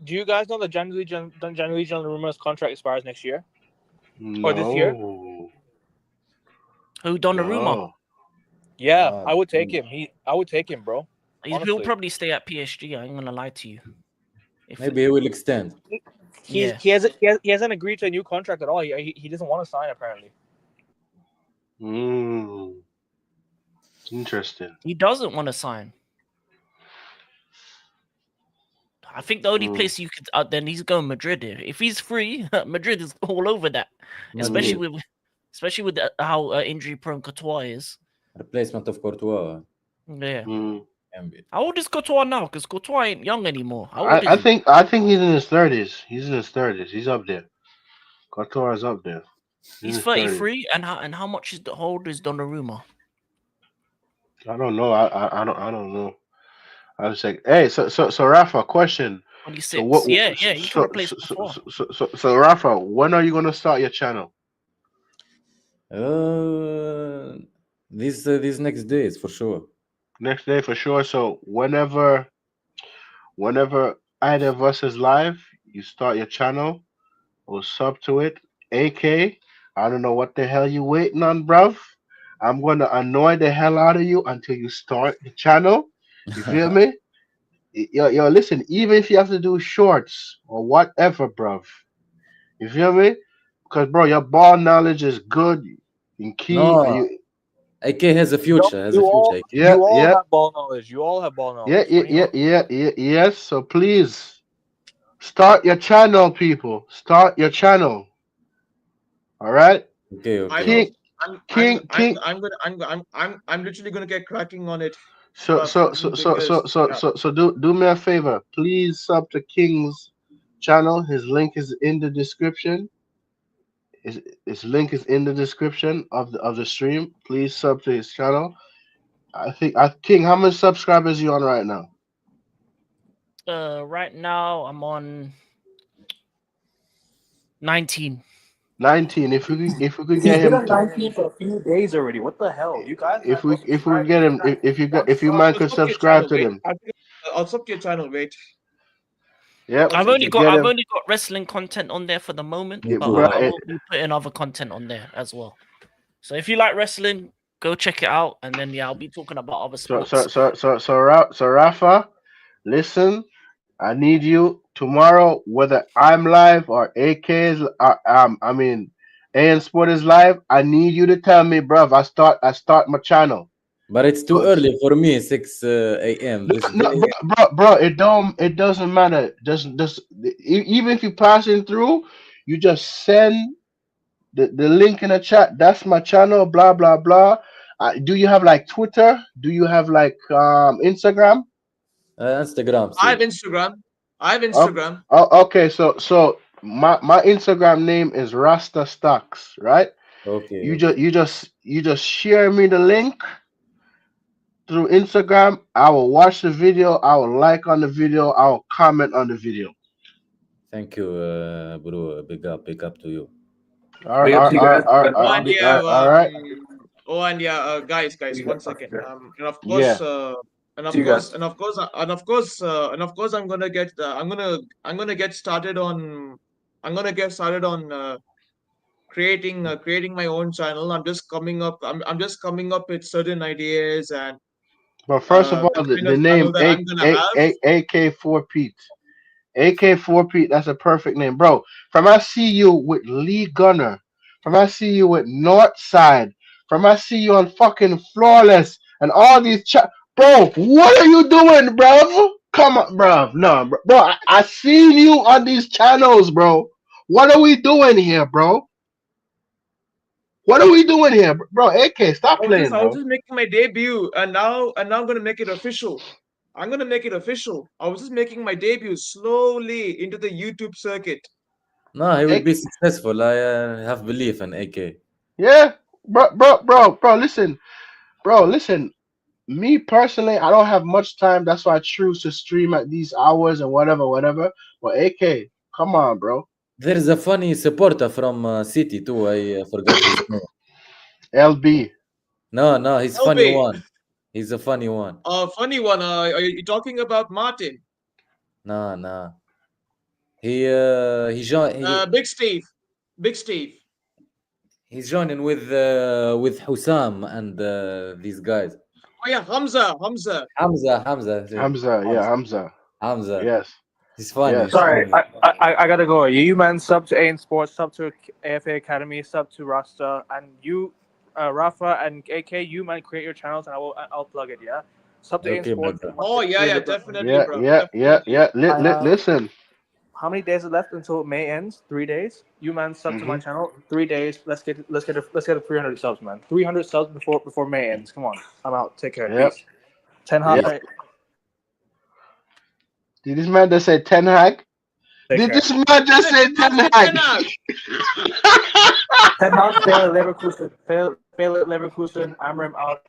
do you guys know that Gianluigi Donnarumma's contract expires next year or this year? Who, Donnarumma? No. Yeah, I would take him. I would take him, bro. He'll probably stay at PSG. I ain't gonna lie to you. Maybe he will extend. He hasn't agreed to a new contract at all. He doesn't want to sign, apparently. Interesting. He doesn't want to sign. I think the only place you could then he's going Madrid. If he's free, Madrid is all over that. Especially with how injury prone Courtois is. Replacement of Courtois. Yeah. How old is Courtois now? Because Courtois ain't young anymore. I think he's in his 30s. He's in his 30s. He's up there. Courtois is up there. He's 33, and how much is how old is Donnarumma? I don't know. I don't know. I was like, hey, so Rafa, question. 26. So yeah, you can replace Courtois. So Rafa, when are you gonna start your channel? These next days for sure. Next day for sure. So whenever either of us is live, you start your channel or sub to it. AK, I don't know what the hell you waiting on, bruv. I'm gonna annoy the hell out of you until you start the channel. You feel me? Yo, listen, even if you have to do shorts or whatever, bruv. You feel me? Because bro, your ball knowledge is good and key. No. AK has a future. You all have ball knowledge. You all have ball knowledge. Yes. So please start your channel, people. Start your channel. All right. Okay. I'm literally gonna get cracking on it. So do me a favor. Please sub to King's channel. His link is in the description. His link is in the description of the stream. Please sub to his channel. King, how many subscribers are you on right now? Right now I'm on 19. 19. If we could get him to 19 for a few days already. What the hell, you guys? If we get him, if you man could subscribe to them. I'll sub to your channel. Wait. Yeah, I've only got wrestling content on there for the moment, but I will be putting other content on there as well. So if you like wrestling, go check it out, and then I'll be talking about other sports. So Rafa, listen, I need you tomorrow, whether I'm live or AK is, AN Sport is live. I need you to tell me, bruv. I start my channel. But it's too early for me, 6 a.m. Bro, it doesn't matter. Just even if you're passing through, you just send the link in the chat. That's my channel. Blah blah blah. Do you have like Twitter? Do you have like Instagram? Instagram. I have Instagram. I have Instagram. Okay, so my Instagram name is Rasta Stocks, right? Okay, You okay. just share me the link through Instagram. I will watch the video. I will like on the video. I will comment on the video. Thank you, bro. Big up to you. All right, Big up to you guys. all right. Guys, You 1 second. guys. And of Yeah. course, and of See you course, guys. and of course, and of course, and of course, I'm gonna get started on, creating my own channel. I'm just coming up with certain ideas and But first of all, the kind the of name channel that I'm gonna have. AK4 Pete. AK4 Pete, that's a perfect name, bro. From I see you with Lee Gunner, from I see you with Northside, from I see you on fucking Flawless and all these bro, what are you doing, bro? Come on, bro. No, bro. I seen you on these channels, bro. What are we doing here, bro? What are we doing here, bro? AK, stop playing, I was bro. just making my debut, and now I'm gonna make it official. I'm gonna make it official. I was just making my debut slowly into the YouTube circuit. No, he will AK, be successful. I have belief in AK. yeah, bro. Listen, bro. Listen. Me personally, I don't have much time. That's why I choose to stream at these hours and whatever. But AK, come on, bro. There is a funny supporter from City too. I forgot his name. LB. No, he's funny LB. one. He's a funny one. Funny one. Are you talking about Martin? Nah. He joined. Big Steve. Big Steve. He's joining with Hussam and these guys. Oh yeah, Hamza. Hamza. Hamza. Yes. He's funny. Yes. Sorry, I gotta go. You man, sub to AN Sports, sub to AFA Academy, sub to Rasta, and you, Rafa and AK, you man, create your channels and I'll plug it. Yeah, sub to AN Sports. Oh yeah, definitely, Yeah, bro. yeah. Listen. How many days are left until May ends? 3 days. You man, sub to my channel. 3 days. Let's get a 300 subs, man. 300 subs before May ends. Come on, I'm out. Take care. Yep. Peace. Ten Hag. Yep. Did this man just say Ten Hag? Take care. This man just say Ten Hag? Ten Hag, fail Leverkusen. Fail Leverkusen. Amram out.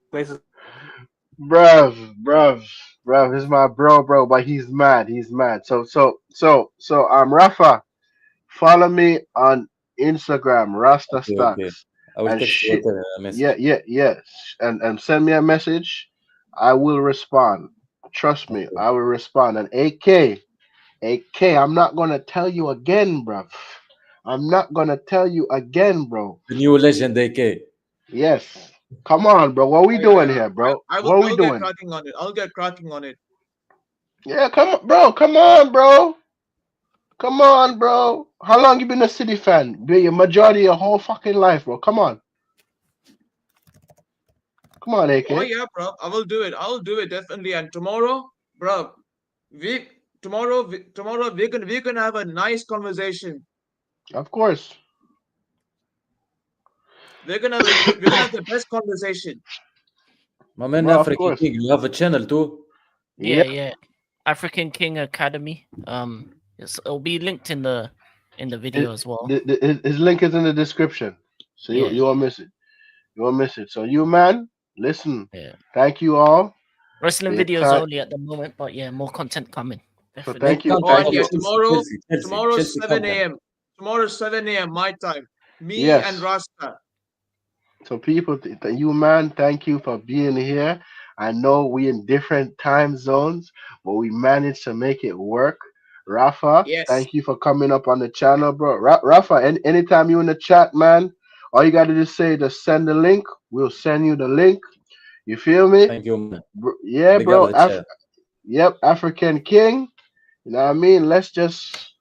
Places. Bruv, he's my bro, but he's mad. So Rafa, follow me on Instagram, Rasta Stocks. Okay. I will text you a message. Yeah. And send me a message. I will respond. Trust me, I will respond. And AK, I'm not gonna tell you again, bruv. I'm not gonna tell you again, bro. The new legend AK. Yes. Come on, bro. What we doing here, bro? I'll get cracking on it. I'll get cracking on it. Yeah, come on, bro. Come on, bro. How long you been a City fan? Be your majority of your whole fucking life, bro. Come on, AK. Oh yeah, bro. I will do it. I'll do it definitely. And tomorrow, bro, we're gonna have a nice conversation. Of course. We're gonna have the best conversation. My man, Well, of African course. King, you have a channel too? Yeah. African King Academy. It'll be linked in the video as well. His link is in the description, so Yeah. you won't miss it. You won't miss it. So you, man, listen. Yeah. Thank you all. Wrestling Yeah, videos time- only at the moment, but yeah, more content coming. So Definitely. thank you. Oh, Thank and you. yeah, tomorrow Chelsea 7 content. a.m. Tomorrow 7 a.m. my time. Me Yes. and Rasta. So people, you, man, thank you for being here. I know we in different time zones, but we managed to make it work. Rafa, Yes. thank you for coming up on the channel, bro. Rafa, anytime you in the chat, man, all you gotta just say, just send the link. We'll send you the link. You feel me? Thank you, man. Yeah, Big bro. up the chat. Yep, African King. You know what I mean? Let's just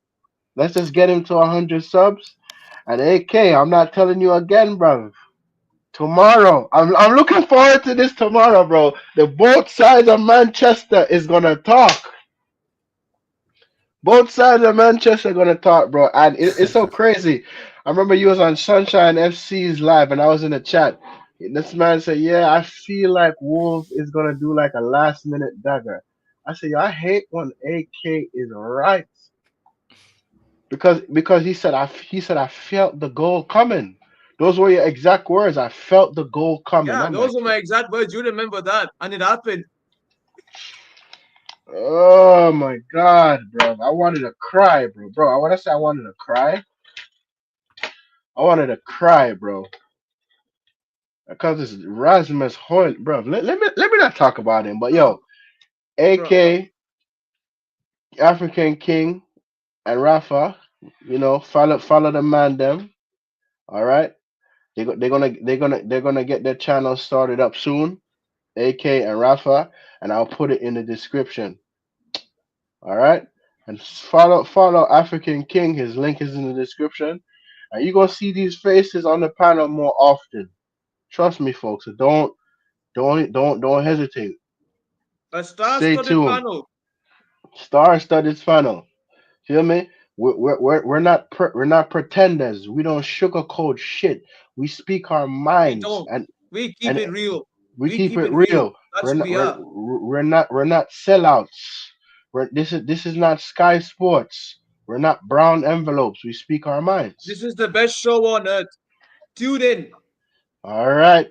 get him to 100 subs. And AK, I'm not telling you again, bro. Tomorrow, I'm looking forward to this tomorrow, bro. The both sides of Manchester is gonna talk. Both sides of Manchester are gonna talk, bro. And it's so crazy. I remember you was on Sunshine FC's live, and I was in the chat. This man said, "Yeah, I feel like Wolves is gonna do like a last minute dagger." I said, yo, I hate when AK is right because he said I felt the goal coming. Those were your exact words. I felt the goal coming. Yeah, I'm those like, were my exact words. You remember that, and it happened. oh my god, bro! I wanted to cry, bro. Bro, I want to say I wanted to cry. I wanted to cry, bro. Because it's Rasmus Hoyt, bro. Let me not talk about him, but yo, Bro, AK, African King, and Rafa, follow the man them. All right, they're gonna get their channel started up soon. AK and Rafa, and I'll put it in the description. All right, and follow African King. His link is in the description, and you're gonna see these faces on the panel more often. Trust me, folks. So don't hesitate. a Stay star-studded tuned. panel. Star-studded funnel. Feel me? We're not pretenders. We don't sugarcoat shit. We speak our We minds, don't. and We keep and it real. we We keep keep it it real. real. That's We're who not we we're are. we're not sellouts. This is not Sky Sports. We're not brown envelopes. We speak our minds. This is the best show on earth. Tune in. All right.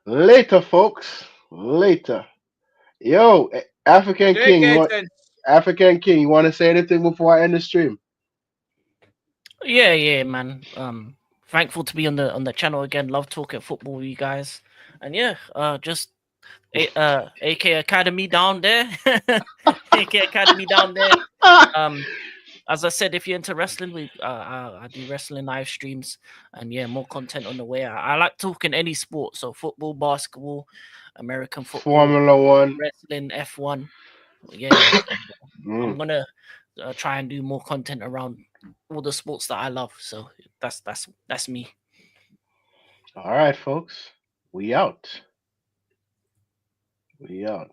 Later, folks. Later. Yo, African Take King, care, gents. You want to say anything before I end the stream? Yeah, man. Thankful to be on the channel again. Love talking football with you guys. And yeah, just AK Academy down there. AK Academy down there. As I said, if you're into wrestling, I do wrestling live streams, and yeah, more content on the way. I like talking any sport, so football, basketball, American football, Formula One. wrestling, F1. Yeah, I'm Mm. gonna try and do more content around all the sports that I love. So that's me. All right, folks. We out. We out.